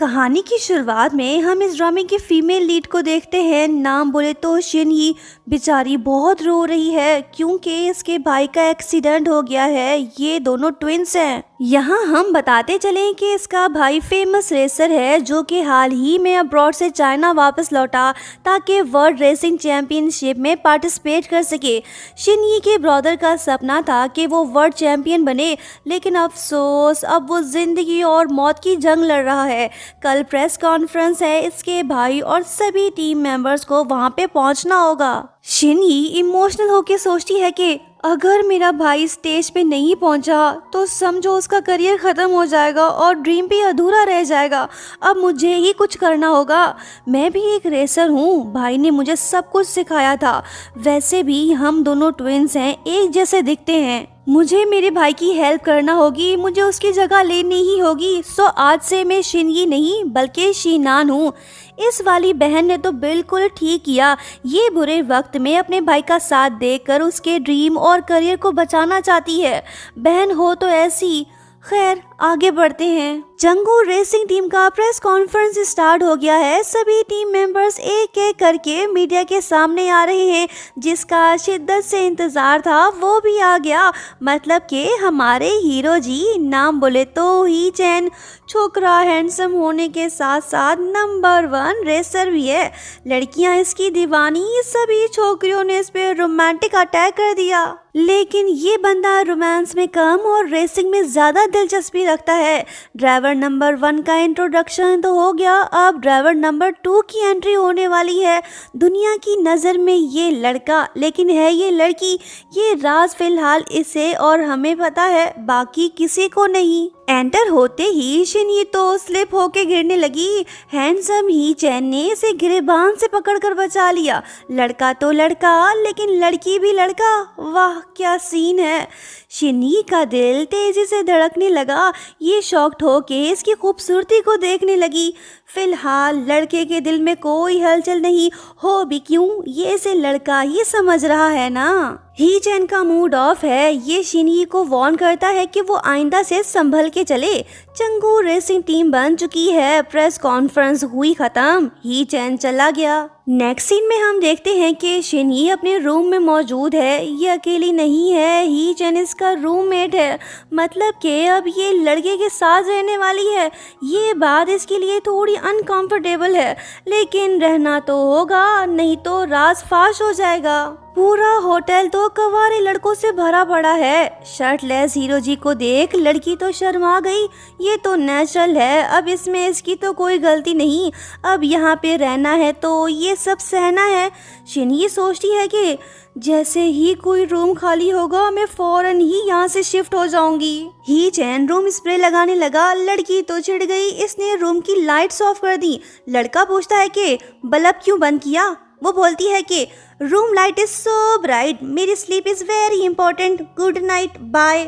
कहानी की शुरुआत में हम इस ड्रामे की फीमेल लीड को देखते हैं। नाम बोले तो शिनही। बेचारी बहुत रो रही है क्योंकि इसके भाई का एक्सीडेंट हो गया है। ये दोनों ट्विंस हैं। यहाँ हम बताते चलें कि इसका भाई फेमस रेसर है जो कि हाल ही में अब्रॉड से चाइना वापस लौटा ताकि वर्ल्ड रेसिंग चैंपियनशिप में पार्टिसिपेट कर सके। शिनही के ब्रदर का सपना था कि वो वर्ल्ड चैंपियन बने, लेकिन अफसोस अब वो जिंदगी और मौत की जंग लड़ रहा है। कल प्रेस कॉन्फ्रेंस है, इसके भाई और सभी टीम मेंबर्स को वहां पे पहुंचना होगा। शिनही इमोशनल होके सोचती है कि अगर मेरा भाई स्टेज पे नहीं पहुंचा तो समझो उसका करियर खत्म हो जाएगा और ड्रीम भी अधूरा रह जाएगा। अब मुझे ही कुछ करना होगा। मैं भी एक रेसर हूँ, भाई ने मुझे सब कुछ सिखाया था। वैसे भी हम दोनों ट्विंस हैं, एक जैसे दिखते हैं। मुझे मेरे भाई की हेल्प करना होगी, मुझे उसकी जगह लेनी ही होगी। सो आज से मैं शिनही नहीं बल्कि शीनान हूँ। इस वाली बहन ने तो बिल्कुल ठीक किया। ये बुरे वक्त में अपने भाई का साथ देकर उसके ड्रीम और करियर को बचाना चाहती है। बहन हो तो ऐसी। खैर आगे बढ़ते हैं। चंगू रेसिंग टीम का प्रेस कॉन्फ्रेंस स्टार्ट हो गया है। सभी टीम मेंबर्स एक एक करके मीडिया के सामने आ रहे हैं। जिसका शिद्दत से इंतजार था वो भी आ गया। मतलब कि हमारे हीरो जी। नाम बोले तो ही चैन। छोकरा हैंडसम होने के साथ साथ नंबर 1 रेसर भी है। लड़कियां इसकी दीवानी। सभी छोकरियों ने इस पे रोमांटिक अटैक कर दिया, लेकिन ये बंदा रोमांस में कम और रेसिंग में ज्यादा दिलचस्पी रखता है। ड्राइवर नंबर 1 का इंट्रोडक्शन तो हो गया, अब ड्राइवर नंबर 2 की एंट्री होने वाली है। दुनिया की नज़र में ये लड़का, लेकिन है ये लड़की। ये राज फिलहाल इसे और हमें पता है, बाकी किसी को नहीं। एंटर होते ही शिनही तो स्लिप होके गिरने लगी। हैंडसम ही चैन ने इसे गिरेबान से पकड़कर बचा लिया। लड़का तो लड़का, लेकिन लड़की भी लड़का। वाह क्या सीन है। शिनही का दिल तेजी से धड़कने लगा। ये शॉक्ड होके इसकी खूबसूरती को देखने लगी। फिलहाल लड़के के दिल में कोई हलचल नहीं हो भी क्यों, ये इसे लड़का ही समझ रहा है ना। ही चैन का मूड ऑफ है। ये शिनही को वार्न करता है कि वो आइंदा से संभल के चले। चंगू रेसिंग टीम बन चुकी है। प्रेस कॉन्फ्रेंस हुई खत्म। ही चैन चला गया। नेक्स्ट सीन में हम देखते हैं कि शिनही अपने रूम में मौजूद है। ये अकेली नहीं है, ही चैन इसका रूममेट है। मतलब कि अब ये लड़के के साथ रहने वाली है। ये बात इसके लिए थोड़ी अनकंफर्टेबल है, लेकिन रहना तो होगा, नहीं तो राज फाश हो जाएगा। पूरा होटल तो कवारे लड़कों से भरा पड़ा है। शर्टलेस हीरो जी को देख लड़की तो शर्मा गई। ये तो नेचुरल है, अब इसमें इसकी तो कोई गलती नहीं। अब यहाँ पे रहना है तो ये सब सहना है। शिनही सोचती है कि जैसे ही कोई रूम खाली होगा मैं फौरन ही यहाँ से शिफ्ट हो जाऊंगी। ही चैन रूम स्प्रे लगाने लगा। लड़की तो चिढ़ गई, इसने रूम की लाइट्स ऑफ कर दी। लड़का पूछता है कि बल्ब क्यों बंद किया। वो बोलती है कि room light is so bright, मेरी sleep is very important, good night, bye.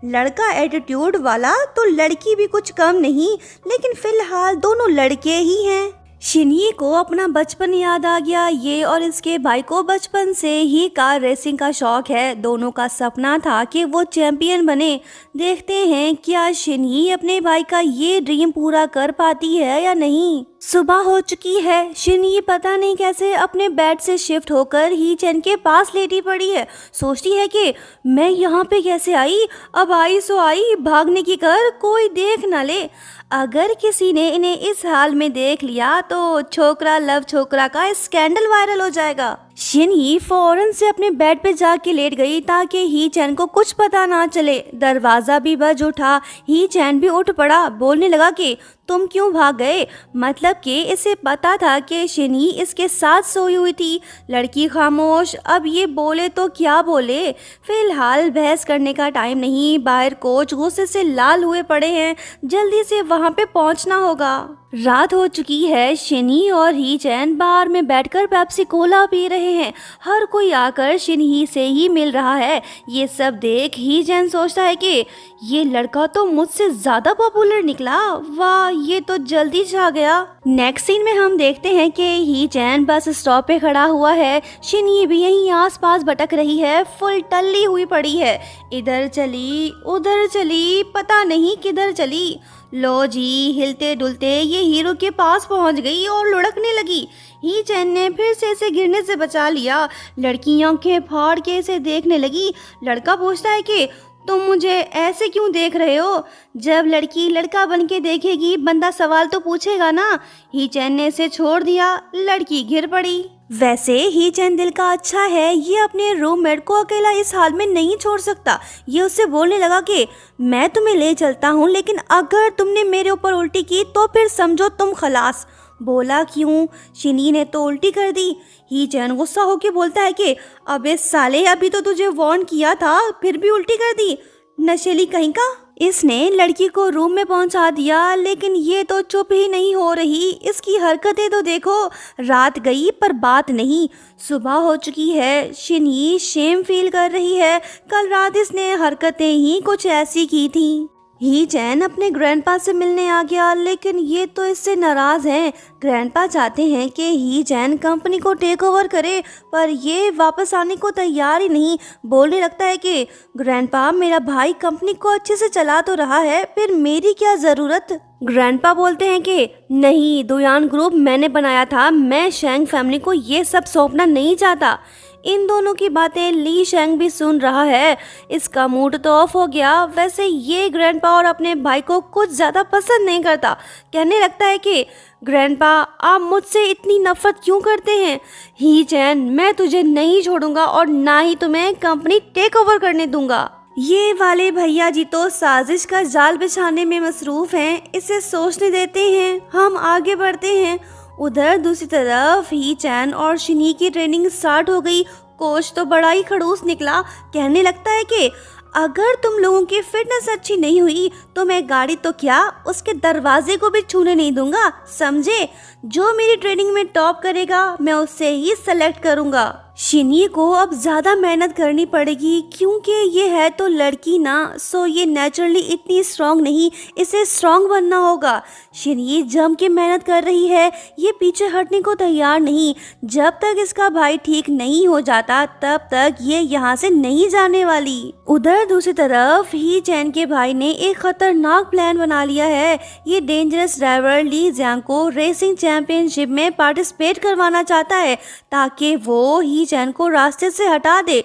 लड़का एटीट्यूड वाला तो लड़की भी कुछ कम नहीं, लेकिन फिलहाल दोनों लड़के ही हैं। शिनही को अपना बचपन याद आ गया। ये और इसके भाई को बचपन से ही कार रेसिंग का शौक है। दोनों का सपना था कि वो चैंपियन बने। देखते हैं क्या शिनही अपने भाई का ये ड्रीम पूरा कर पाती है या नहीं। सुबह हो चुकी है। शिनही पता नहीं कैसे अपने बेड से शिफ्ट होकर ही चैन के पास लेटी पड़ी है। सोचती है कि मैं यहाँ पे कैसे आई। अब आई सो आई, भागने की कर, कोई देख ना ले। अगर किसी ने इन्हें इस हाल में देख लिया तो छोकरा लव छोकरा का स्कैंडल वायरल हो जाएगा। शिनही फौरन से अपने बेड पे जाके लेट गई ताकि ही चैन को कुछ पता ना चले। दरवाजा भी बज उठा। ही चैन भी उठ पड़ा। बोलने लगा कि तुम क्यों भाग गए। मतलब कि इसे पता था कि शिनही इसके साथ सोई हुई थी। लड़की खामोश। अब ये बोले तो क्या बोले। फिलहाल बहस करने का टाइम नहीं। बाहर कोच गुस्से से लाल हुए पड़े हैं। जल्दी से वहां पे पहुंचना होगा। रात हो चुकी है। शिनही और ही चैन बार में बैठकर पेप्सी कोला पी रहे हैं। हर कोई आकर शिनही से ही मिल रहा है। ये सब देख ही चैन सोचता है कि ये लड़का तो मुझसे ज्यादा पॉपुलर निकला। वाह ये तो जल्दी छा गया। नेक्स्ट सीन में हम देखते हैं कि ही चैन बस स्टॉप पे खड़ा हुआ है। शिनही भी यहीं आसपास भटक रही है। फुल टल्ली हुई पड़ी है। इधर चली उधर चली, पता नहीं किधर चली। लो जी, हिलते डुलते ये हीरो के पास पहुंच गई और लुढ़कने लगी। ही चैन ने फिर से इसे गिरने से बचा लिया। लड़की आंखें फाड़ के इसे देखने लगी। लड़का पूछता है कि तुम मुझे ऐसे क्यों देख रहे हो? जब लड़की लड़का बन के देखेगी, बंदा सवाल तो पूछेगा ना। ही चैन ने इसे छोड़ दिया। लड़की गिर पड़ी। वैसे ही चैन दिल का अच्छा है, ये अपने रूममेट को अकेला इस हाल में नहीं छोड़ सकता। ये उससे बोलने लगा कि मैं तुम्हें ले चलता हूँ, लेकिन अगर तुमने मेरे ऊपर उल्टी की तो फिर समझो तुम खलास। बोला क्यों? शिनी ने तो उल्टी कर दी। ही चैन गुस्सा होके बोलता है कि अबे साले, अभी तो तुझे वार्न किया था, फिर भी उल्टी कर दी, नशेली कहीं का। इसने लड़की को रूम में पहुंचा दिया, लेकिन ये तो चुप ही नहीं हो रही। इसकी हरकतें तो देखो। रात गई पर बात नहीं। सुबह हो चुकी है। शिनी शेम फील कर रही है। कल रात इसने हरकतें ही कुछ ऐसी की थी। ही चैन अपने ग्रैंडपा से मिलने आ गया, लेकिन ये तो इससे नाराज हैं। ग्रैंडपा चाहते हैं कि ही चैन कंपनी को टेक ओवर करे, पर ये वापस आने को तैयार ही नहीं। बोलने लगता है कि ग्रैंडपा, मेरा भाई कंपनी को अच्छे से चला तो रहा है, फिर मेरी क्या ज़रूरत। ग्रैंडपा बोलते हैं कि नहीं, दुयान ग्रुप मैंने बनाया था, मैं शेंग फैमिली को ये सब सौंपना नहीं चाहता। इन दोनों की बातें ली शेंग भी सुन रहा है। इसका मूड तो ऑफ हो गया। वैसे ये ग्रैंडपा और अपने भाई को कुछ ज़्यादा पसंद नहीं करता। कहने लगता है कि ग्रैंडपा, आप मुझसे इतनी नफरत क्यों करते हैं? ही चैन, मैं तुझे नहीं छोड़ूंगा और ना ही तुम्हें कंपनी टेक ओवर करने दूंगा। ये वाले भैया जी तो साजिश का जाल बिछाने में मसरूफ हैं। इसे सोचने देते हैं, हम आगे बढ़ते हैं। उधर दूसरी तरफ ही चैन और शिनी की ट्रेनिंग स्टार्ट हो गई। कोच तो बड़ा ही खड़ूस निकला। कहने लगता है कि अगर तुम लोगों की फिटनेस अच्छी नहीं हुई तो मैं गाड़ी तो क्या, उसके दरवाजे को भी छूने नहीं दूंगा, समझे? जो मेरी ट्रेनिंग में टॉप करेगा मैं उससे ही सेलेक्ट करूंगा। शिनी को अब ज़्यादा मेहनत करनी पड़ेगी, क्योंकि ये है तो लड़की ना, सो ये नेचुरली इतनी स्ट्रांग नहीं, इसे स्ट्रांग बनना होगा। शिनी जम के मेहनत कर रही है। ये पीछे हटने को तैयार नहीं। जब तक इसका भाई ठीक नहीं हो जाता तब तक ये यहाँ से नहीं जाने वाली। उधर दूसरी तरफ ही चैन के भाई ने एक खतरनाक प्लान बना लिया है। ये डेंजरस ड्राइवर ली जियांग को रेसिंग चैंपियनशिप में पार्टिसिपेट करवाना चाहता है, ताकि वो ही चैन को रास्ते से हटा दे।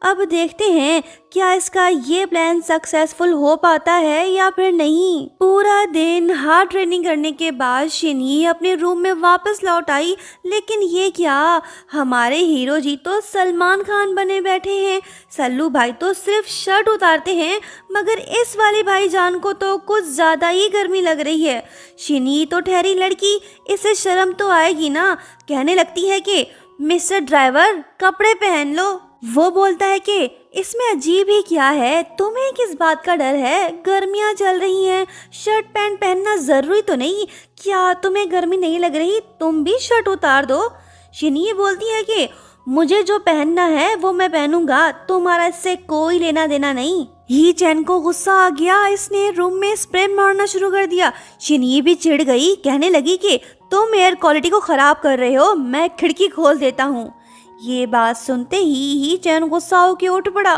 अब देखते हैं क्या इसका ये प्लान सक्सेसफुल हो पाता है या फिर नहीं। पूरा दिन हार्ड ट्रेनिंग करने के बाद शिनी अपने रूम में वापस लौट आई, लेकिन ये क्या, हमारे हीरो जी तो सलमान खान बने बैठे हैं। सल्लू भाई तो सिर्फ शर्ट उतारते हैं, मगर इस वाले भाईजान को तो कुछ ज़्यादा ही गर्मी लग रही है। शिनी तो ठहरी लड़की, इसे शर्म तो आएगी ना। कहने लगती है कि मिस्टर ड्राइवर, कपड़े पहन लो। वो बोलता है कि इसमें अजीब ही क्या है, तुम्हें किस बात का डर है? गर्मियाँ चल रही हैं, शर्ट पैंट पहनना ज़रूरी तो नहीं। क्या तुम्हें गर्मी नहीं लग रही? तुम भी शर्ट उतार दो। शिनी बोलती है कि मुझे जो पहनना है वो मैं पहनूंगा, तुम्हारा इससे कोई लेना देना नहीं। ही चैन को गुस्सा आ गया। इसने रूम में स्प्रे मारना शुरू कर दिया। शिनी भी चिढ़ गई। कहने लगी कि तुम एयर क्वालिटी को ख़राब कर रहे हो, मैं खिड़की खोल देता हूँ। ये बात सुनते ही चैन गुस्सा होकर उठ पड़ा।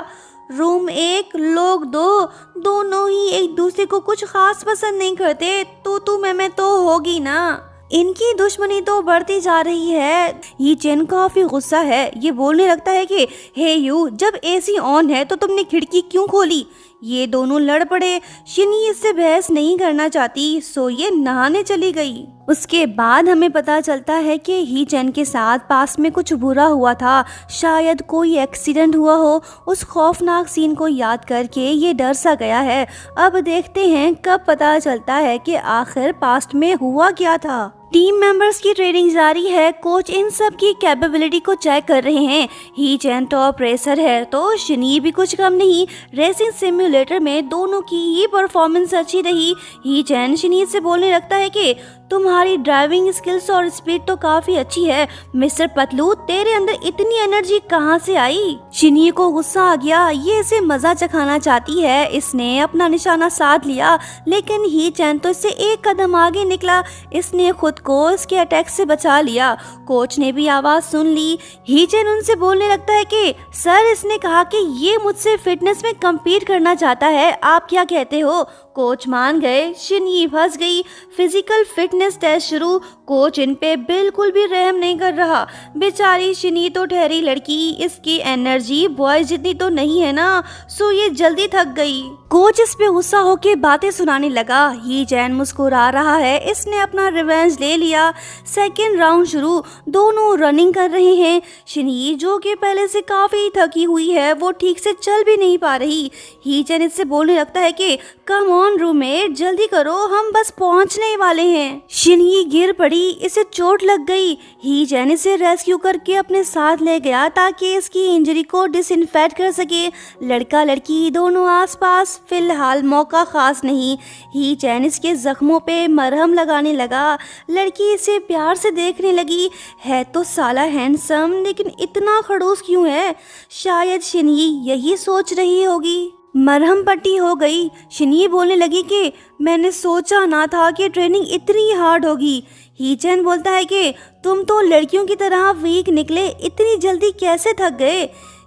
रूम एक, लोग दो, दोनों ही एक दूसरे को कुछ खास पसंद नहीं करते। तू मैं तो होगी ना। इनकी दुश्मनी तो बढ़ती जा रही है। ये चैन काफी गुस्सा है। ये बोलने लगता है कि हे यू, जब एसी ऑन है तो तुमने खिड़की क्यों खोली? ये दोनों लड़ पड़े। शिनी इससे बहस नहीं करना चाहती, सो ये नहाने चली गई। उसके बाद हमें पता चलता है कि ही चैन के साथ पास में कुछ बुरा हुआ था। शायद कोई एक्सीडेंट हुआ हो। उस खौफनाक सीन को याद करके ये डर सा गया है। अब देखते हैं कब पता चलता है कि आखिर पास्ट में हुआ क्या था। टीम मेंबर्स की ट्रेनिंग जारी है। कोच इन सब की कैपेबिलिटी को चेक कर रहे हैं। ही चैन टॉप रेसर है तो शिनी भी कुछ कम नहीं। रेसिंग सिम्युलेटर में दोनों की ही परफॉर्मेंस अच्छी रही। ही चैन शिनी से बोलने लगता है कि तुम्हारी ड्राइविंग स्किल्स और स्पीड तो काफी अच्छी है। मिस्टर पतलू, तेरे अंदर इतनी एनर्जी कहाँ से आई? शिनी को गुस्सा आ गया। ये इसे मजा चखाना चाहती है। इसने अपना निशाना साध लिया, लेकिन ही चैन तो इससे एक कदम आगे निकला। इसने खुद को इसके अटैक से बचा लिया। कोच ने भी आवाज सुन ली। ही चैन उनसे बोलने लगता है कि सर, इसने कहा कि ये मुझसे फिटनेस में कम्पीट करना चाहता है, आप क्या कहते हो? कोच मान गए। शिनई फंस गई। फिजिकल फिटनेस टेस्ट शुरू। कोच इन पे बिल्कुल भी रहम नहीं कर रहा। बेचारी शिनई तो ठहरी लड़की, इसकी एनर्जी बॉयज जितनी तो नहीं है ना, सो ये जल्दी थक गई। कोच इस पे गुस्सा होके बातें सुनाने लगा। ही जैन मुस्कुरा रहा है, इसने अपना रिवेंज ले लिया। सेकेंड राउंड शुरू। दोनों रनिंग कर रहे हैं। शिनई जो कि पहले से काफी थकी हुई है, वो ठीक से चल भी नहीं पा रही। ही जैन इससे बोलने लगता है कि कम ऑन रूममेट, जल्दी करो, हम बस पहुंचने वाले हैं। शिनई गिर पड़ी, इसे चोट लग गई। ही जैन इसे रेस्क्यू करके अपने साथ ले गया ताकि इसकी इंजरी को डिसइंफेक्ट कर सके। लड़का लड़की दोनों आसपास, फिलहाल मौका खास नहीं। ही जैन इसके जख्मों पे मरहम लगाने लगा। लड़की इसे प्यार से देखने लगी। है तो साला हैंडसम, लेकिन इतना खड़ूस क्यों है? शायद शिनई यही सोच रही होगी। मरहम पट्टी हो गई। शिनई बोलने लगी कि मैंने सोचा ना था कि ट्रेनिंग इतनी हार्ड होगी। ही चैन बोलता है कि तुम तो लड़कियों की तरह वीक निकले, इतनी जल्दी कैसे थक गए?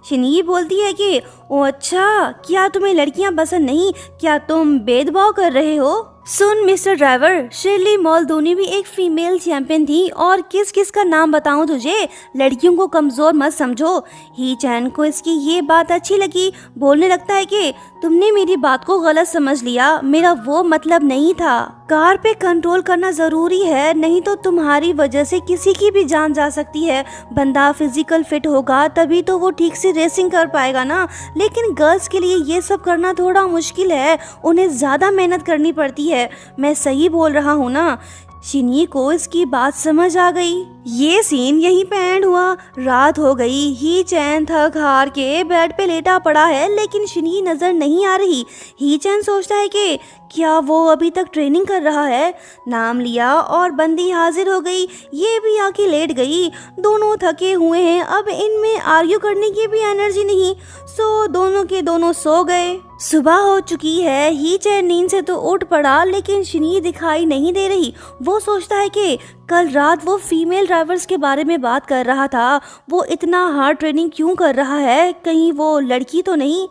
शिनई बोलती है कि ओ अच्छा, क्या तुम्हें लड़कियां पसंद नहीं? क्या तुम भेदभाव कर रहे हो? सुन मिस्टर ड्राइवर, शिरली मॉल्डोनी भी एक फीमेल चैंपियन थी, और किस किस का नाम बताऊं तुझे? लड़कियों को कमजोर मत समझो। ही चैन को इसकी ये बात अच्छी लगी। बोलने लगता है कि तुमने मेरी बात को गलत समझ लिया, मेरा वो मतलब नहीं था। कार पे कंट्रोल करना जरूरी है, नहीं तो तुम्हारी वजह से किसी की भी जान जा सकती है। बंदा फिजिकल फिट होगा तभी तो वो ठीक से रेसिंग कर पाएगा ना। लेकिन गर्ल्स के लिए ये सब करना थोड़ा मुश्किल है, उन्हें ज्यादा मेहनत करनी पड़ती है। मैं सही बोल रहा हूँ ना? शिनई को इसकी बात समझ आ गई। ये सीन यहीं पे एंड हुआ। रात हो गई। ही चैन थक हार के बेड पे लेटा पड़ा है, लेकिन शिनई नजर नहीं आ रही। ही चैन सोचता है कि क्या वो अभी तक ट्रेनिंग कर रहा है? नाम लिया और बंदी हाजिर हो गई। ये भी आके लेट गई। दोनों थके हुए हैं, अब इनमें आर्ग्यू करने की भी एनर्जी नहीं, सो दोनों के दोनों सो गए। सुबह हो चुकी है। ही चैन नींद से तो उठ पड़ा, लेकिन शिनई दिखाई नहीं दे रही। वो सोचता है कि कल रात वो फीमेल ड्राइवर्स के बारे में बात कर रहा था, वो इतना हार्ड ट्रेनिंग क्यों कर रहा है? कहीं वो लड़की तो नहीं?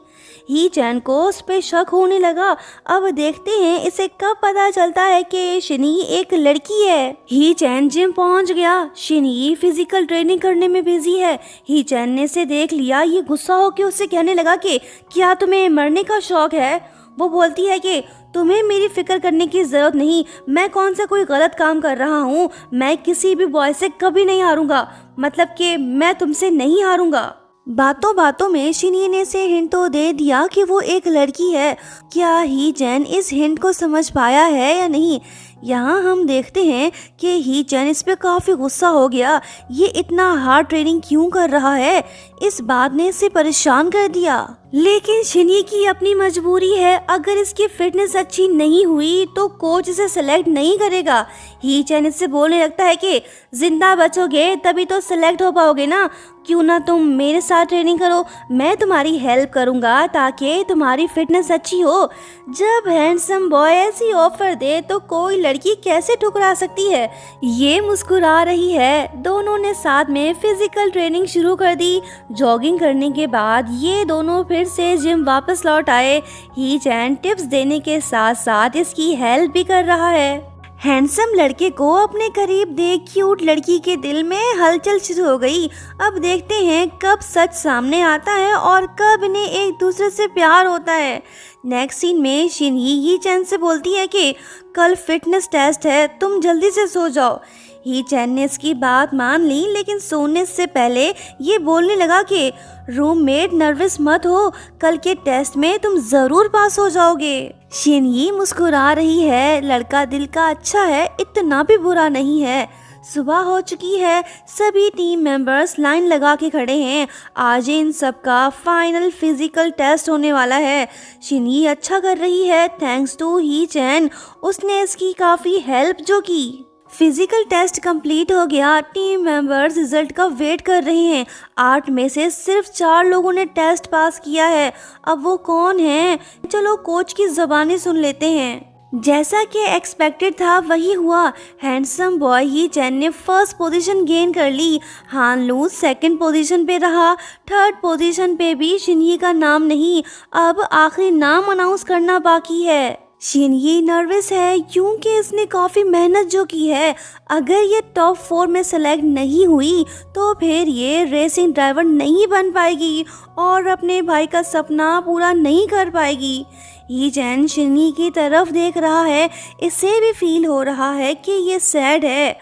ही चैन को उस पे शक होने लगा। अब देखते हैं इसे कब पता चलता है कि शिनई एक लड़की है। ही चैन जिम पहुंच गया। शिनई फिजिकल ट्रेनिंग करने में बिजी है। ही चैन ने इसे देख लिया। ये गुस्सा होकर उससे कहने लगा कि क्या तुम्हें मरने का शौक है? वो बोलती है कि तुम्हें मेरी फिक्र करने की जरूरत नहीं, मैं कौन सा कोई गलत काम कर रहा हूँ? मैं किसी भी बॉय से कभी नहीं हारूंगा, मतलब कि मैं तुमसे नहीं हारूंगा। बातों बातों में शिनई ने से हिंट तो दे दिया कि वो एक लड़की है। क्या ही चैन इस हिंट को समझ पाया है या नहीं? यहाँ हम देखते हैं कि ही चैन इस पे काफी गुस्सा हो गया। ये इतना हार्ड ट्रेनिंग क्यों कर रहा है? इस बात ने इसे परेशान कर दिया। लेकिन शिनई की अपनी मजबूरी है, अगर इसकी फिटनेस अच्छी नहीं हुई तो कोच इसे सेलेक्ट नहीं करेगा। ही चैन इससे बोलने लगता है कि जिंदा बचोगे तभी तो सेलेक्ट हो पाओगे ना, क्यों ना तुम मेरे साथ ट्रेनिंग करो, मैं तुम्हारी हेल्प करूंगा ताकि तुम्हारी फिटनेस अच्छी हो। जब हैंडसम बॉय ऐसी ऑफर दे तो कोई लड़की कैसे ठुकरा सकती है? ये मुस्कुरा रही है। दोनों ने साथ में फिजिकल ट्रेनिंग शुरू कर दी। जॉगिंग करने के बाद ये दोनों फिर से जिम वापस लौट आए। ही चैन टिप्स देने के साथ साथ इसकी हेल्प भी कर रहा है। हैंडसम लड़के को अपने करीब देख क्यूट लड़की के दिल में हलचल शुरू हो गई। अब देखते हैं कब सच सामने आता है और कब इन्हें एक दूसरे से प्यार होता है। नेक्स्ट सीन में शिनई ही चैन से बोलती है कि कल फिटनेस टेस्ट है, तुम जल्दी से सो जाओ। ही चैन ने इसकी बात मान ली, लेकिन सोने से पहले ये बोलने लगा कि रूममेट नर्वस मत हो, कल के टेस्ट में तुम जरूर पास हो जाओगे। शिनई मुस्कुरा रही है। लड़का दिल का अच्छा है, इतना भी बुरा नहीं है। सुबह हो चुकी है। सभी टीम मेंबर्स लाइन लगा के खड़े हैं। आज इन सबका फाइनल फिजिकल टेस्ट होने वाला है। शिनई अच्छा कर रही है थैंक्स टू ही चैन, उसने इसकी काफ़ी हेल्प जो की। फिजिकल टेस्ट कंप्लीट हो गया। टीम मेंबर्स रिजल्ट का वेट कर रहे हैं। 8 में से सिर्फ 4 लोगों ने टेस्ट पास किया है। अब वो कौन है? चलो कोच की ज़बानी सुन लेते हैं। जैसा कि एक्सपेक्टेड था वही हुआ। हैंडसम बॉय ही चैन ने फर्स्ट पोजीशन गेन कर ली। हान लू सेकंड पोजीशन पे रहा। थर्ड पोजीशन पे भी शिनई का नाम नहीं। अब आखिरी नाम अनाउंस करना बाकी है। शिनये नर्वस है क्योंकि इसने काफ़ी मेहनत जो की है। अगर ये टॉप 4 में सेलेक्ट नहीं हुई तो फिर ये रेसिंग ड्राइवर नहीं बन पाएगी और अपने भाई का सपना पूरा नहीं कर पाएगी। ही चैन शिनये की तरफ देख रहा है, इसे भी फील हो रहा है कि ये सैड है।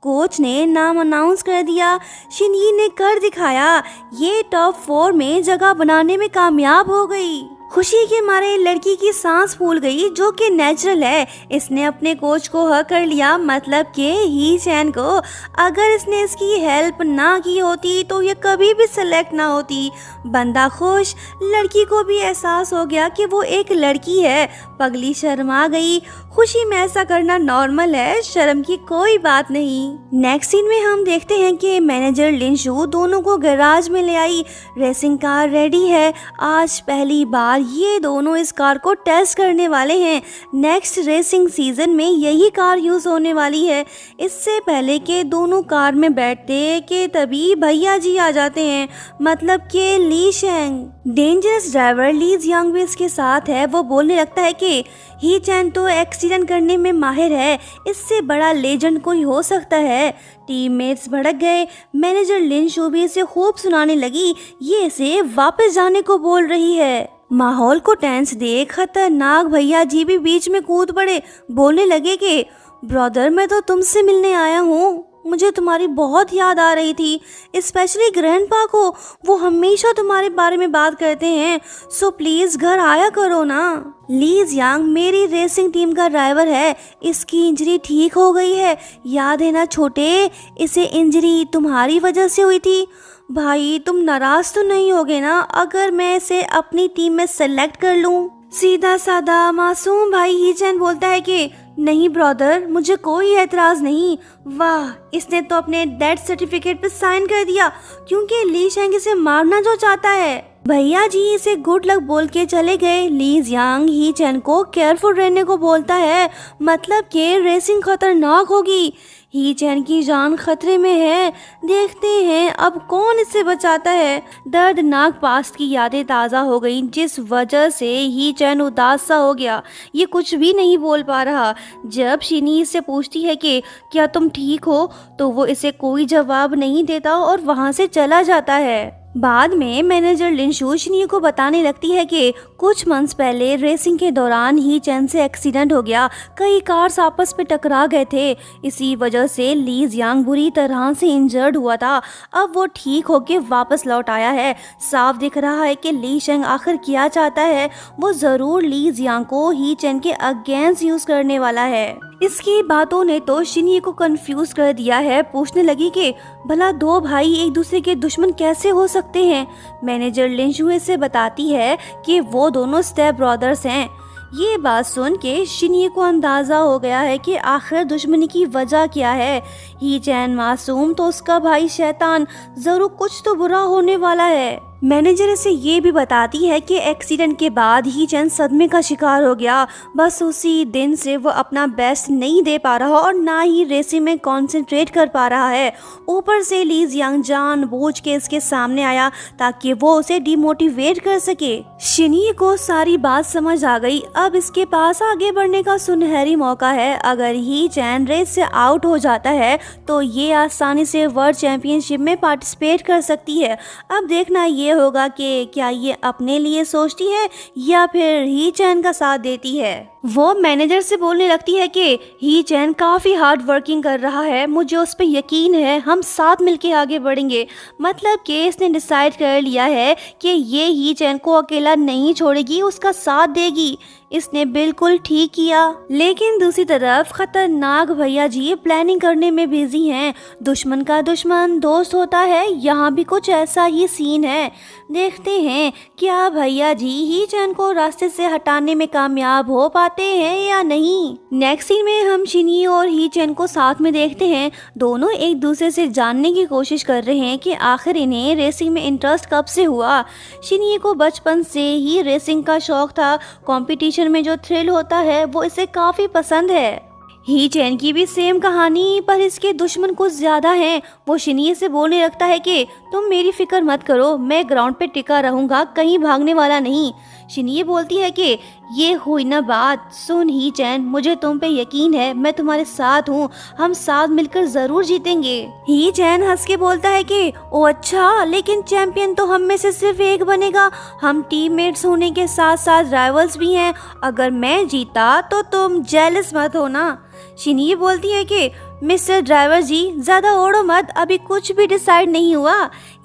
कोच ने नाम अनाउंस कर दिया, शिनये ने कर दिखाया, ये टॉप 4 में जगह बनाने में कामयाब हो गई। खुशी के मारे लड़की की सांस फूल गई, जो कि नेचुरल है। इसने अपने कोच को हक कर लिया, मतलब कि ही चैन को अगर इसने इसकी हेल्प ना की होती तो ये कभी भी सेलेक्ट ना होती। बंदा खुश, लड़की को भी एहसास हो गया कि वो एक लड़की है। पगली शर्मा गई। खुशी में ऐसा करना नॉर्मल है, शर्म की कोई बात नहीं। नेक्स्ट सीन में हम देखते हैं कि मैनेजर लिनशु दोनों को गैराज में ले आई। रेसिंग कार रेडी है। आज पहली बार ये दोनों इस कार को टेस्ट करने वाले हैं। नेक्स्ट रेसिंग सीजन में यही कार यूज होने वाली है। इससे पहले के दोनों कार में बैठते कि तभी भैया जी आ जाते हैं, मतलब कि ली शेंग। डेंजरस ड्राइवर ली जियांग भी इसके साथ है। वो बोलने लगता है कि ही चैन तो एक्सीडेंट करने में माहिर है, इससे बड़ा लेजेंड कोई हो सकता है। टीममेट्स भड़क गए। मैनेजर लिनशु भी इसे खूब सुनाने लगी, ये इसे वापस जाने को बोल रही है। माहौल को टेंस देख खतरनाक भैया जी भी बीच में कूद पड़े। बोलने लगे कि ब्रदर, मैं तो तुमसे मिलने आया हूँ, मुझे तुम्हारी बहुत याद आ रही थी, स्पेशली ग्रैंडपा को। वो हमेशा तुम्हारे बारे में बात करते हैं, सो प्लीज घर आया करो ना। ली जियांग मेरी रेसिंग टीम का ड्राइवर है, इसकी इंजरी ठीक हो गई है, याद है ना छोटे, इसे इंजरी तुम्हारी वजह से हुई थी। भाई तुम नाराज तो नहीं होगे ना अगर मैं इसे अपनी टीम में सेलेक्ट कर लूं? सीधा साधा मासूम भाई ही चैन बोलता है कि नहीं ब्रदर, मुझे कोई एतराज नहीं। वाह, इसने तो अपने डेथ सर्टिफिकेट पे साइन कर दिया क्योंकि ली शेंग इसे मारना जो चाहता है। भैया जी इसे गुड लक बोल के चले गए। ली जियांग ही चैन को केयरफुल रहने को बोलता है, मतलब कि रेसिंग खतरनाक होगी। ही चैन की जान खतरे में है। देखते हैं अब कौन इससे बचाता है। दर्दनाक पास्ट की यादें ताज़ा हो गई, जिस वजह से ही चैन उदास सा हो गया। ये कुछ भी नहीं बोल पा रहा। जब शिनी इससे पूछती है कि क्या तुम ठीक हो, तो वो इसे कोई जवाब नहीं देता और वहाँ से चला जाता है। बाद में मैनेजर लिनशु शिनी को बताने लगती है कि कुछ मंथ्स पहले रेसिंग के दौरान ही चैन से एक्सीडेंट हो गया। कई कार्स आपस में टकरा गए थे, इसी वजह से ली जियांग बुरी तरह से इंजर्ड हुआ था। अब वो ठीक होके वापस लौट आया है। साफ दिख रहा है कि ली शेंग आखिर क्या चाहता है। वो ज़रूर ली जियांग को ही चैन के अगेंस्ट यूज़ करने वाला है। इसकी बातों ने तो शिनी को कंफ्यूज कर दिया है। पूछने लगी कि भला दो भाई एक दूसरे के दुश्मन कैसे हो सकते हैं। मैनेजर लिनशु से बताती है कि वो दोनों स्टेप ब्रदर्स हैं। ये बात सुन के शिनी को अंदाजा हो गया है कि आखिर दुश्मनी की वजह क्या है। ही चैन मासूम तो उसका भाई शैतान, जरूर कुछ तो बुरा होने वाला है। मैनेजर इसे ये भी बताती है कि एक्सीडेंट के बाद ही चैन सदमे का शिकार हो गया। बस उसी दिन से वो अपना बेस्ट नहीं दे पा रहा और ना ही रेसिंग में कंसंट्रेट कर पा रहा है। ऊपर से ली जियांग जानबूझ के इसके सामने आया ताकि वो उसे डिमोटिवेट कर सके। शिनी को सारी बात समझ आ गई। अब इसके पास आगे बढ़ने का सुनहरी मौका है। अगर ही चैन रेस से आउट हो जाता है तो ये आसानी से वर्ल्ड चैंपियनशिप में पार्टिसिपेट कर सकती है। अब देखना ये होगा कि क्या ये अपने लिए सोचती है या फिर ही चैन का साथ देती है। वो मैनेजर से बोलने लगती है कि ही चैन काफ़ी हार्ड वर्किंग कर रहा है, मुझे उस पर यकीन है, हम साथ मिलके आगे बढ़ेंगे। मतलब कि इसने डिसाइड कर लिया है कि ये ही चैन को अकेला नहीं छोड़ेगी, उसका साथ देगी। इसने बिल्कुल ठीक किया। लेकिन दूसरी तरफ खतरनाक भैया जी प्लानिंग करने में बिजी हैं। दुश्मन का दुश्मन दोस्त होता है, यहाँ भी कुछ ऐसा ही सीन है। देखते हैं क्या भैया जी ही चैन को रास्ते से हटाने में कामयाब हो पाते हैं या नहीं। नेक्स्ट सीन में हम शिनी और ही चैन को साथ में देखते हैं। दोनों एक दूसरे से जानने की कोशिश कर रहे हैं कि आखिर इन्हें रेसिंग में इंटरेस्ट कब से हुआ। शिनी को बचपन से ही रेसिंग का शौक था। कंपटीशन में जो थ्रिल होता है वो इसे काफ़ी पसंद है। ही चैन की भी सेम कहानी, पर इसके दुश्मन कुछ ज्यादा हैं। वो शिनिए से बोलने लगता है कि तुम मेरी फिक्र मत करो, मैं ग्राउंड पे टिका रहूंगा, कहीं भागने वाला नहीं। शिनिए बोलती है कि ये हुई ना बात, सुन ही चैन, मुझे तुम पे यकीन है, मैं तुम्हारे साथ हूँ, हम साथ मिलकर जरूर जीतेंगे। ही चैन हंस के बोलता है कि ओ अच्छा, लेकिन चैंपियन तो हम में से सिर्फ एक बनेगा, हम टीममेट्स होने के साथ साथ राइवल्स भी हैं, अगर मैं जीता तो तुम जेलस मत हो ना। शिनिए बोलती है कि मिस्टर ड्राइवर जी, ज्यादा ओढ़ो मत, अभी कुछ भी डिसाइड नहीं हुआ।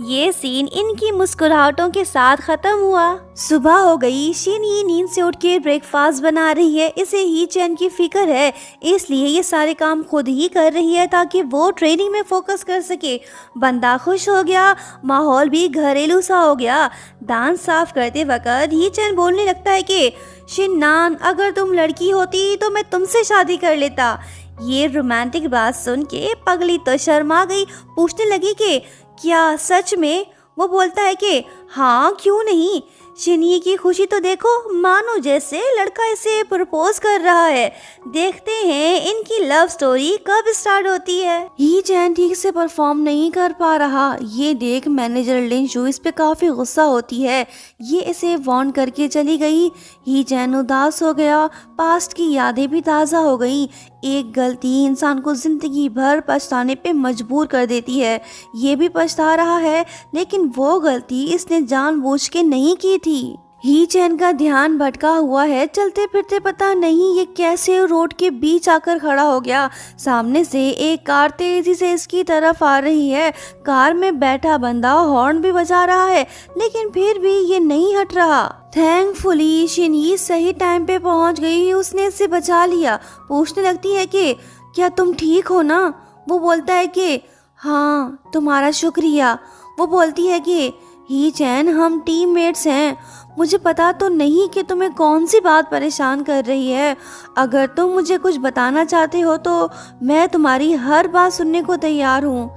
ये सीन इनकी मुस्कुराहटों के साथ खत्म हुआ। सुबह हो गई, शिनी नींद से उठ के ब्रेकफास्ट बना रही है। इसे ही चैन की फिक्र है, इसलिए ये सारे काम खुद ही कर रही है ताकि वो ट्रेनिंग में फोकस कर सके। बंदा खुश हो गया, माहौल भी घरेलू सा हो गया। दांत साफ करते वक्त ही चैन बोलने लगता है कि शिन्नान, अगर तुम लड़की होती तो मैं तुमसे शादी कर लेता। ये रोमांटिक बात सुन के पगली तो शर्मा गई, पूछने लगी कि क्या सच में? वो बोलता है कि हाँ, क्यों नहीं। शिनिए की खुशी तो देखो, मानो जैसे लड़का इसे प्रपोज कर रहा है। देखते हैं इनकी लव स्टोरी कब स्टार्ट होती है। ही चैन ठीक से परफॉर्म नहीं कर पा रहा, ये देख मैनेजर लिंशू इस पे काफी गुस्सा होती है। ये इसे वार्न करके चली गई। ही चैन उदास हो गया, पास्ट की यादें भी ताज़ा हो गई। एक गलती इंसान को जिंदगी भर पछताने पे मजबूर कर देती है। ये भी पछता रहा है, लेकिन वो गलती इसने जानबूझ के नहीं की थी। ही चैन का ध्यान भटका हुआ है, चलते फिरते पता नहीं ये कैसे रोड के बीच आकर खड़ा हो गया। सामने से एक कार तेजी से इसकी तरफ आ रही है। कार में बैठा बंदा हॉर्न भी बजा रहा है, लेकिन फिर भी ये नहीं हट रहा। थैंकफुली शिनी सही टाइम पे पहुंच गई, उसने इसे बचा लिया। पूछने लगती है कि क्या तुम ठीक हो ना? वो बोलता है कि हाँ, तुम्हारा शुक्रिया। वो बोलती है कि ही चैन, हम टीममेट्स हैं, मुझे पता तो नहीं कि तुम्हें कौन सी बात परेशान कर रही है। अगर तुम मुझे कुछ बताना चाहते हो तो मैं तुम्हारी हर बात सुनने को तैयार हूँ।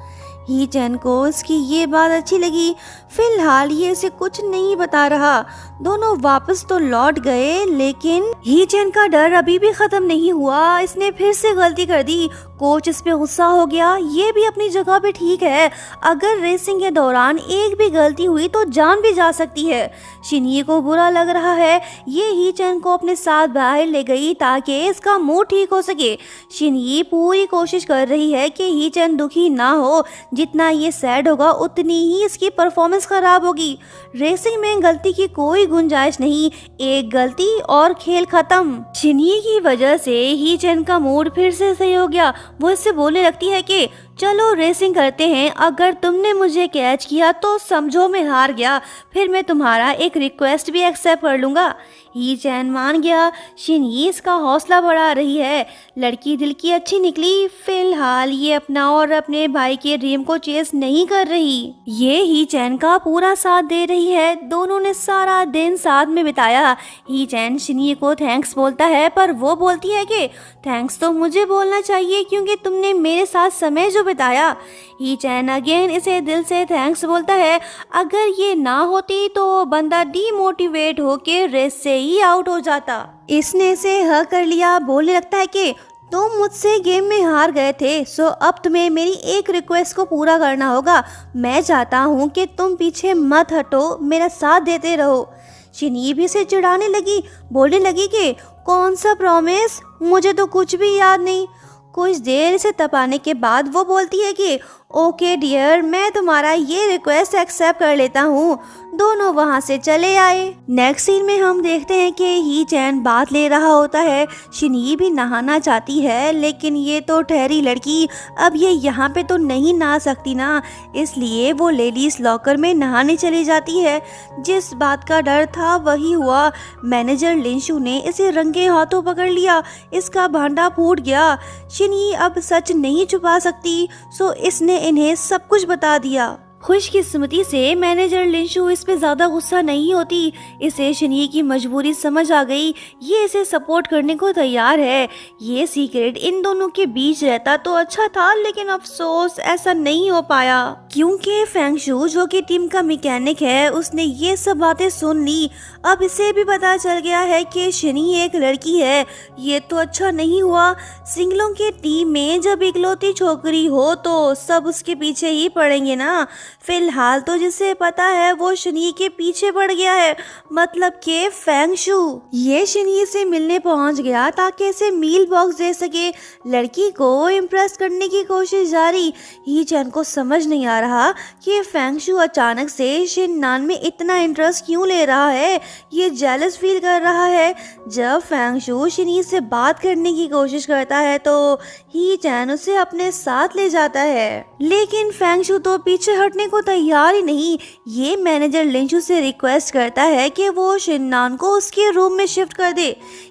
ही चैन को इसकी ये बात अच्छी लगी। फिलहाल ये इसे कुछ नहीं बता रहा। दोनों वापस तो लौट गए, लेकिन ही चैन का डर अभी भी खत्म नहीं हुआ। इसने फिर से गलती कर दी। कोच इस पे गुस्सा हो गया। ये भी अपनी जगह पे ठीक है, अगर रेसिंग के दौरान एक भी गलती हुई तो जान भी जा सकती है। शिनिए को बुरा लग रहा है। ये ही चैन को अपने साथ बाहर ले गई ताकि इसका मूड ठीक हो सके। शिनिए पूरी कोशिश कर रही है कि ही चैन दुखी ना हो। जितना ये सैड होगा उतनी ही इसकी परफॉर्मेंस खराब होगी। रेसिंग में गलती की कोई गुंजाइश नहीं, एक गलती और खेल खत्म। शिनिए की वजह से ही चैन का मूड फिर से सही हो गया। वो इससे बोलने लगती है कि चलो रेसिंग करते हैं, अगर तुमने मुझे कैच किया तो समझो मैं हार गया, फिर मैं तुम्हारा एक रिक्वेस्ट भी एक्सेप्ट कर लूँगा। ही चैन मान गया। शिनी इसका हौसला बढ़ा रही है। लड़की दिल की अच्छी निकली। फिलहाल ये अपना और अपने भाई के ड्रीम को चेस नहीं कर रही, ये ही चैन का पूरा साथ दे रही है। दोनों ने सारा दिन साथ में बिताया। ही चैन शिनी को थैंक्स बोलता है, पर वो बोलती है कि थैंक्स तो मुझे बोलना चाहिए क्योंकि तुमने मेरे साथ समय जो बिताया। ही चैन अगेन इसे दिल से थैंक्स बोलता है। अगर ये ना होती तो बंदा डीमोटिवेट होके रेस से ही आउट हो जाता। इसने इसे ह कर लिया। बोलने लगता है कि तुम मुझसे गेम में हार गए थे, सो अब तुम्हें मेरी एक रिक्वेस्ट को पूरा करना होगा। मैं चाहता हूँ कि तुम पीछे मत हटो, मेरा साथ देते रहो। शिनी भी से चिढ़ाने लगी। बोलने लगी कि कौन सा प्रॉमिस, मुझे तो कुछ भी याद नहीं। कुछ देर से तपाने के बाद वो बोलती है कि ओके डियर, मैं तुम्हारा ये रिक्वेस्ट एक्सेप्ट कर लेता हूँ। दोनों वहाँ से चले आए। नेक्स्ट सीन में हम देखते हैं कि ही चैन बात ले रहा होता है। शिनी भी नहाना चाहती है, लेकिन ये तो ठहरी लड़की, अब ये यहाँ पे तो नहीं नहा सकती ना, इसलिए वो लेडीज लॉकर में नहाने चली जाती है। जिस बात का डर था वही हुआ। मैनेजर लिंशू ने इसे रंगे हाथों पकड़ लिया। इसका भांडा फूट गया। शिनी अब सच नहीं छुपा सकती, सो इसने इन्हें सब कुछ बता दिया। खुशकिस्मती से मैनेजर लिंशु इस पे ज्यादा गुस्सा नहीं होती। इसे शनी की मजबूरी समझ आ गई। ये इसे सपोर्ट करने को तैयार है। ये सीक्रेट इन दोनों के बीच रहता तो अच्छा था, लेकिन अफसोस ऐसा नहीं हो पाया, क्योंकि फेंगशु जो कि टीम का मैकेनिक है उसने ये सब बातें सुन ली। अब इसे भी पता चल गया है कि शनी एक लड़की है। ये तो अच्छा नहीं हुआ। सिंगलों की टीम में जब इकलौती छोकरी हो तो सब उसके पीछे ही पड़ेंगे ना। फिलहाल तो जिसे पता है वो शनी के पीछे पड़ गया है, मतलब के फेंगशु। ये शनी से मिलने पहुंच गया ताकि इसे मील बॉक्स दे सके। लड़की को इम्प्रेस करने की कोशिश जारी। ही चैन को समझ नहीं आ रहा कि फेंगशु अचानक से शिननान में इतना इंटरेस्ट क्यों ले रहा है। ये जेलस फील कर रहा है। जब फेंगशु शनी से बात करने की कोशिश करता है तो ही चैन उसे अपने साथ ले जाता है, लेकिन फेंगशु तो पीछे हटने को तैयार ही नहीं। ये मैनेजर लिंशु से रिक्वेस्ट करता है कि वो शिननान को उसके रूम में शिफ्ट कर दे।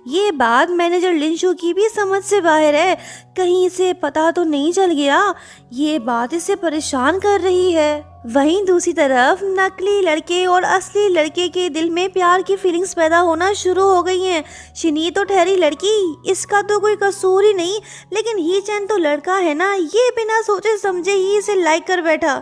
ये बात मैनेजर लिंशु की भी समझ से बाहर है। कहीं इसे पता तो नहीं चल गया। ये बात इसे परेशान कर रही है। वहीं दूसरी तरफ नकली लड़के और असली लड़के के दिल में प्यार की फीलिंग्स पैदा होना शुरू हो गई हैं। शनी तो ठहरी लड़की, इसका तो कोई कसूर ही नहीं, लेकिन ही चैन तो लड़का है ना। ये बिना सोचे समझे ही इसे लाइक कर बैठा।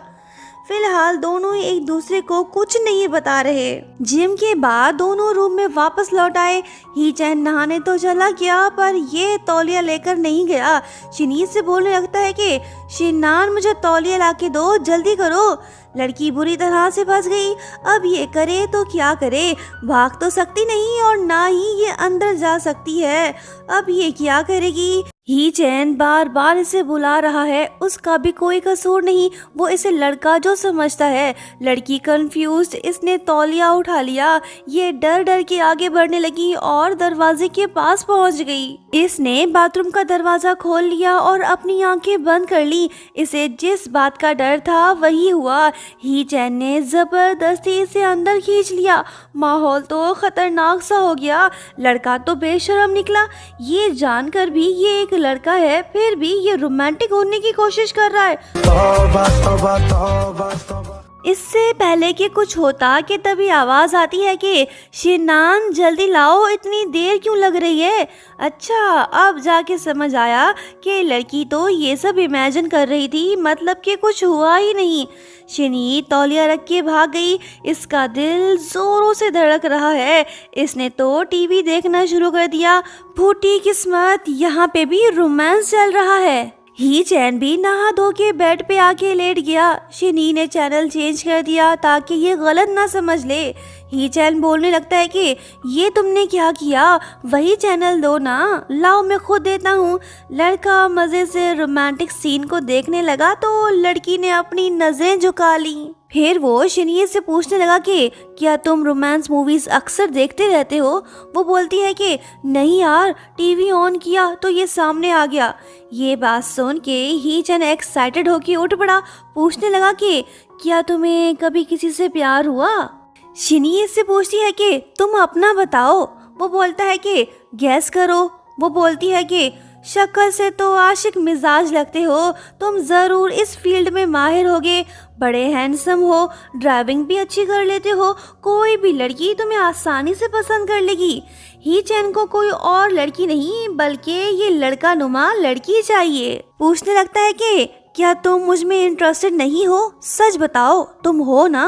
फिलहाल दोनों ही एक दूसरे को कुछ नहीं बता रहे। जिम के बाद दोनों रूम में वापस लौट आए। ही चैन नहाने तो चला गया, पर ये तौलिया लेकर नहीं गया। शनी से बोलने लगता है कि शिनान मुझे तौलिया लाके दो, जल्दी करो। लड़की बुरी तरह से फंस गई। अब ये करे तो क्या करे, भाग तो सकती नहीं और ना ही ये अंदर जा सकती है। अब ये क्या करेगी। ही चैन बार बार इसे बुला रहा है, उसका भी कोई कसूर नहीं, वो इसे लड़का जो समझता है। लड़की कंफ्यूज्ड, इसने तौलिया उठा लिया। ये डर डर के आगे बढ़ने लगी और दरवाजे के पास पहुंच गई। इसने बाथरूम का दरवाजा खोल लिया और अपनी आंखें बंद कर ली। इसे जिस बात का डर था वही हुआ। ही चैन ने जबरदस्ती इसे अंदर खींच लिया। माहौल तो खतरनाक सा हो गया। लड़का तो बेशर्म निकला। ये जानकर भी ये एक लड़का है, फिर भी ये रोमांटिक होने की कोशिश कर रहा है। तौबा, तौबा, तौबा, तौबा। इससे पहले कि कुछ होता कि तभी आवाज आती है कि शिनान जल्दी लाओ, इतनी देर क्यों लग रही है। अच्छा, अब जाके समझ आया कि लड़की तो ये सब इमेजिन कर रही थी, मतलब कि कुछ हुआ ही नहीं। शनी तौलिया रख के भाग गई। इसका दिल जोरों से धड़क रहा है। इसने तो टीवी देखना शुरू कर दिया। फूटी किस्मत, यहाँ पे भी रोमांस चल रहा है। ही चैन भी नहा धो के बेड पे आके लेट गया। शनी ने चैनल चेंज कर दिया ताकि ये गलत ना समझ ले। ही चैन बोलने लगता है कि ये तुमने क्या किया, वही चैनल दो ना, लाओ मैं खुद देता हूँ। लड़का मजे से रोमांटिक सीन को देखने लगा तो लड़की ने अपनी नजरें झुका ली। फिर वो शनी से पूछने लगा कि क्या तुम रोमांस मूवीज अक्सर देखते रहते हो। वो बोलती है कि नहीं यार, टीवी ऑन किया तो ये सामने आ गया। ये बात सुन के ही चैन एक्साइटेड होके उठ पड़ा। पूछने लगा कि क्या तुम्हें कभी किसी से प्यार हुआ। शनी इससे पूछती है कि तुम अपना बताओ। वो बोलता है कि गैस करो। वो बोलती है कि शक्ल से तो आशिक मिजाज लगते हो, तुम जरूर इस फील्ड में माहिर होगे, बड़े हैंडसम हो, ड्राइविंग भी अच्छी कर लेते हो, कोई भी लड़की तुम्हें आसानी से पसंद कर लेगी। ही चैन को कोई और लड़की नहीं बल्कि ये लड़का नुमा लड़की चाहिए। पूछने लगता है कि क्या तुम मुझ में इंटरेस्टेड नहीं हो, सच बताओ तुम हो ना।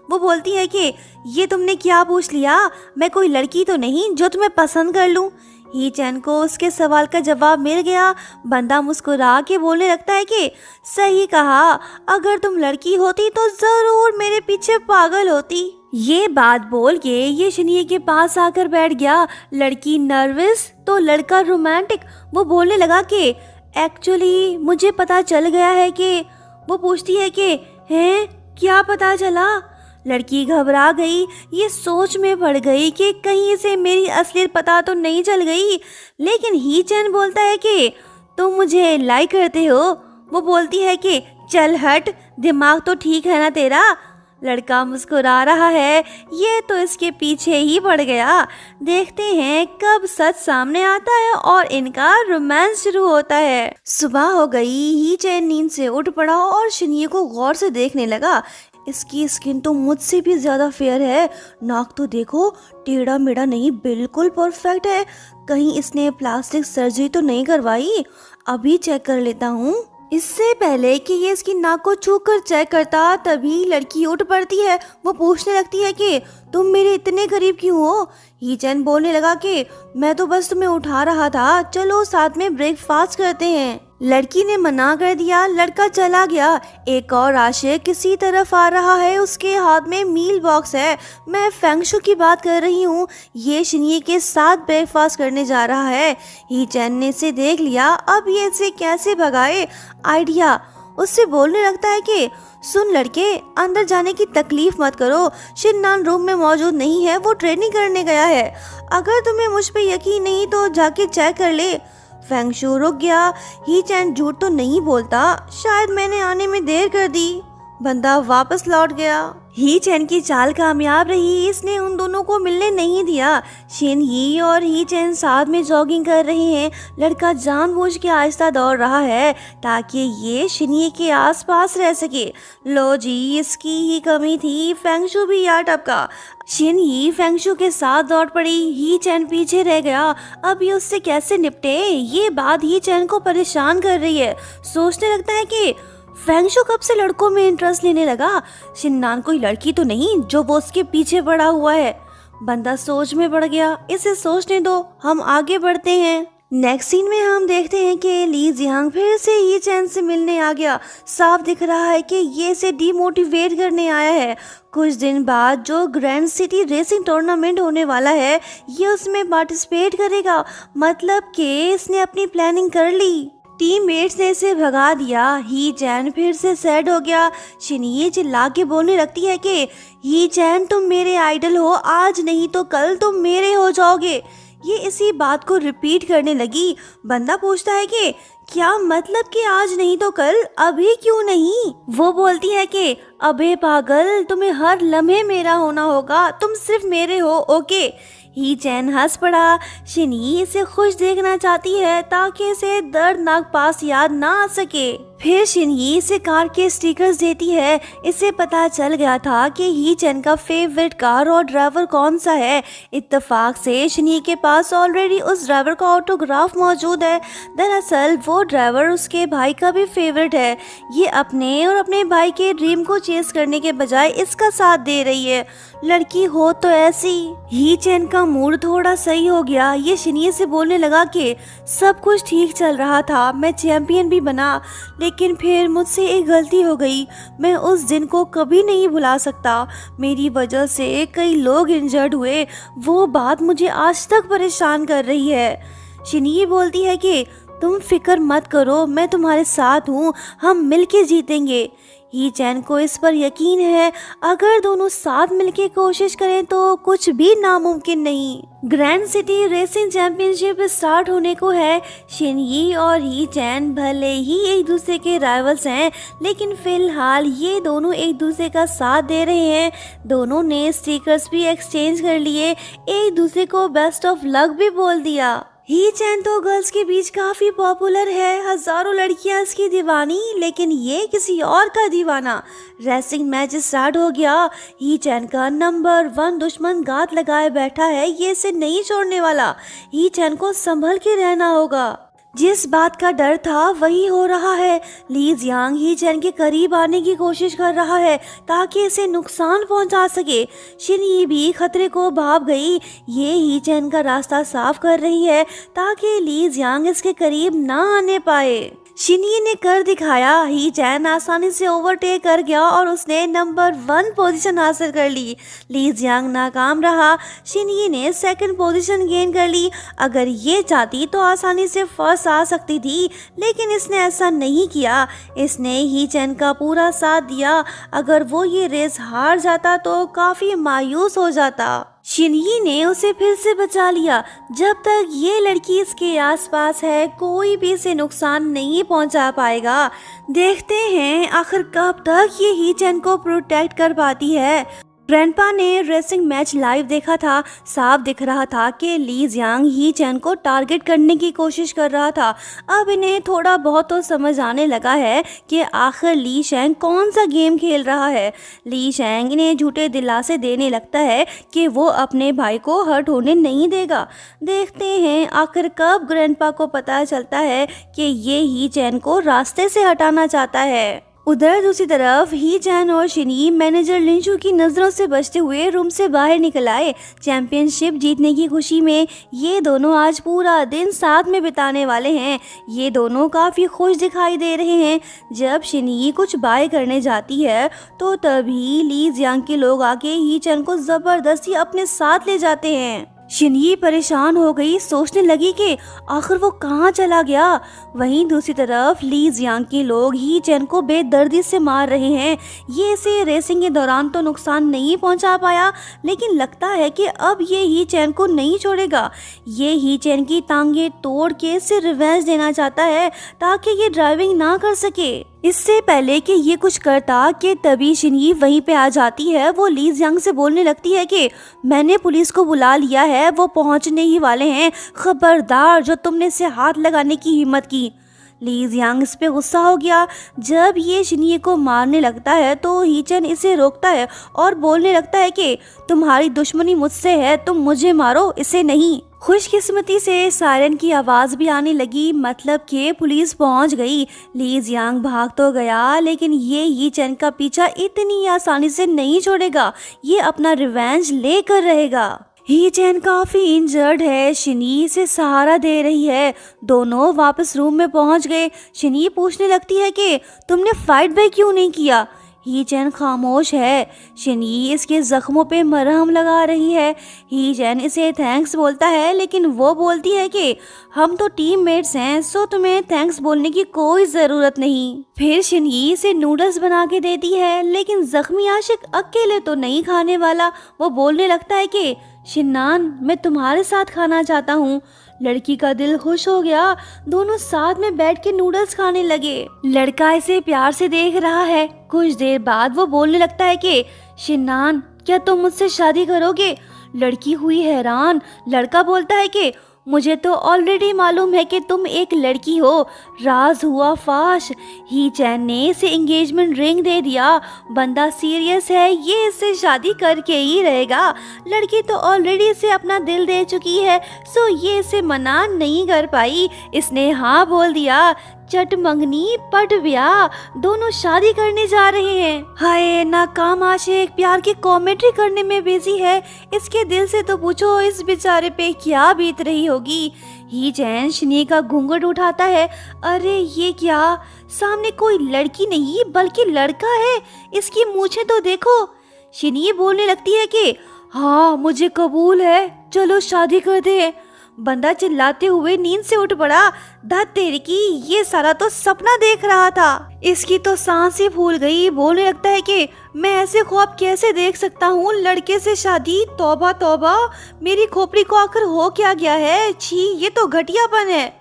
वो बोलती है कि ये तुमने क्या पूछ लिया, मैं कोई लड़की तो नहीं जो तुम्हें पसंद कर लूं। ही चैन को उसके सवाल का जवाब मिल गया। बंदा मुस्कुरा के बोलने लगता है कि सही कहा, अगर तुम लड़की होती तो जरूर मेरे पीछे पागल होती। ये बात बोल के ये शनी के पास आकर बैठ गया। लड़की नर्वस तो लड़का रोमांटिक। वो बोलने लगा कि एक्चुअली मुझे पता चल गया है कि। वो पूछती है कि हैं क्या पता चला। लड़की घबरा गई। ये सोच में पड़ गई कि कहीं से मेरी असलियत पता तो नहीं चल गई। लेकिन ही चैन बोलता है कि तुम मुझे लाइक करते हो। वो बोलती है कि चल हट, दिमाग तो ठीक है ना तेरा। लड़का मुस्कुरा रहा है। ये तो इसके पीछे ही पड़ गया। देखते हैं कब सच सामने आता है और इनका रोमांस शुरू होता है। सुबह हो गई। ही चैन नींद से उठ पड़ा और शनी को गौर से देखने लगा। इसकी स्किन तो मुझसे भी ज़्यादा फेयर है। नाक तो देखो, टेढ़ा मेढ़ा नहीं, बिल्कुल परफेक्ट है। कहीं इसने प्लास्टिक सर्जरी तो नहीं करवाई? अभी चेक कर लेता हूँ। इससे पहले कि ये इसकी नाक को छू कर चेक करता, तभी लड़की उठ पड़ती है। वो पूछने लगती है कि तुम मेरे इतने करीब क्यों हो? ही चैन बोलने लगा कि मैं तो बस तुम्हें उठा रहा था, चलो साथ में ब्रेकफास्ट करते हैं। लड़की ने मना कर दिया, लड़का चला गया। एक और आशिक किसी तरफ आ रहा है, उसके हाथ में मील बॉक्स है। मैं फेंगशु की बात कर रही हूँ। ये शिन्ये के साथ ब्रेकफास्ट करने जा रहा है। ही चैन ने इसे देख लिया, अब ये इसे कैसे भगाए? आइडिया। उससे बोलने लगता है कि सुन लड़के, अंदर जाने की तकलीफ मत करो। शिन्नान रूम में मौजूद नहीं है, वो ट्रेनिंग करने गया है। अगर तुम्हें मुझ पे यकीन नहीं तो जाके चेक कर ले। फेंगशु रुक गया। ही चैन झूठ तो नहीं बोलता, शायद मैंने आने में देर कर दी। बंदा वापस लौट गया। ही चैन की चाल कामयाब रही, इसने उन दोनों को मिलने नहीं दिया। शिन यी और ही चैन साथ में जॉगिंग कर रहे हैं। लड़का जानबूझ के आहिस्ता दौड़ रहा है ताकि ये शिन्ये के आसपास रह सके। लो जी, इसकी ही कमी थी। फेंगशु भी यार टपका। शिन यी फेंगशु के साथ दौड़ पड़ी। ही चैन पीछे रह गया। अब ये उससे कैसे निपटे? ये बात ही चैन को परेशान कर रही है। सोचने लगता है कि फेंगशु कब से लड़कों में इंटरेस्ट लेने लगा? शिन्नान कोई लड़की तो नहीं जो वो उसके पीछे पड़ा हुआ है। बंदा सोच में पड़ गया। इसे सोचने दो, हम आगे बढ़ते हैं। नेक्स्ट सीन में हम देखते हैं कि ली जियांग फिर से ही चैन से मिलने आ गया। साफ दिख रहा है कि ये इसे डीमोटिवेट करने आया है। कुछ दिन बाद जो ग्रैंड सिटी रेसिंग टूर्नामेंट होने वाला है, ये उसमें पार्टिसिपेट करेगा। मतलब कि इसने अपनी प्लानिंग कर ली। टीममेट्स ने इसे भगा दिया। ही चैन फिर से सैड हो गया। शिन्ये चिल्ला के बोलने लगती है कि ही चैन, तुम मेरे आइडल हो, आज नहीं तो कल तुम मेरे हो जाओगे। ये इसी बात को रिपीट करने लगी। बंदा पूछता है कि क्या मतलब कि आज नहीं तो कल, अभी क्यों नहीं? वो बोलती है कि अबे पागल, तुम्हें हर लम्हे मेरा होना होगा, तुम सिर्फ मेरे हो, ओके? ही चैन हंस पड़ा। शिन्ये इसे खुश देखना चाहती है ताकि इसे दर्दनाक पास याद ना आ सके। फिर शिन्ये इसे कार के स्टिकर्स देती है। इसे पता चल गया था कि ही चैन का फेवरेट कार और ड्राइवर कौन सा है। इत्तेफाक से शिन्ये के पास ऑलरेडी उस ड्राइवर का ऑटोग्राफ मौजूद है। दरअसल वो ड्राइवर उसके भाई का भी फेवरेट है। ये अपने और अपने भाई के ड्रीम को चेस करने के बजाय इसका साथ दे रही है। लड़की हो तो ऐसी। ही चैन का मूड थोड़ा सही हो गया। ये शिन्ये से बोलने लगा कि सब कुछ ठीक चल रहा था, मैं चैंपियन भी बना, लेकिन फिर मुझसे एक गलती हो गई। मैं उस दिन को कभी नहीं भुला सकता। मेरी वजह से कई लोग इंजर्ड हुए। वो बात मुझे आज तक परेशान कर रही है। शिन्ये बोलती है कि तुम फिक्र मत करो, मैं तुम्हारे साथ हूँ, हम मिलके जीतेंगे। ही चैन को इस पर यकीन है। अगर दोनों साथ मिलके कोशिश करें तो कुछ भी नामुमकिन नहीं। Grand city racing championship start होने को है। शिन्ये और ही चैन भले ही एक दूसरे के राइवल्स हैं, लेकिन फिलहाल ये दोनों एक दूसरे का साथ दे रहे हैं। दोनों ने स्टिकर्स भी एक्सचेंज कर लिए, एक दूसरे को बेस्ट ऑफ लक भी बोल दिया। ही चैन तो गर्ल्स के बीच काफी पॉपुलर है, हजारों लड़कियां इसकी दीवानी, लेकिन ये किसी और का दीवाना। रेसिंग मैच स्टार्ट हो गया। ही चैन का नंबर 1 दुश्मन गात लगाए बैठा है, ये इसे नहीं छोड़ने वाला। ही चैन को संभल के रहना होगा। जिस बात का डर था वही हो रहा है। ली जियांग ही चैन के करीब आने की कोशिश कर रहा है ताकि इसे नुकसान पहुंचा सके। शिन्ये भी खतरे को भाप गई। ये ही चैन का रास्ता साफ कर रही है ताकि ली जियांग इसके करीब ना आने पाए। शिन्ये ने कर दिखाया। ही चैन आसानी से ओवरटेक कर गया और उसने नंबर 1 पोजीशन हासिल कर ली। ली जियांग नाकाम रहा। शिन्ये ने 2nd पोजीशन गेन कर ली। अगर ये चाहती तो आसानी से फर्स्ट आ सकती थी, लेकिन इसने ऐसा नहीं किया। इसने ही चैन का पूरा साथ दिया। अगर वो ये रेस हार जाता तो काफी मायूस हो जाता। शिन्ये ने उसे फिर से बचा लिया। जब तक ये लड़की इसके आसपास है, कोई भी इसे नुकसान नहीं पहुंचा पाएगा। देखते हैं आखिर कब तक ये ही चैन को प्रोटेक्ट कर पाती है। ग्रैंडपा ने रेसलिंग मैच लाइव देखा था। साफ दिख रहा था कि ली जियांग ही चैन को टारगेट करने की कोशिश कर रहा था। अब इन्हें थोड़ा बहुत तो समझ आने लगा है कि आखिर ली शैंग कौन सा गेम खेल रहा है। ली शैंग इन्हें झूठे दिलासे देने लगता है कि वो अपने भाई को हर्ट होने नहीं देगा। देखते हैं आखिर कब ग्रैंडपा को पता चलता है कि ये ही चैन को रास्ते से हटाना चाहता है। उधर दूसरी तरफ ही चैन और शिनी मैनेजर लिंचू की नज़रों से बचते हुए रूम से बाहर निकल आए। चैंपियनशिप जीतने की खुशी में ये दोनों आज पूरा दिन साथ में बिताने वाले हैं। ये दोनों काफ़ी खुश दिखाई दे रहे हैं। जब शिनी कुछ बाय करने जाती है तो तभी ली जियांग के लोग आके ही चैन को ज़बरदस्ती अपने साथ ले जाते हैं। शिनी परेशान हो गई, सोचने लगी कि आखिर वो कहाँ चला गया। वहीं दूसरी तरफ ली जियांग के लोग ही चैन को बेदर्दी से मार रहे हैं। ये इसे रेसिंग के दौरान तो नुकसान नहीं पहुंचा पाया, लेकिन लगता है कि अब ये ही चैन को नहीं छोड़ेगा। ये ही चैन की टांगे तोड़ के इसे रिवेंज देना चाहता है ताकि ये ड्राइविंग ना कर सके। इससे पहले कि ये कुछ करता कि तभी शिनी वहीं पे आ जाती है। वो ली जियांग से बोलने लगती है कि मैंने पुलिस को बुला लिया है, वो पहुंचने ही वाले हैं, खबरदार जो तुमने इसे हाथ लगाने की हिम्मत की। ली जियांग इस पे गुस्सा हो गया। जब ये शिनी को मारने लगता है तो हीचन इसे रोकता है और बोलने लगता है कि तुम्हारी दुश्मनी मुझसे है, तुम मुझे मारो, इसे नहीं। खुशकिस्मती से सायरन की आवाज़ भी आने लगी, मतलब कि पुलिस पहुंच गई। ली जियांग भाग तो गया, लेकिन ये ही चैन का पीछा इतनी आसानी से नहीं छोड़ेगा। ये अपना रिवेंज लेकर रहेगा। ही चैन काफ़ी इंजर्ड है। शिनी से सहारा दे रही है। दोनों वापस रूम में पहुंच गए। शिनी पूछने लगती है कि तुमने फाइट बैक क्यों नहीं किया। ही चैन खामोश है। शिनी इसके जख्मों पे मरहम लगा रही है। ही चैन इसे थैंक्स बोलता है, लेकिन वो बोलती है कि हम तो टीममेट्स हैं, सो तुम्हें थैंक्स बोलने की कोई ज़रूरत नहीं। फिर शिनी इसे नूडल्स बना के देती है, लेकिन जख्मी आशिक अकेले तो नहीं खाने वाला। वो बोलने लगता है कि शिन्नान, मैं तुम्हारे साथ खाना चाहता हूँ। लड़की का दिल खुश हो गया। दोनों साथ में बैठ के नूडल्स खाने लगे। लड़का इसे प्यार से देख रहा है। कुछ देर बाद वो बोलने लगता है कि शिन्नान, क्या तुम मुझसे शादी करोगे। लड़की हुई हैरान। लड़का बोलता है कि मुझे तो ऑलरेडी मालूम है कि तुम एक लड़की हो। राज हुआ फाश। ही चैन ने इसे एंगेजमेंट रिंग दे दिया। बंदा सीरियस है, ये इससे शादी करके ही रहेगा। लड़की तो ऑलरेडी इसे अपना दिल दे चुकी है, सो ये इसे मना नहीं कर पाई। इसने हाँ बोल दिया। चट मंगनी पट ब्याह, दोनों शादी करने जा रहे हैं। हाय, नाकाम आशिक प्यार की कॉमेंट्री करने में बिजी है। इसके दिल से तो पूछो इस बेचारे पे क्या बीत रही होगी। ही चैन शिनी का घूंघट उठाता है। अरे ये क्या, सामने कोई लड़की नहीं बल्कि लड़का है। इसकी मूछें तो देखो। शिनी बोलने लगती है कि हाँ, मुझे कबूल है, चलो शादी कर दे। बंदा चिल्लाते हुए नींद से उठ पड़ा। धत तेरी की, ये सारा तो सपना देख रहा था। इसकी तो सांस ही फूल गई। बोलने लगता है कि मैं ऐसे ख्वाब कैसे देख सकता हूँ, लड़के से शादी। तौबा तौबा, मेरी खोपड़ी को आखिर हो क्या गया है। छी, ये तो घटियापन है।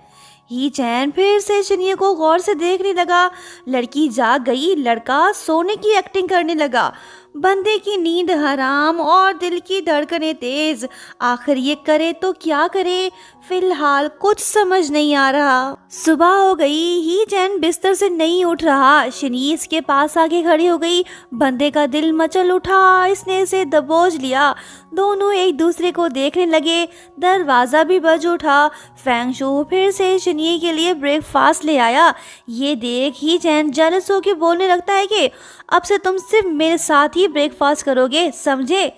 ही चैन फिर से शिनी को गौर से देखने लगा। लड़की जाग गई। लड़का सोने की एक्टिंग करने लगा। बंदे की नींद हराम और दिल की धड़कनें तेज। आखिर ये करे तो क्या करे, फिलहाल कुछ समझ नहीं आ रहा। सुबह हो गई। ही चैन बिस्तर से नहीं उठ रहा। शिनी इसके पास आके खड़ी हो गई। बंदे का दिल मचल उठा। इसने इसे दबोच लिया। दोनों एक दूसरे को देखने लगे। दरवाज़ा भी बज उठा। फेंगशू फिर से शिनी के लिए ब्रेकफास्ट ले आया। ये देख ही चैन जेलस होकर बोलने लगता है कि अब से तुम सिर्फ मेरे साथ ही ब्रेकफास्ट करोगे, समझे।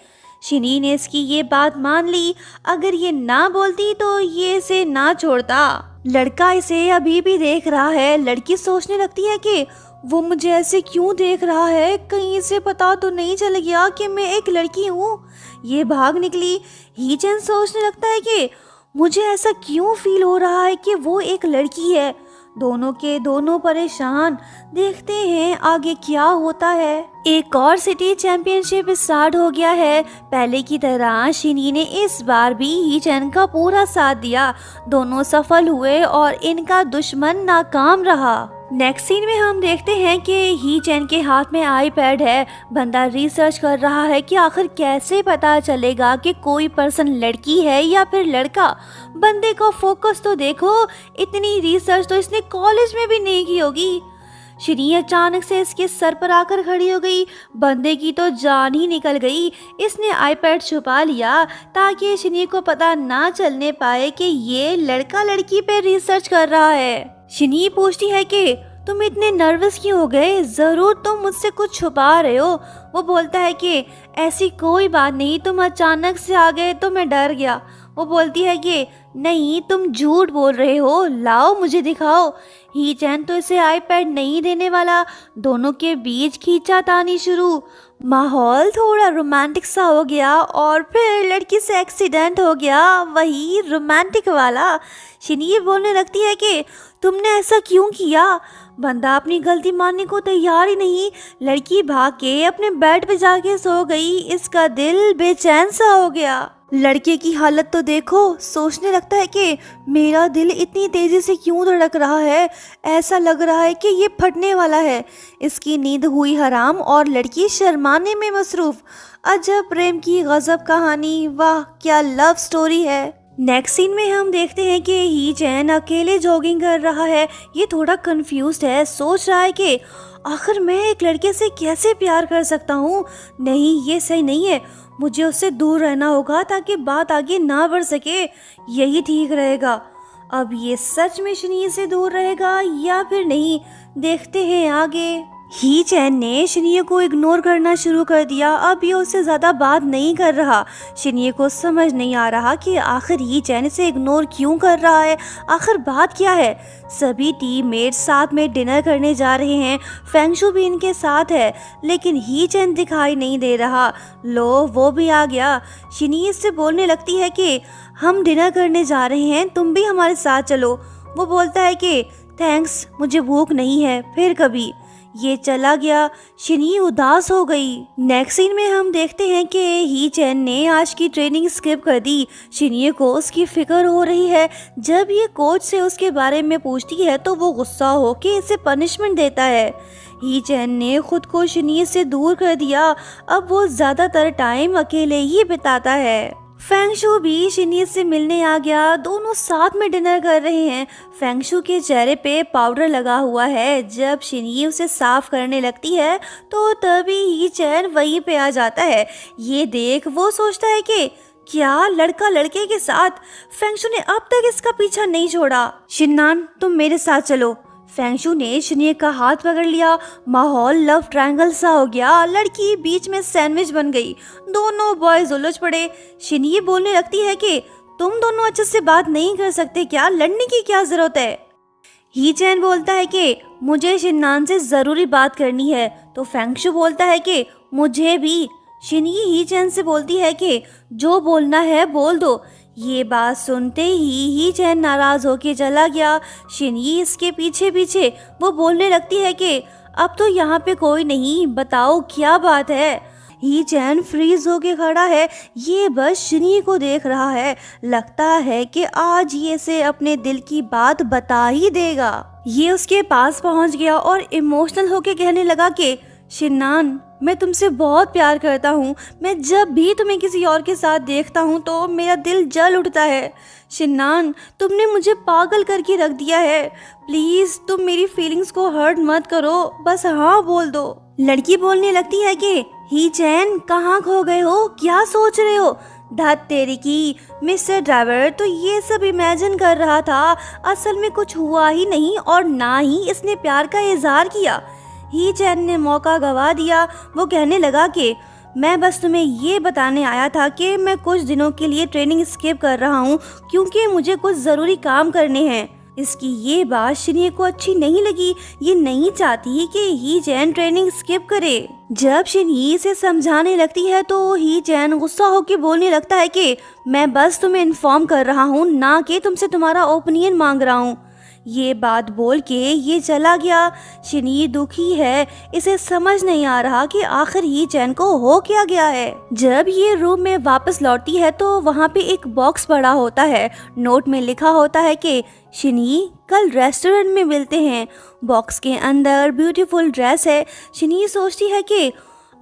शिनी ने इसकी ये बात मान ली। अगर ये ना बोलती तो ये इसे ना छोड़ता। लड़का इसे अभी भी देख रहा है। लड़की सोचने लगती है कि वो मुझे ऐसे क्यों देख रहा है, कहीं इसे पता तो नहीं चल गया कि मैं एक लड़की हूँ। ये भाग निकली। ही चैन सोचने लगता है कि मुझे ऐसा क्यों फील हो रहा है कि वो एक लड़की है। दोनों के दोनों परेशान। देखते हैं आगे क्या होता है। एक और सिटी चैंपियनशिप स्टार्ट हो गया है। पहले की तरह शिनी ने इस बार भी ही चैन का पूरा साथ दिया। दोनों सफल हुए और इनका दुश्मन नाकाम रहा। नेक्स्ट सीन में हम देखते हैं कि ही चैन के हाथ में आईपैड है। बंदा रिसर्च कर रहा है कि आखिर कैसे पता चलेगा कि कोई पर्सन लड़की है या फिर लड़का। बंदे को फोकस तो देखो, इतनी रिसर्च तो इसने कॉलेज में भी नहीं की होगी। शिनी अचानक से इसके सर पर आकर खड़ी हो गई। बंदे की तो जान ही निकल गई। इसने आईपैड छुपा लिया ताकि शिनी को पता ना चलने पाए कि ये लड़का लड़की पे रिसर्च कर रहा है। शिनी पूछती है कि तुम इतने नर्वस क्यों हो गए, जरूर तुम मुझसे कुछ छुपा रहे हो। वो बोलता है कि ऐसी कोई बात नहीं, तुम अचानक से आ गए तो मैं डर गया। वो बोलती है कि नहीं, तुम झूठ बोल रहे हो, लाओ मुझे दिखाओ। ही चैन तो इसे आईपैड नहीं देने वाला। दोनों के बीच खींचातानी शुरू। माहौल थोड़ा रोमांटिक सा हो गया और फिर लड़की से एक्सीडेंट हो गया, वही रोमांटिक वाला। शिनी बोलने लगती है कि तुमने ऐसा क्यों किया। बंदा अपनी गलती मानने को तैयार ही नहीं। लड़की भाग के अपने बेड पे जाके सो गई। इसका दिल बेचैन सा हो गया। लड़के की हालत तो देखो, सोचने लगता है कि मेरा दिल इतनी तेजी से क्यों धड़क रहा है, ऐसा लग रहा है कि ये फटने वाला है। इसकी नींद हुई हराम और लड़की शर्माने में मसरूफ। अजब प्रेम की गजब कहानी, वाह क्या लव स्टोरी है। नेक्स्ट सीन में हम देखते हैं कि ही चैन अकेले जॉगिंग कर रहा है। ये थोड़ा कंफ्यूज्ड है, सोच रहा है कि आखिर मैं एक लड़के से कैसे प्यार कर सकता हूँ। नहीं, ये सही नहीं है, मुझे उससे दूर रहना होगा ताकि बात आगे ना बढ़ सके। यही ठीक रहेगा। अब ये सच में शनी से दूर रहेगा या फिर नहीं, देखते हैं आगे। ही चैन ने शिनिये को इग्नोर करना शुरू कर दिया। अब ये उससे ज़्यादा बात नहीं कर रहा। शिनिये को समझ नहीं आ रहा कि आखिर ही चैन इसे इग्नोर क्यों कर रहा है, आखिर बात क्या है। सभी टीममेट साथ में डिनर करने जा रहे हैं। फेंगशु भी इनके साथ है, लेकिन ही चैन दिखाई नहीं दे रहा। लो, वो भी आ गया। शिनिये से बोलने लगती है कि हम डिनर करने जा रहे हैं, तुम भी हमारे साथ चलो। वो बोलता है कि थैंक्स, मुझे भूख नहीं है, फिर कभी। ये चला गया। शिनी उदास हो गई। नेक्स्ट सीन में हम देखते हैं कि ही चैन ने आज की ट्रेनिंग स्किप कर दी। शिनी को उसकी फिक्र हो रही है। जब ये कोच से उसके बारे में पूछती है तो वो गुस्सा हो के इसे पनिशमेंट देता है। ही चैन ने खुद को शिनी से दूर कर दिया। अब वो ज़्यादातर टाइम अकेले ही बिताता है। फेंगशु भी शिनी से मिलने आ गया। दोनों साथ में डिनर कर रहे हैं। फेंगशु के चेहरे पे पाउडर लगा हुआ है। जब शिनी उसे साफ करने लगती है तो तभी ही चैन वहीं पे आ जाता है। ये देख वो सोचता है कि क्या लड़का लड़के के साथ। फेंगशु ने अब तक इसका पीछा नहीं छोड़ा। शिन्नान, तुम मेरे साथ चलो। फेंगशु ने शिनी का हाथ पकड़ लिया। माहौल लव ट्रायंगल सा हो गया। लड़की बीच में सैंडविच बन गई। दोनों बॉयज उलझ पड़े। शिनी बोलने लगती है कि तुम दोनों अच्छे से बात नहीं कर सकते क्या, लड़ने की क्या जरूरत है। ही चैन बोलता है कि मुझे शिन्नान से जरूरी बात करनी है। तो फेंगशु बोलता है कि मुझे भी। शिनी ही चैन से बोलती है कि जो बोलना है बोल दो। ये बात सुनते ही चैन नाराज होके चला गया। शिनी इसके पीछे पीछे। वो बोलने लगती है कि अब तो यहाँ पे कोई नहीं, बताओ क्या बात है। ही चैन फ्रीज होके खड़ा है। ये बस शिनी को देख रहा है। लगता है कि आज ये से अपने दिल की बात बता ही देगा। ये उसके पास पहुँच गया और इमोशनल होके कहने लगा कि शिन्नान, मैं तुमसे बहुत प्यार करता हूँ। मैं जब भी तुम्हें किसी और के साथ देखता हूँ तो मेरा दिल जल उठता है। शिन्नान, तुमने मुझे पागल करके रख दिया है। प्लीज़ तुम मेरी फीलिंग्स को हर्ट मत करो, बस हाँ बोल दो। लड़की बोलने लगती है कि ही चैन, कहाँ खो गए हो, क्या सोच रहे हो। धत तेरी की। मिस्टर ड्राइवर तो ये सब इमेजिन कर रहा था, असल में कुछ हुआ ही नहीं और ना ही इसने प्यार का इजहार किया। ही चैन ने मौका गवा दिया। वो कहने लगा कि मैं बस तुम्हें ये बताने आया था कि मैं कुछ दिनों के लिए ट्रेनिंग स्किप कर रहा हूँ क्योंकि मुझे कुछ ज़रूरी काम करने हैं। इसकी ये बात शिनी को अच्छी नहीं लगी। ये नहीं चाहती कि ही चैन ट्रेनिंग स्किप करे। जब शिनी इसे समझाने लगती है तो ही चैन गुस्सा होकर बोलने लगता है कि मैं बस तुम्हें इन्फॉर्म कर रहा हूँ, ना कि तुमसे तुम्हारा ओपिनियन मांग रहा हूँ। ये बात बोल के ये चला गया। शिनी दुखी है, इसे समझ नहीं आ रहा कि आखिर ही चैन को हो क्या गया है। जब ये रूम में वापस लौटती है तो वहाँ पे एक बॉक्स पड़ा होता है। नोट में लिखा होता है कि शिनी कल रेस्टोरेंट में मिलते हैं। बॉक्स के अंदर ब्यूटीफुल ड्रेस है। शिनी सोचती है कि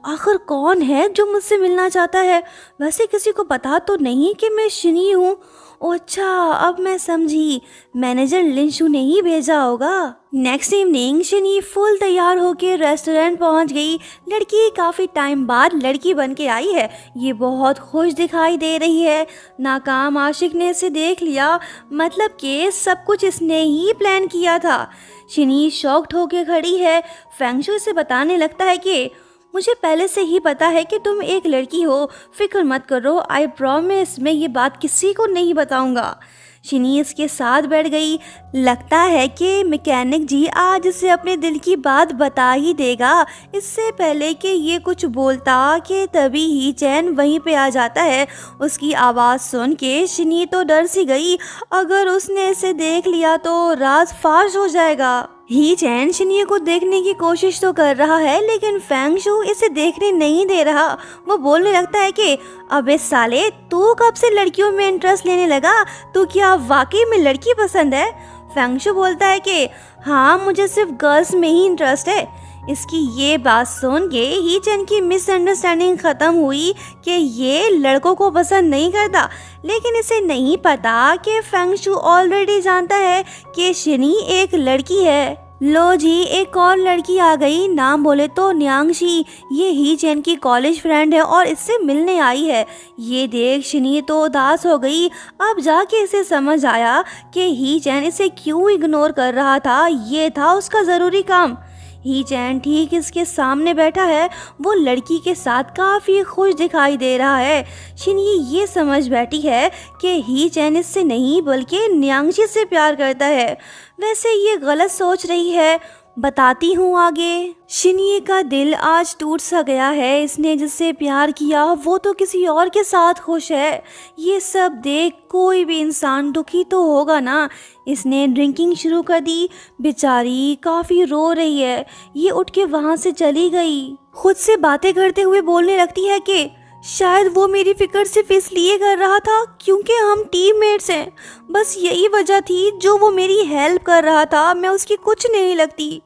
आखिर कौन है जो मुझसे मिलना चाहता है। वैसे किसी को पता तो नहीं कि मैं शिनी हूँ। ओ अच्छा, अब मैं समझी, मैनेजर लिंशु ने ही भेजा होगा। नेक्स्ट इवनिंग शिनी फुल तैयार होकर रेस्टोरेंट पहुंच गई। लड़की काफ़ी टाइम बाद लड़की बन के आई है। ये बहुत खुश दिखाई दे रही है। नाकाम आशिक ने इसे देख लिया, मतलब कि सब कुछ इसने ही प्लान किया था। शिनी शॉक्ड होकर खड़ी है। फेंगशु इसे बताने लगता है कि मुझे पहले से ही पता है कि तुम एक लड़की हो, फिक्र मत करो, आई प्रॉमिस मैं ये बात किसी को नहीं बताऊंगा। शिनी इसके साथ बैठ गई। लगता है कि मैकेनिक जी आज इसे अपने दिल की बात बता ही देगा। इससे पहले कि ये कुछ बोलता कि तभी ही चैन वहीं पे आ जाता है। उसकी आवाज़ सुन के शिनी तो डर सी गई। अगर उसने इसे देख लिया तो राज फाश हो जाएगा। ही चैन शिनी को देखने की कोशिश तो कर रहा है, लेकिन फेंगशु इसे देखने नहीं दे रहा। वो बोलने लगता है कि अबे साले, तू कब से लड़कियों में इंटरेस्ट लेने लगा? तू क्या वाकई में लड़की पसंद है? फेंगशु बोलता है कि हाँ, मुझे सिर्फ गर्ल्स में ही इंटरेस्ट है। इसकी ये बात सुन के ही चैन की मिसअंडरस्टैंडिंग ख़त्म हुई कि ये लड़कों को पसंद नहीं करता, लेकिन इसे नहीं पता कि फेंगशु ऑलरेडी जानता है कि शिनी एक लड़की है। लो जी, एक और लड़की आ गई, नाम बोले तो न्यांगशी। ये ही चैन की कॉलेज फ्रेंड है और इससे मिलने आई है। ये देख शिनी तो उदास हो गई। अब जाके इसे समझ आया कि ही चैन इसे क्यों इग्नोर कर रहा था। ये था उसका ज़रूरी काम। ही चैन ठीक इसके सामने बैठा है। वो लड़की के साथ काफ़ी खुश दिखाई दे रहा है। शिनी ये समझ बैठी है कि ही चैन इससे नहीं बल्कि न्यांगशी से प्यार करता है। वैसे ये गलत सोच रही है, बताती हूँ आगे। शिनी का दिल आज टूट सा गया है। इसने जिससे प्यार किया वो तो किसी और के साथ खुश है। ये सब देख कोई भी इंसान दुखी तो होगा ना। इसने ड्रिंकिंग शुरू कर दी। बेचारी काफ़ी रो रही है। ये उठ के वहाँ से चली गई। खुद से बातें करते हुए बोलने लगती है कि शायद वो मेरी फिक्र सिर्फ इसलिए कर रहा था क्योंकि हम टीममेट्स हैं। बस यही वजह थी जो वो मेरी हेल्प कर रहा था, मैं उसकी कुछ नहीं लगती।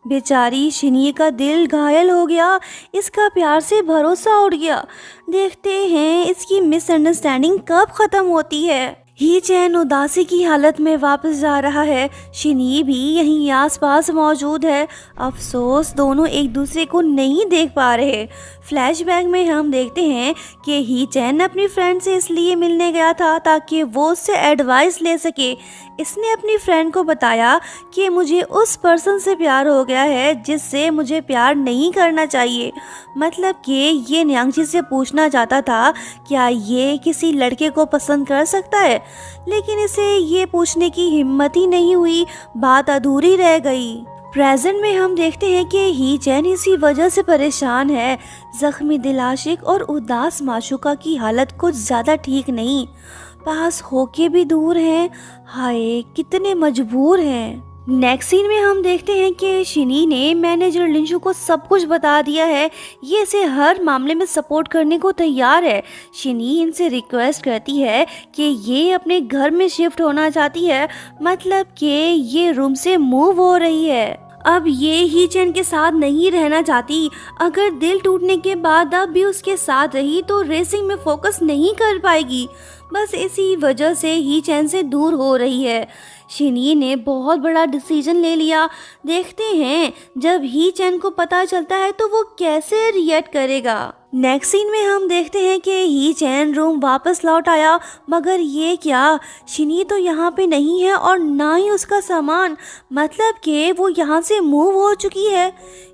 बेचारी शिनी का दिल घायल हो गया। इसका प्यार से भरोसा उड़ गया। देखते हैं इसकी मिसअंडरस्टैंडिंग कब ख़त्म होती है। ही चैन उदासी की हालत में वापस जा रहा है। शिनी भी यहीं आसपास मौजूद है। अफसोस दोनों एक दूसरे को नहीं देख पा रहे। फ्लैशबैक में हम देखते हैं कि ही चैन अपनी फ्रेंड से इसलिए मिलने गया था ताकि वो उससे एडवाइस ले सके। इसने अपनी फ्रेंड को बताया कि मुझे उस पर्सन से प्यार हो गया है जिससे मुझे प्यार नहीं करना चाहिए। मतलब कि ये न्यांगशी से पूछना चाहता था क्या ये किसी लड़के को पसंद कर सकता है, लेकिन इसे ये पूछने की हिम्मत ही नहीं हुई। बात अधूरी रह गई। प्रेजेंट में हम देखते हैं कि ही चैन इसी वजह से परेशान है। जख्मी दिलाशिक और उदास माशूका की हालत कुछ ज़्यादा ठीक नहीं। पास होके भी दूर हैं। हाय कितने मजबूर हैं। नेक्स्ट सीन में हम देखते हैं कि शिनी ने मैनेजर लिंशु को सब कुछ बता दिया है। ये इसे हर मामले में सपोर्ट करने को तैयार है। शिनी इनसे रिक्वेस्ट करती है कि ये अपने घर में शिफ्ट होना चाहती है, मतलब कि ये रूम से मूव हो रही है। अब ये ही चैन के साथ नहीं रहना चाहती। अगर दिल टूटने के बाद अब भी उसके साथ रही तो रेसिंग में फोकस नहीं कर पाएगी। बस इसी वजह से ही चैन से दूर हो रही है। शिनी ने बहुत बड़ा डिसीजन ले लिया। देखते हैं जब ही चैन को पता चलता है तो वो कैसे रिएक्ट करेगा। नेक्स्ट सीन में हम देखते हैं कि ही चैन रूम वापस लौट आया, मगर ये क्या, शिनी तो यहाँ पे नहीं है और ना ही उसका सामान, मतलब कि वो यहाँ से मूव हो चुकी है।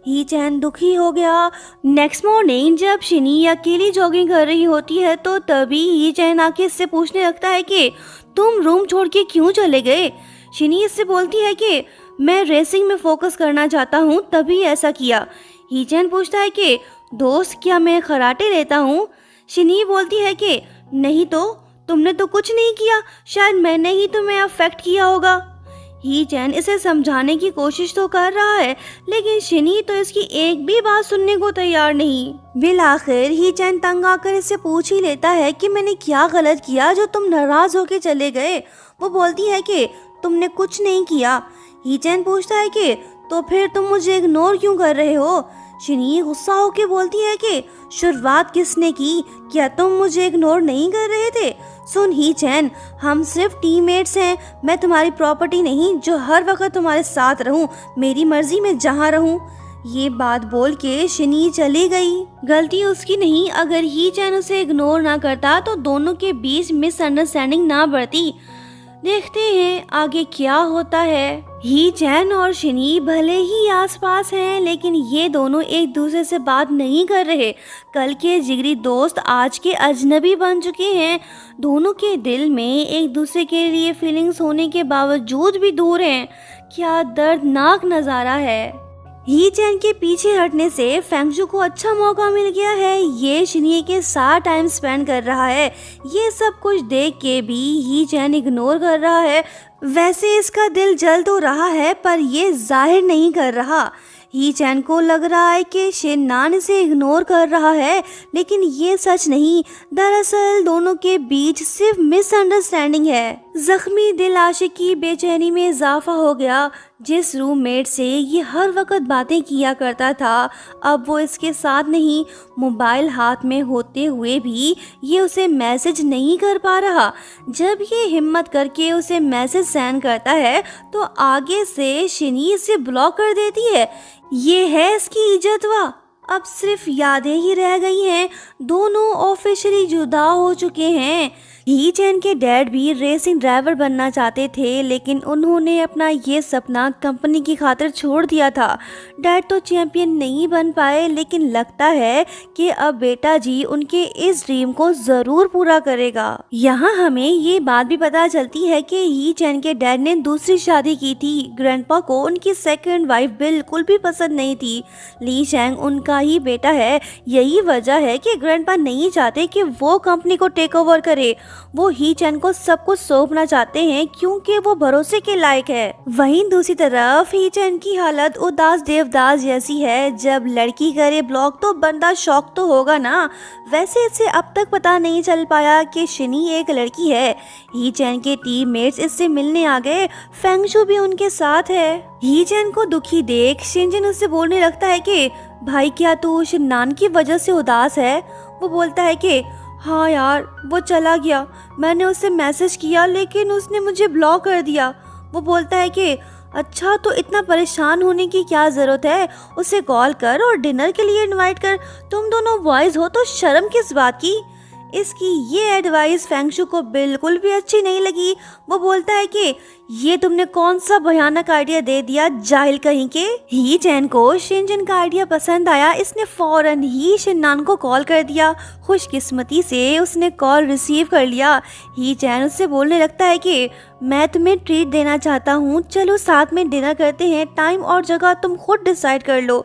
ही चैन दुखी हो गया। नेक्स्ट मॉर्निंग जब शिनी अकेली जॉगिंग कर रही होती है तो तभी ही चैन आके इससे पूछने लगता है कि तुम रूम छोड़ के क्यों चले गए। शिनी इससे बोलती है कि मैं रेसिंग में फोकस करना चाहता हूँ तभी ऐसा किया। ही चैन पूछता है कि दोस्त क्या मैं कराटे लेता हूँ। शिनी बोलती है कि नहीं तो तुमने तो कुछ नहीं किया, शायद मैंने ही तुम्हें अफेक्ट किया होगा। ही चैन इसे समझाने की कोशिश तो कर रहा है, लेकिन शिनी तो इसकी एक भी बात सुनने को तैयार नहीं। बिल आखिर ही चैन तंग आकर इससे पूछ ही लेता है कि मैंने क्या गलत किया जो तुम नाराज होके चले गए। वो बोलती है कि तुमने कुछ नहीं किया। ही चैन पूछता है कि तो फिर तुम मुझे इग्नोर क्यों कर रहे हो। शिनी गुस्सा होके बोलती है कि शुरुआत किसने की, क्या तुम मुझे इग्नोर नहीं कर रहे थे। सुन ही चैन, हम सिर्फ टीममेट्स हैं, मैं तुम्हारी प्रॉपर्टी नहीं जो हर वक्त तुम्हारे साथ रहूं, मेरी मर्जी में जहां रहूं। ये बात बोल के शिनी चली गई। गलती उसकी नहीं, अगर ही चैन उसे इग्नोर ना करता तो दोनों के बीच मिसअंडरस्टैंडिंग ना बढ़ती। देखते हैं आगे क्या होता है। ही चैन और शिनी भले ही आसपास हैं, लेकिन ये दोनों एक दूसरे से बात नहीं कर रहे। कल के जिगरी दोस्त आज के अजनबी बन चुके हैं। दोनों के दिल में एक दूसरे के लिए फीलिंग्स होने के बावजूद भी दूर हैं। क्या दर्दनाक नज़ारा है। ही चैन के पीछे हटने से फेंगशु को अच्छा मौका मिल गया है। ये शिनी के साथ टाइम स्पेंड कर रहा है। ये सब कुछ देख के भी ही चैन इग्नोर कर रहा है। वैसे इसका दिल जल तो रहा है, पर ये जाहिर नहीं कर रहा। ही चैन को लग रहा है कि शिननान इसे इग्नोर कर रहा है, लेकिन ये सच नहीं। दरअसल दोनों के बीच सिर्फ मिसअंडरस्टैंडिंग है। जख्मी दिल आशिक की बेचैनी में इजाफा हो गया। जिस रूममेट से ये हर वक्त बातें किया करता था, अब वो इसके साथ नहीं। मोबाइल हाथ में होते हुए भी ये उसे मैसेज नहीं कर पा रहा। जब ये हिम्मत करके उसे मैसेज सेंड करता है तो आगे से शिनी इसे ब्लॉक कर देती है। ये है इसकी इज्जतवा। अब सिर्फ यादें ही रह गई हैं। दोनों ऑफिशियली जुदा हो चुके हैं। ही चैन के डैड भी रेसिंग ड्राइवर बनना चाहते थे, लेकिन उन्होंने अपना ये सपना कंपनी की खातिर छोड़ दिया था। डैड तो चैंपियन नहीं बन पाए, लेकिन लगता है कि अब बेटा जी उनके इस ड्रीम को ज़रूर पूरा करेगा। यहाँ हमें ये बात भी पता चलती है कि ही चैन के डैड ने दूसरी शादी की थी। ग्रैंडपा को उनकी सेकंड वाइफ बिल्कुल भी पसंद नहीं थी। ली चैंग उनका ही बेटा है। यही वजह है कि ग्रैंडपा नहीं चाहते कि वो कंपनी को टेक ओवर करे। वो ही चैन को सब कुछ सौंपना चाहते हैं क्योंकि वो भरोसे के लायक है। वहीं दूसरी तरफ ही चैन की हालत उदास देवदास जैसी है। जब लड़की करे ब्लॉक तो बंदा शौक तो होगा ना। वैसे इसे अब तक पता नहीं चल पाया कि शिनी एक लड़की है। ही चैन के टीममेट्स इससे मिलने आ गए। फेंगशु भी उनके साथ है। ही चैन को दुखी देख शिनजिन उससे बोलने लगता है कि भाई क्या तू शिननान की वजह से उदास है। वो बोलता है कि हाँ यार, वो चला गया। मैंने उसे मैसेज किया लेकिन उसने मुझे ब्लॉक कर दिया। वो बोलता है कि अच्छा, तो इतना परेशान होने की क्या ज़रूरत है। उसे कॉल कर और डिनर के लिए इनवाइट कर। तुम दोनों बॉयज़ हो तो शर्म किस बात की। इसकी ये एडवाइस फेंगशु को बिल्कुल भी अच्छी नहीं लगी। वो बोलता है कि ये तुमने कौन सा भयानक आइडिया दे दिया, जाहिल कहीं के। ही चैन को शिनजिन का आइडिया पसंद आया। इसने फौरन ही शिननान को कॉल कर दिया। खुशकिस्मती से उसने कॉल रिसीव कर लिया। ही चैन उससे बोलने लगता है कि मैं तुम्हें ट्रीट देना चाहता हूँ, चलो साथ में डिनर करते हैं। टाइम और जगह तुम खुद डिसाइड कर लो।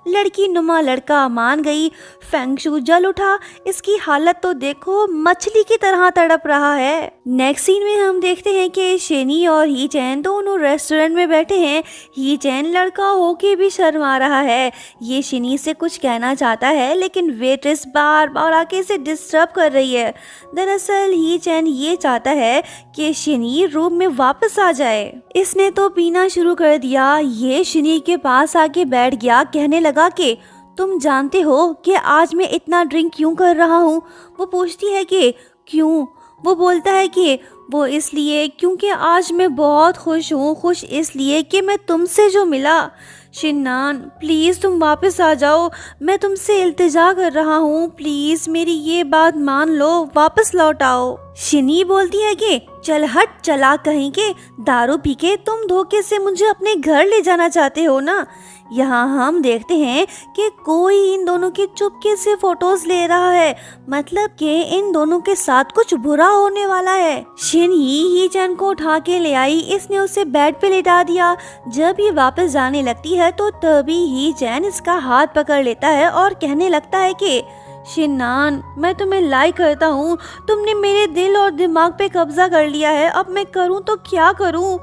लड़की नुमा लड़का मान गई। फेंगशु जल उठा। इसकी हालत तो देखो, मछली की तरह तड़प रहा है। नेक्स्ट सीन में हम देखते हैं कि शिनी और ही चैन दोनों रेस्टोरेंट में बैठे हैं। ही चैन लड़का होके भी शर्मा रहा है। ये शिनी से कुछ कहना चाहता है, लेकिन वेट्रेस बार बार आके इसे डिस्टर्ब कर रही है। दरअसल ही चैन ये चाहता है कि शिनी रूम में वापस आ जाए। इसने तो पीना शुरू कर दिया। ये शिनी के पास आके बैठ गया। कहने लगा कि तुम जानते हो कि आज मैं इतना ड्रिंक क्यों कर रहा हूँ। वो पूछती है कि क्यों। वो बोलता है कि वो इसलिए क्योंकि आज मैं बहुत खुश हूँ। खुश इसलिए कि मैं तुमसे जो मिला। शिननान प्लीज़ तुम वापस आ जाओ। मैं तुमसे इल्तिजा कर रहा हूँ, प्लीज़ मेरी ये बात मान लो, वापस लौट आओ। शिनी बोलती है कि चल हट, चला कहीं के, दारू पी के तुम धोखे से मुझे अपने घर ले जाना चाहते हो ना। यहाँ हम देखते हैं कि कोई इन दोनों की चुपके से फोटोज ले रहा है, मतलब कि इन दोनों के साथ कुछ बुरा होने वाला है। शिन ही चैन को उठा के ले आई। इसने उसे बेड पे लेटा दिया। जब ये वापस जाने लगती है तो तभी ही चैन इसका हाथ पकड़ लेता है और कहने लगता है कि शिननान, मैं तुम्हें लाइक करता हूँ। तुमने मेरे दिल और दिमाग पे कब्जा कर लिया है। अब मैं करूँ तो क्या करूँ।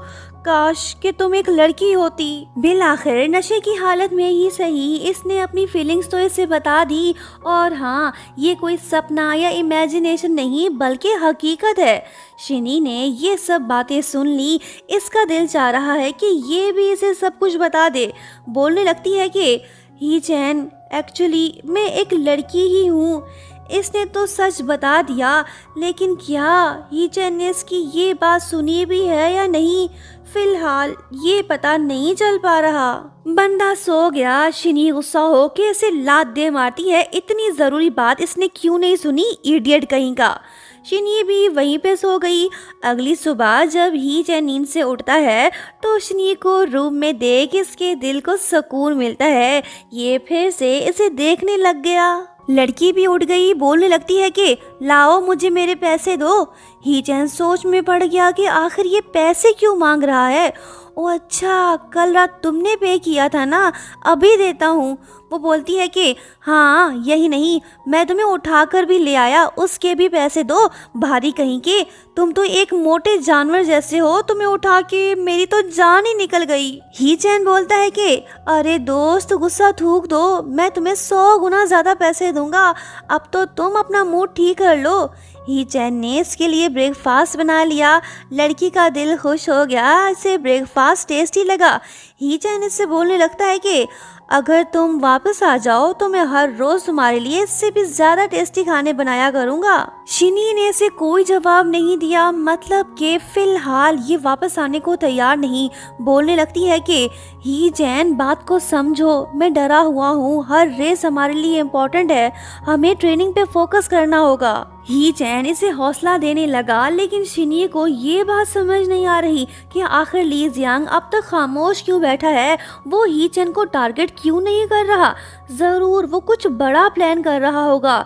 काश कि तुम एक लड़की होती। बिल आखिर नशे की हालत में ही सही इसने अपनी फीलिंग्स तो इसे बता दी। और हाँ, ये कोई सपना या इमेजिनेशन नहीं बल्कि हकीकत है। शिनी ने ये सब बातें सुन ली। इसका दिल चाह रहा है कि ये भी इसे सब कुछ बता दे। बोलने लगती है कि ही चैन, एक्चुअली मैं एक लड़की ही हूँ। इसने तो सच बता दिया, लेकिन क्या ही चैन ने इसकी ये बात सुनी भी है या नहीं, फिलहाल ये पता नहीं चल पा रहा। बंदा सो गया। शिनी गुस्सा हो के इसे लात दे मारती है। इतनी जरूरी बात इसने क्यों नहीं सुनी, इडियट कहीं का। शिनी भी वहीं पे सो गई। अगली सुबह जब ही चैन नींद से उठता है तो शिनी को रूम में देख इसके दिल को सुकून मिलता है। ये फिर से इसे देखने लग गया। लड़की भी उठ गई। बोलने लगती है कि लाओ मुझे मेरे पैसे दो। ही चैन सोच में पड़ गया कि आखिर ये पैसे क्यों मांग रहा है। ओ अच्छा, कल रात तुमने पे किया था ना, अभी देता हूँ। वो बोलती है कि हाँ, यही नहीं, मैं तुम्हें उठाकर भी ले आया, उसके भी पैसे दो। भारी कहीं के, तुम तो एक मोटे जानवर जैसे हो, तुम्हें उठा के मेरी तो जान ही निकल गई। ही चैन बोलता है कि अरे दोस्त, गुस्सा थूक दो, मैं तुम्हें 100 गुना ज्यादा पैसे दूंगा। अब तो तुम अपना मूड ठीक कर लो। ही चैन ने इसके लिए ब्रेकफास्ट बना लिया। लड़की का दिल खुश हो गया। इसे ब्रेकफास्ट टेस्टी लगा। ही चैन इससे बोलने लगता है कि अगर तुम वापस आ जाओ तो मैं हर रोज तुम्हारे लिए इससे भी ज्यादा टेस्टी खाने बनाया करूंगा। शिनी ने इसे कोई जवाब नहीं दिया, मतलब कि फिलहाल ये वापस आने को तैयार नहीं। बोलने लगती है कि ही चैन, बात को समझो, मैं डरा हुआ हूँ, हर रेस हमारे लिए इम्पोर्टेंट है, हमें ट्रेनिंग पे फोकस करना होगा। ही चैन इसे हौसला देने लगा, लेकिन शिनी को ये बात समझ नहीं आ रही कि आखिर ली जियांग अब तक खामोश क्यों बैठा है। वो ही चैन को टारगेट क्यों नहीं कर रहा। जरूर वो कुछ बड़ा प्लान कर रहा होगा।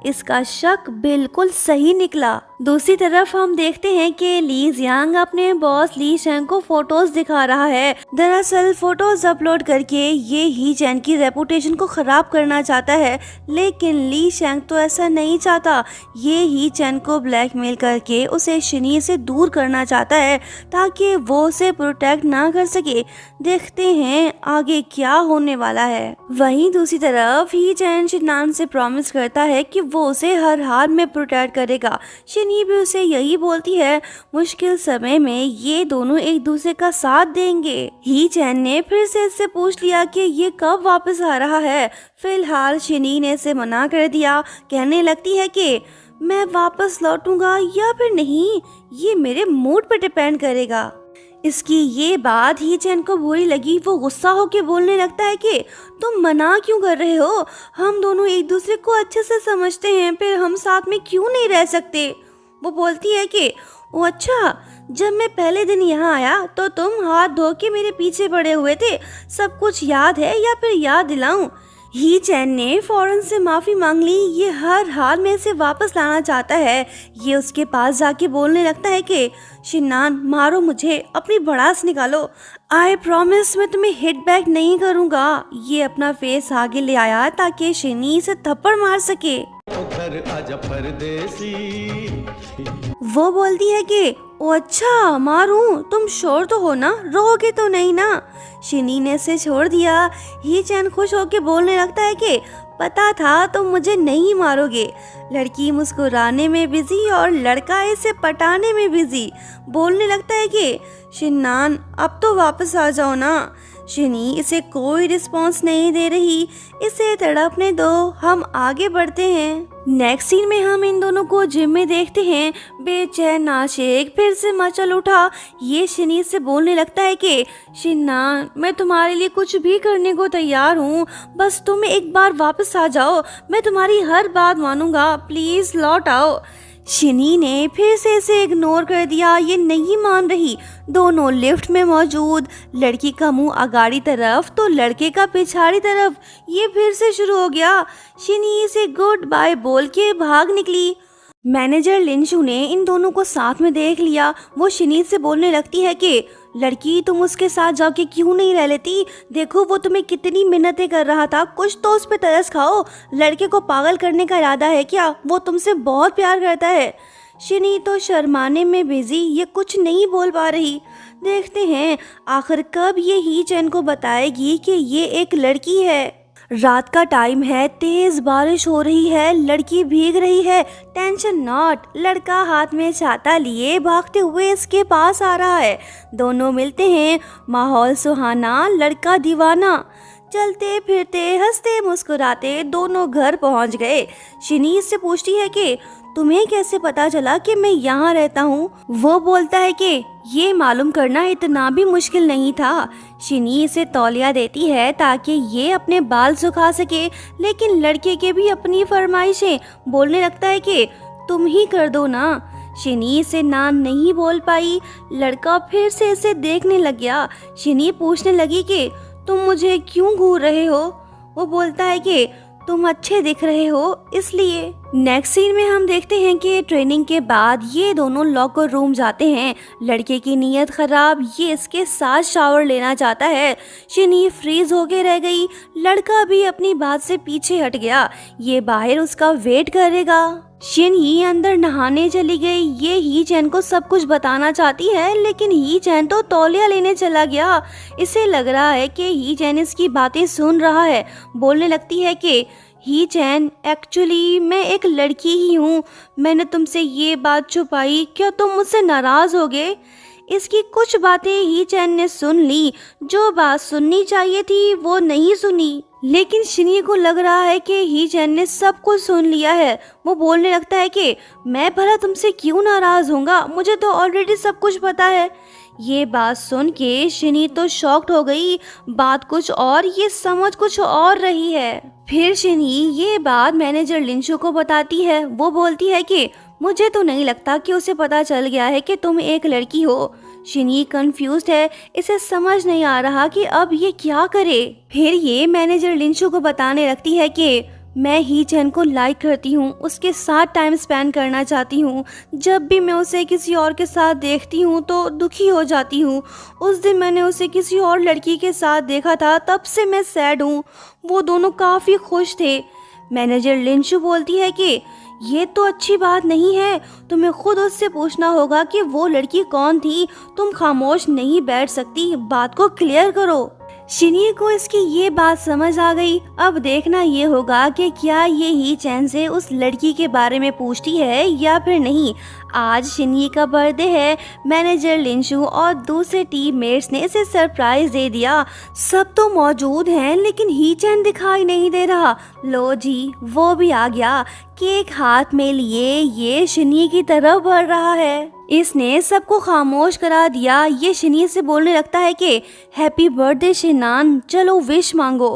इसका शक बिल्कुल सही निकला। दूसरी तरफ हम देखते हैं कि ली जियांग अपने बॉस ली शेंग को फोटोज दिखा रहा है। दरअसल फोटोज अपलोड करके ये ही चैन की रेपुटेशन को खराब करना चाहता है, लेकिन ली शेंग तो ऐसा नहीं चाहता। ये ही चैन को ब्लैकमेल करके उसे शिनी से दूर करना चाहता है ताकि वो उसे प्रोटेक्ट ना कर सके। देखते हैं आगे क्या होने वाला है। वहीं दूसरी तरफ ही चैन शिनान से प्रॉमिस करता है कि वो उसे हर हाल में प्रोटेक्ट करेगा। शिनी भी उसे यही बोलती है। मुश्किल समय में ये दोनों एक दूसरे का साथ देंगे। ही चैन ने फिर से इससे पूछ लिया कि ये कब वापस आ रहा है। फिलहाल शिनी ने इसे मना कर दिया। कहने लगती है कि मैं वापस लौटूंगा या फिर नहीं, ये मेरे मूड पर डिपेंड करेगा। इसकी ये बात ही चैन को बुरी लगी। वो गुस्सा होकर बोलने लगता है कि तुम मना क्यों कर रहे हो, हम दोनों एक दूसरे को अच्छे से समझते हैं, फिर हम साथ में क्यों नहीं रह सकते। वो बोलती है कि ओ अच्छा, जब मैं पहले दिन यहाँ आया तो तुम हाथ धो के मेरे पीछे पड़े हुए थे, सब कुछ याद है या फिर याद दिलाऊं। ही चैन ने फौरन से माफी मांग ली। ये हर हाल में इसे वापस लाना चाहता है। ये उसके पास जाके बोलने लगता है कि शिनान, मारो मुझे, अपनी भड़ास निकालो, आई प्रॉमिस मैं तुम्हें हिट बैक नहीं करूँगा। ये अपना फेस आगे ले आया ताकि शिनी इसे थप्पड़ मार सके। आजा परदेसी। वो बोलती है कि ओ अच्छा, मारूं, तुम श्योर तो हो ना, रोगे तो नहीं ना। शिनी ने इसे छोड़ दिया। ही चैन खुश होके बोलने लगता है कि पता था तुम मुझे नहीं मारोगे। लड़की मुस्कुराने में बिजी और लड़का इसे पटाने में बिजी। बोलने लगता है कि शिनान, अब तो वापस आ जाओ ना। शिनी इसे कोई रिस्पॉन्स नहीं दे रही। इसे तड़पने दो, हम आगे बढ़ते हैं। नेक्स्ट सीन में हम इन दोनों को जिम में देखते हैं। बेचैन आशिक फिर से मचल उठा। ये शिनी से बोलने लगता है कि शिनान, मैं तुम्हारे लिए कुछ भी करने को तैयार हूँ, बस तुम एक बार वापस आ जाओ, मैं तुम्हारी हर बात मानूंगा, प्लीज लौट आओ। शिनी ने फिर से इसे इग्नोर कर दिया। ये नहीं मान रही। दोनों लिफ्ट में मौजूद। लड़की का मुंह आगाड़ी तरफ तो लड़के का पिछाड़ी तरफ। ये फिर से शुरू हो गया। शिनी इसे गुड बाय बोल के भाग निकली। मैनेजर लिंशू ने इन दोनों को साथ में देख लिया। वो शिनी से बोलने लगती है कि लड़की, तुम उसके साथ जाके क्यों नहीं रह लेती, देखो वो तुम्हें कितनी मिन्नतें कर रहा था, कुछ तो उस पे तरस खाओ। लड़के को पागल करने का इरादा है क्या, वो तुमसे बहुत प्यार करता है। शिनी तो शर्माने में बिजी, ये कुछ नहीं बोल पा रही। देखते हैं आखिर कब ये ही चैन को बताएगी कि ये एक लड़की है। रात का टाइम है, तेज बारिश हो रही है, लड़की भीग रही है। टेंशन नॉट, लड़का हाथ में छाता लिए भागते हुए इसके पास आ रहा है। दोनों मिलते हैं, माहौल सुहाना, लड़का दीवाना। चलते फिरते हंसते मुस्कुराते दोनों घर पहुंच गए। शिनी इससे पूछती है कि तुम्हें कैसे पता चला कि मैं यहाँ रहता हूँ। वो बोलता है कि ये मालूम करना इतना भी मुश्किल नहीं था। शिनी इसे तौलिया देती है ताकि ये अपने बाल सुखा सके, लेकिन लड़के के भी अपनी फरमाइशें। बोलने लगता है कि तुम ही कर दो ना। शिनी इसे ना नहीं बोल पाई। लड़का फिर से इसे देखने लग गया। शिनी पूछने लगी कि तुम मुझे क्यों घूर रहे हो। वो बोलता है कि तुम अच्छे दिख रहे हो इसलिए। नेक्स्ट सीन में हम देखते हैं कि ट्रेनिंग के बाद ये दोनों लॉकर रूम जाते हैं। लड़के की नीयत खराब, ये इसके साथ शावर लेना चाहता है। शिनी फ्रीज होके रह गई। लड़का भी अपनी बात से पीछे हट गया। ये बाहर उसका वेट करेगा। शिनी अंदर नहाने चली गई। ये ही चैन को सब कुछ बताना चाहती है, लेकिन ही चैन तो तौलिया लेने चला गया। इसे लग रहा है कि ही चैन इसकी बातें सुन रहा है। बोलने लगती है कि ही चैन, एक्चुअली मैं एक लड़की ही हूँ। मैंने तुमसे ये बात छुपाई, क्या तुम मुझसे नाराज होगे। इसकी कुछ बातें ही चैन ने सुन ली। जो बात सुननी चाहिए थी वो नहीं सुनी, लेकिन शिनी को लग रहा है कि ही चैन ने सब कुछ सुन लिया है। वो बोलने लगता है कि मैं भला तुमसे क्यों नाराज होऊंगा, मुझे तो ऑलरेडी सब कुछ पता है। ये बात सुन के शिनी तो शॉक्ड हो गई। बात कुछ और, ये समझ कुछ और रही है। फिर शिनी ये बात मैनेजर लिंशु को बताती है। वो बोलती है कि मुझे तो नहीं लगता कि उसे पता चल गया है कि तुम एक लड़की हो। शिनी कंफ्यूज्ड है, इसे समझ नहीं आ रहा कि अब ये क्या करे। फिर ये मैनेजर लिंशु को बताने लगती है कि मैं ही चैन को लाइक करती हूँ, उसके साथ टाइम स्पेंड करना चाहती हूँ। जब भी मैं उसे किसी और के साथ देखती हूँ तो दुखी हो जाती हूँ। उस दिन मैंने उसे किसी और लड़की के साथ देखा था, तब से मैं सैड हूँ। वो दोनों काफ़ी खुश थे। मैनेजर लिंशु बोलती है कि ये तो अच्छी बात नहीं है, तुम्हें खुद उससे पूछना होगा कि वो लड़की कौन थी। तुम खामोश नहीं बैठ सकती, बात को क्लियर करो। शिनी को इसकी ये बात समझ आ गई। अब देखना ये होगा कि क्या ये ही चैन से उस लड़की के बारे में पूछती है या फिर नहीं। आज शिनी का बर्थडे है। मैनेजर लिंशु और दूसरे टीममेट्स ने इसे सरप्राइज दे दिया। सब तो मौजूद हैं, लेकिन ही चैन दिखाई नहीं दे रहा। लो जी, वो भी आ गया। केक हाथ में लिए ये शिनी की तरफ बढ़ रहा है। इसने सबको खामोश करा दिया। ये शिनी से बोलने लगता है कि हैप्पी बर्थडे शिनान, चलो विश मांगो।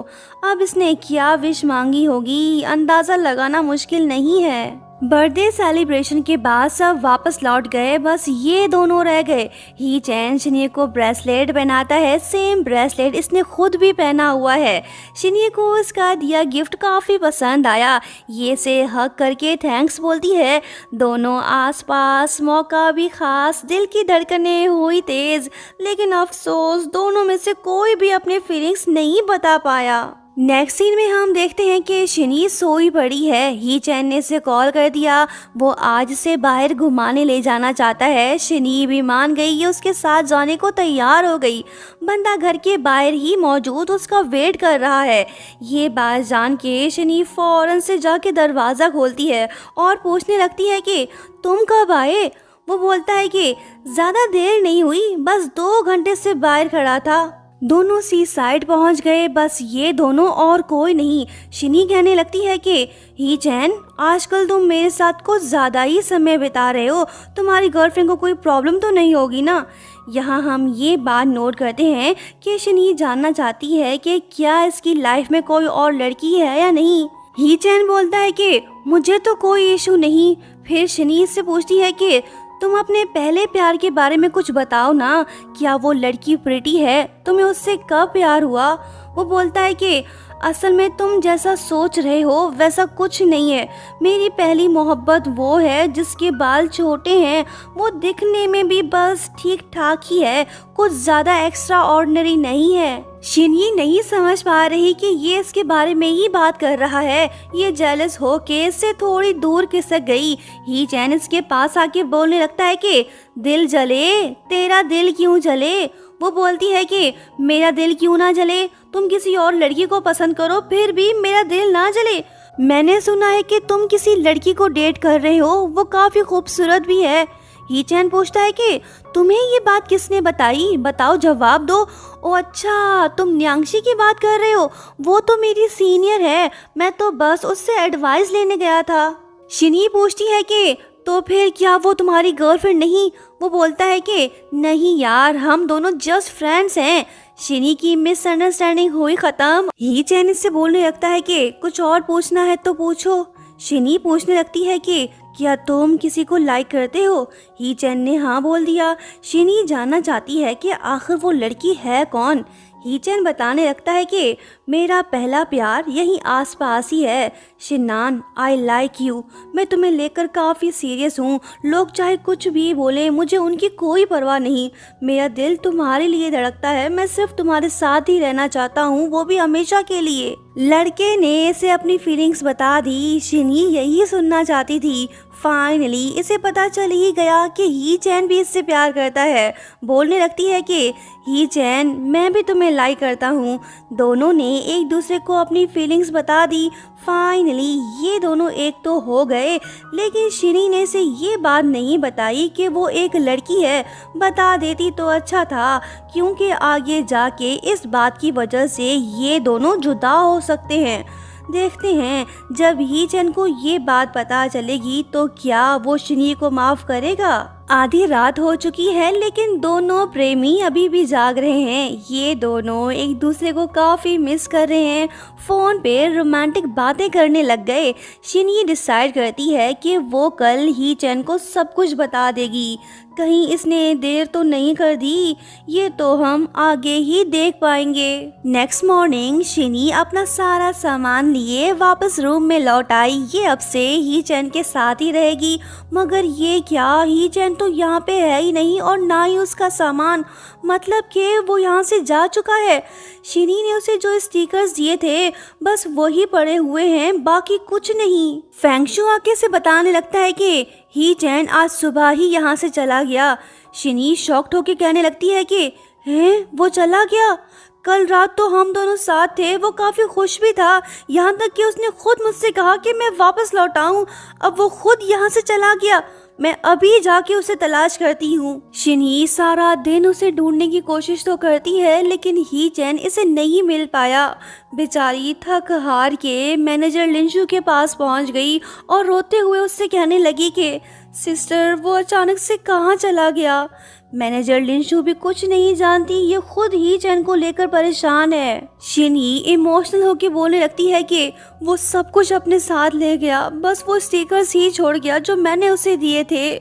अब इसने क्या विश मांगी होगी, अंदाजा लगाना मुश्किल नहीं है। बर्थडे सेलिब्रेशन के बाद सब वापस लौट गए, बस ये दोनों रह गए। ही चैन शिनी को ब्रेसलेट पहनाता है। सेम ब्रेसलेट इसने खुद भी पहना हुआ है। शिनी को इसका दिया गिफ्ट काफ़ी पसंद आया। ये से हक करके थैंक्स बोलती है। दोनों आसपास, मौका भी खास। दिल की धड़कनें हुई तेज, लेकिन अफसोस दोनों में से कोई भी अपने फीलिंग्स नहीं बता पाया। नेक्स्ट सीन में हम देखते हैं कि शिनी सोई पड़ी है। ही चैन ने इसे कॉल कर दिया। वो आज से बाहर घुमाने ले जाना चाहता है। शिनी भी मान गई, ये उसके साथ जाने को तैयार हो गई। बंदा घर के बाहर ही मौजूद उसका वेट कर रहा है। ये बात जान के शिनी फौरन से जाके दरवाज़ा खोलती है और पूछने लगती है कि तुम कब आए। वो बोलता है कि ज़्यादा देर नहीं हुई, बस 2 घंटे से बाहर खड़ा था। दोनों सी साइड पहुंच गए, बस ये दोनों और कोई नहीं। शिनी कहने लगती है कि ही चैन, आजकल तुम मेरे साथ कुछ ज़्यादा ही समय बिता रहे हो। तुम्हारी गर्लफ्रेंड को कोई प्रॉब्लम तो नहीं होगी ना। यहाँ हम ये बात नोट करते हैं कि शिनी जानना चाहती है कि क्या इसकी लाइफ में कोई और लड़की है या नहीं। ही चैन बोलता है कि मुझे तो कोई इशू नहीं। फिर शिनी इससे पूछती है कि तुम अपने पहले प्यार के बारे में कुछ बताओ ना। क्या वो लड़की प्रिटी है? तुम्हें उससे कब प्यार हुआ? वो बोलता है कि असल में तुम जैसा सोच रहे हो वैसा कुछ नहीं है। मेरी पहली मोहब्बत वो है जिसके बाल छोटे हैं, वो दिखने में भी बस ठीक ठाक ही है, कुछ ज़्यादा एक्स्ट्रा ऑर्डिनरी नहीं है। शिनई नहीं समझ पा रही कि ये इसके बारे में ही बात कर रहा है। ये जेलस होके इससे थोड़ी दूर खिसक गई। ही चैन इसके पास आके बोलने लगता है कि दिल जले, तेरा दिल क्यों जले। वो बोलती है कि मेरा दिल क्यों ना जले, तुम किसी और लड़की को पसंद करो फिर भी मेरा दिल ना जले। मैंने सुना है कि तुम किसी लड़की को डेट कर रहे हो, वो काफी खूबसूरत भी है। ही चैन पूछता है कि तुम्हें ये बात किसने बताई, बताओ जवाब दो। ओ अच्छा, तुम न्यांक्षी की बात कर रहे हो, वो तो मेरी सीनियर है, मैं तो बस उससे एडवाइस लेने गया था। शिनी पूछती है कि तो फिर क्या वो तुम्हारी गर्लफ्रेंड नहीं। वो बोलता है कि नहीं यार, हम दोनों जस्ट फ्रेंड्स हैं। शिनी की मिसअंडरस्टैंडिंग हुई खत्म। ही चैन इससे बोलने लगता है कि कुछ और पूछना है तो पूछो। शिनी पूछने लगती है कि क्या तुम किसी को लाइक करते हो। ही चैन ने हाँ बोल दिया। शिनी जानना चाहती है कि आखिर वो लड़की है कौन। ही चैन बताने लगता है कि मेरा पहला प्यार यहीं आसपास ही है। शिनान, आई लाइक यू, मैं तुम्हें लेकर काफ़ी सीरियस हूँ। लोग चाहे कुछ भी बोले, मुझे उनकी कोई परवाह नहीं। मेरा दिल तुम्हारे लिए धड़कता है, मैं सिर्फ तुम्हारे साथ ही रहना चाहता हूँ, वो भी हमेशा के लिए। लड़के ने इसे अपनी फीलिंग्स बता दी। शिनी यही सुनना चाहती थी। फाइनली इसे पता चल ही गया कि ही चैन भी इससे प्यार करता है। बोलने लगती है कि ही चैन, मैं भी तुम्हें लाइक करता हूँ। दोनों ने एक दूसरे को अपनी फीलिंग्स बता दी। फाइनली ये दोनों एक तो हो गए, लेकिन शिनी ने इसे ये बात नहीं बताई कि वो एक लड़की है। बता देती तो अच्छा था, क्योंकि आगे जाके इस बात की वजह से ये दोनों जुदा हो सकते हैं। देखते हैं जब ही चैन को ये बात पता चलेगी तो क्या वो शिनी को माफ करेगा। आधी रात हो चुकी है, लेकिन दोनों प्रेमी अभी भी जाग रहे हैं। ये दोनों एक दूसरे को काफी मिस कर रहे हैं। फोन पे रोमांटिक बातें करने लग गए। शिनी डिसाइड करती है कि वो कल ही चैन को सब कुछ बता देगी। कहीं इसने देर तो नहीं कर दी, ये तो हम आगे ही देख पाएंगे। नेक्स्ट मॉर्निंग शिनी अपना सारा सामान लिए वापस रूम में लौट आई। ये अब से ही चैन के साथ ही रहेगी, मगर ये क्या, ही चैन तो यहाँ पे है ही नहीं और ना ही उसका सामान। मतलब कि वो यहाँ से जा चुका है। शिनी ने उसे जो स्टिकर्स दिए थे बस वही पड़े हुए हैं, बाकी कुछ नहीं। फेंगशु आके से बताने लगता है कि ही चैन आज सुबह ही यहाँ से चला गया। शिनी शॉक्ड होके कहने लगती है कि हैं, वो चला गया? कल रात तो हम दोनों साथ थे, वो काफी खुश भी था, यहाँ तक कि उसने खुद मुझसे कहा कि मैं वापस लौट आऊं। अब वो खुद यहाँ से चला गया। मैं अभी जाके उसे तलाश करती हूँ। शिनी सारा दिन उसे ढूंढने की कोशिश तो करती है, लेकिन ही चैन इसे नहीं मिल पाया। बेचारी थक हार के मैनेजर लिंशु के पास पहुँच गई और रोते हुए उससे कहने लगी कि सिस्टर, वो अचानक से कहाँ चला गया। मैनेजर लिंशु भी कुछ नहीं जानती, ये खुद ही चैन को लेकर परेशान है। शिनी इमोशनल होकर बोलने लगती है कि वो सब कुछ अपने साथ ले गया, बस वो स्टिकर्स ही छोड़ गया जो मैंने उसे दिए थे।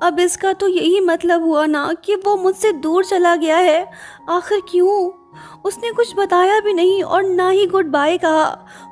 अब इसका तो यही मतलब हुआ ना कि वो मुझसे दूर चला गया है। आखिर क्यों? उसने कुछ बताया भी नहीं और ना ही गुड बाय कहा।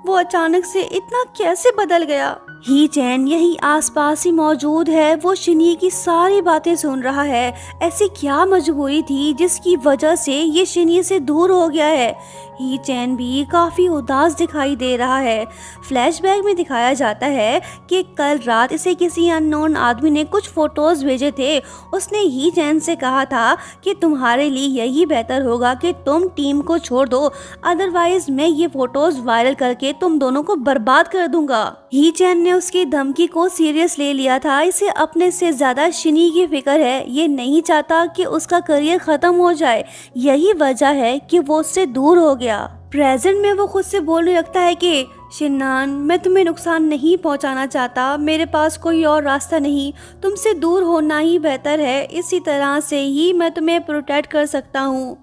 वो अचानक से इतना कैसे बदल गया? ही चैन यही आसपास ही मौजूद है। वो शिनी की सारी बातें सुन रहा है। ऐसी क्या मजबूरी थी जिसकी वजह से ये शिनी से दूर हो गया है? ही चैन भी काफ़ी उदास दिखाई दे रहा है। फ्लैशबैक में दिखाया जाता है कि कल रात इसे किसी अननोन आदमी ने कुछ फ़ोटोज़ भेजे थे। उसने ही चैन से कहा था कि तुम्हारे लिए यही बेहतर होगा कि तुम टीम को छोड़ दो, अदरवाइज मैं ये फ़ोटोज़ वायरल करके तुम दोनों को बर्बाद कर दूंगा। ही चैन ने उसकी धमकी को सीरियस ले लिया था। इसे अपने से ज़्यादा शिनी की फिक्र है। ये नहीं चाहता कि उसका करियर ख़त्म हो जाए, यही वजह है कि वो उससे दूर हो गया। प्रेजेंट में वो खुद से बोलने लगता है कि शिनान, मैं तुम्हें नुकसान नहीं पहुंचाना चाहता, मेरे पास कोई और रास्ता नहीं, तुमसे दूर होना ही बेहतर है। इसी तरह से ही मैं तुम्हें प्रोटेक्ट कर सकता हूँ।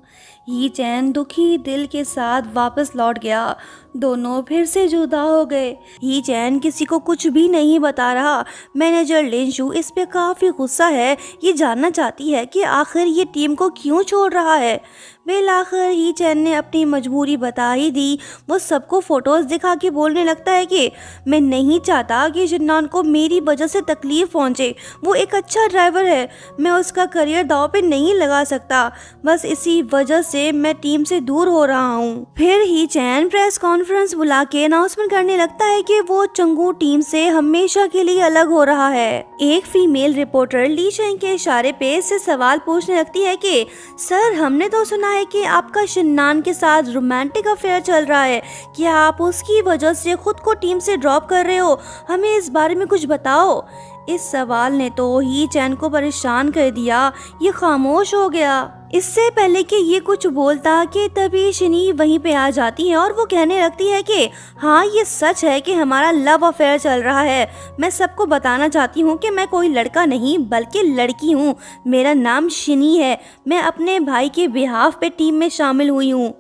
ही चैन दुखी दिल के साथ वापस लौट गया। दोनों फिर से जुदा हो गए। ही चैन किसी को कुछ भी नहीं बता रहा। मैनेजर लिंशु इस पे काफी गुस्सा है। ये जानना चाहती है कि आखिर ये टीम को क्यों छोड़ रहा है। बिल आखिर ही चैन ने अपनी मजबूरी बता ही दी। वो सबको फोटोज दिखा के बोलने लगता है कि मैं नहीं चाहता कि जिन्नान को मेरी वजह से तकलीफ पहुंचे। वो एक अच्छा ड्राइवर है, मैं उसका करियर दांव पे नहीं लगा सकता। बस इसी वजह से मैं टीम से दूर हो रहा हूँ। फिर ही चैन प्रेस कॉन्फ्रेंस बुला के अनाउंसमेंट करने लगता है कि वो चंगू टीम से हमेशा के लिए अलग हो रहा है। एक फीमेल रिपोर्टर ली चैन के इशारे पे इससे सवाल पूछने लगती है कि सर, हमने तो सुना है कि आपका शिन्नान के साथ रोमांटिक अफेयर चल रहा है। क्या आप उसकी वजह से खुद को टीम से ड्रॉप कर रहे हो? हमें इस बारे में कुछ बताओ। इस सवाल ने तो ही चैन को परेशान कर दिया। ये खामोश हो गया। इससे पहले कि ये कुछ बोलता कि तभी शिनी वहीं पे आ जाती है और वो कहने लगती है कि हाँ, ये सच है कि हमारा लव अफेयर चल रहा है। मैं सबको बताना चाहती हूँ कि मैं कोई लड़का नहीं बल्कि लड़की हूँ। मेरा नाम शिनी है। मैं अपने भाई के बिहाफ पे टीम में शामिल हुई हूँ।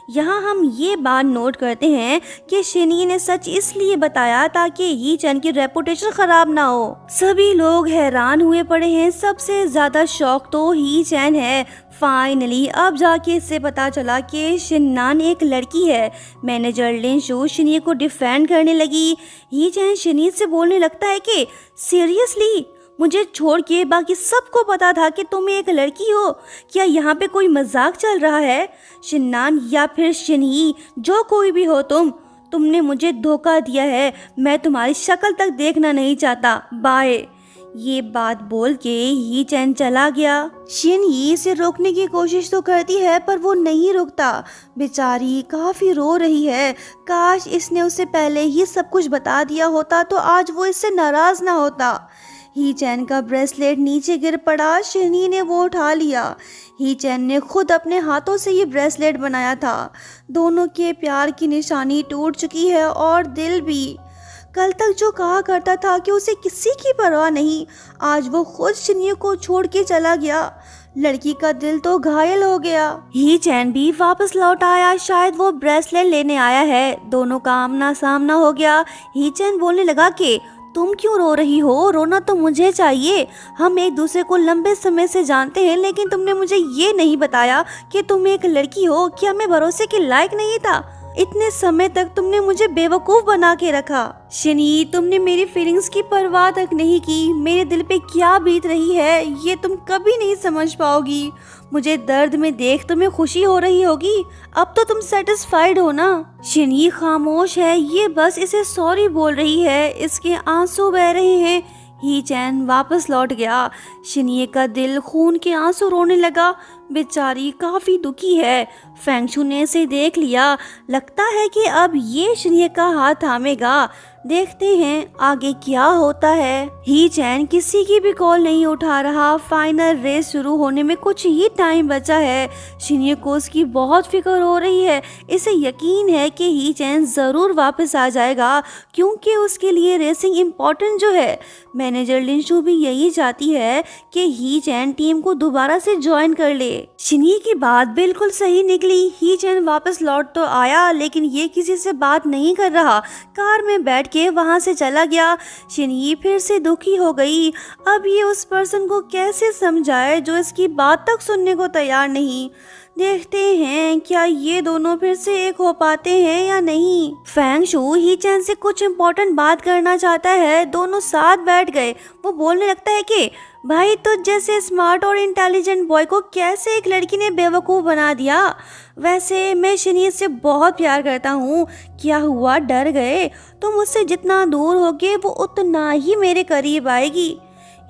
यहाँ हम ये बात नोट करते हैं कि शिनी ने सच इसलिए बताया ताकि ही चैन की रेपुटेशन खराब ना हो। सभी लोग हैरान हुए पड़े हैं। सबसे ज्यादा शौक तो ही चैन है। फाइनली अब जाके इससे पता चला कि शिन्नान एक लड़की है। मैनेजर लिंशु शिनी को डिफेंड करने लगी। ही चैन शिनी से बोलने लगता है कि सीरियसली मुझे छोड़ के बाकी सबको पता था कि तुम एक लड़की हो। क्या यहाँ पे कोई मजाक चल रहा है? शिन्नान या फिर शिनी, जो कोई भी हो तुमने मुझे धोखा दिया है। मैं तुम्हारी शक्ल तक देखना नहीं चाहता। बाय। ये बात बोल के ही चैन चला गया। शिन ही इसे रोकने की कोशिश तो करती है पर वो नहीं रुकता। बेचारी काफी रो रही है। काश इसने उसे पहले ही सब कुछ बता दिया होता तो आज वो इससे नाराज ना होता। ही चैन का ब्रेसलेट नीचे गिर पड़ा। शिनी ने वो उठा लिया। ही चैन ने खुद अपने हाथों से ये ब्रेसलेट बनाया था। दोनों के प्यार की निशानी टूट चुकी है और दिल भी। कल तक जो कहा करता था कि उसे किसी की परवाह नहीं, आज वो खुद शिनी को छोड़ के चला गया। लड़की का दिल तो घायल हो गया। ही चैन भी वापस लौट आया। शायद वो ब्रेसलेट लेने आया है। दोनों का आमना सामना हो गया। ही चैन बोलने लगा कि तुम क्यों रो रही हो? रोना तो मुझे चाहिए। हम एक दूसरे को लंबे समय से जानते हैं, लेकिन तुमने मुझे ये नहीं बताया कि तुम एक लड़की हो। क्या मैं भरोसे के लायक नहीं था? इतने समय तक तुमने मुझे बेवकूफ बना के रखा। शिनी, तुमने मेरी फीलिंग्स की परवाह तक नहीं की। मेरे दिल पे क्या बीत रही है ये तुम कभी नहीं समझ पाओगी। मुझे दर्द में देख तुम्हें खुशी हो रही होगी। अब तो तुम सेटिस्फाइड हो ना? शिनी खामोश है। ये बस इसे सॉरी बोल रही है। इसके आंसू बह रहे हैं। ही चैन वापस लौट गया। शिनी का दिल खून के आंसू रोने लगा। बेचारी काफी दुखी है। फेंगशु ने इसे देख लिया। लगता है कि अब ये शिनी का हाथ थामेगा। देखते हैं आगे क्या होता है। ही चैन किसी की भी कॉल नहीं उठा रहा। फाइनल रेस शुरू होने में कुछ ही टाइम बचा है। शिनी को उसकी बहुत फिक्र हो रही है। इसे यकीन है कि ही चैन जरूर वापस आ जाएगा, क्योंकि उसके लिए रेसिंग इम्पोर्टेंट जो है। मैनेजर लिंशु भी यही चाहती है कि ही चैन टीम को दोबारा से ज्वाइन कर ले। शिनी की बात बिल्कुल सही निकली। ही चैन वापस लौट तो आया, लेकिन ये किसी से बात नहीं कर रहा। कार में बैठ के वहां से चला गया। शिनी फिर से दुखी हो गई। अब ये उस पर्सन को कैसे समझाए जो इसकी बात तक सुनने को तैयार नहीं। देखते हैं क्या ये दोनों फिर से एक हो पाते हैं या नहीं। फेंगशु ही चैन से कुछ इम्पोर्टेंट बात करना चाहता है। दोनों साथ बैठ गए। वो बोलने लगता है कि भाई, तो जैसे स्मार्ट और इंटेलिजेंट बॉय को कैसे एक लड़की ने बेवकूफ़ बना दिया। वैसे मैं शिनी से बहुत प्यार करता हूँ। क्या हुआ, डर गए? तुम मुझसे जितना दूर होगे वो उतना ही मेरे करीब आएगी।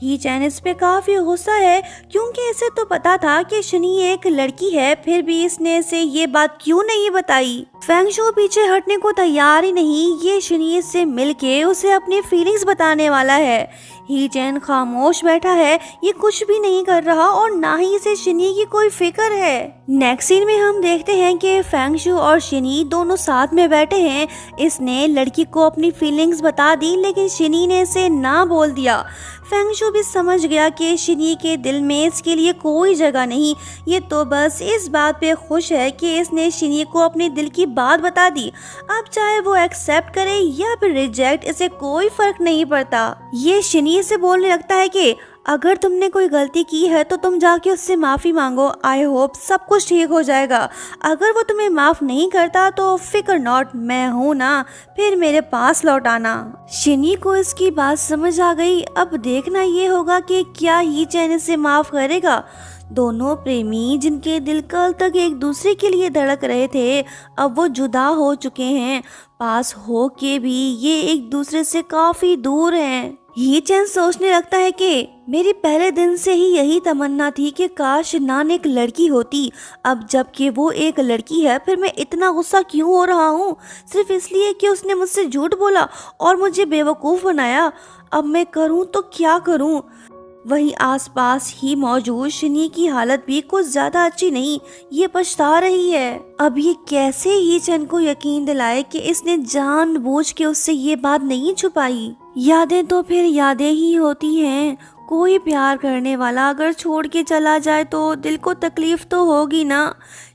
ही चैन इस पे काफी गुस्सा है, क्योंकि इसे तो पता था कि शिनी एक लड़की है, फिर भी इसने इसे ये बात क्यों नहीं बताई। फेंगशु पीछे हटने को तैयार ही नहीं। ये शिनी से मिलके उसे अपनी फीलिंग्स बताने वाला है। ही चैन खामोश बैठा है। ये कुछ भी नहीं कर रहा और ना ही इसे शिनी की कोई फिक्र है। नेक्स्ट सीन में हम देखते हैं कि फेंगशु और शिनी दोनों साथ में बैठे हैं। इसने लड़की को अपनी फीलिंग्स बता दी, लेकिन शिनी ने इसे ना बोल दिया। फेंगशु भी समझ गया कि शिनी के दिल में इसके लिए कोई जगह नहीं। ये तो बस इस बात पे खुश है कि इसने शिनी को अपने दिल की बात बता दी। अब चाहे वो एक्सेप्ट करे या फिर रिजेक्ट, इसे कोई फर्क नहीं पड़ता। ये शिनी से बोलने लगता है कि अगर तुमने कोई गलती की है तो तुम जाके उससे माफ़ी मांगो। आई होप सब कुछ ठीक हो जाएगा। अगर वो तुम्हें माफ़ नहीं करता तो फिकर नॉट, मैं हूँ ना, फिर मेरे पास लौट आना। शिनी को इसकी बात समझ आ गई। अब देखना ये होगा कि क्या ही चैन इसे माफ़ करेगा। दोनों प्रेमी जिनके दिल कल तक एक दूसरे के लिए धड़क रहे थे, अब वो जुदा हो चुके हैं। पास हो के भी ये एक दूसरे से काफ़ी दूर हैं। ये चैन सोचने लगता है कि मेरी पहले दिन से ही यही तमन्ना थी कि काश नान एक लड़की होती। अब जबकि वो एक लड़की है, फिर मैं इतना गुस्सा क्यों हो रहा हूँ? सिर्फ इसलिए कि उसने मुझसे झूठ बोला और मुझे बेवकूफ़ बनाया। अब मैं करूँ तो क्या करूँ? वहीं आसपास ही मौजूद शिनी की हालत भी कुछ ज्यादा अच्छी नहीं। ये पछता रही है। अब ये कैसे ही चैन को यकीन दिलाए कि इसने जानबूझ के उससे ये बात नहीं छुपाई। यादें तो फिर यादें ही होती हैं। कोई प्यार करने वाला अगर छोड़ के चला जाए तो दिल को तकलीफ तो होगी ना।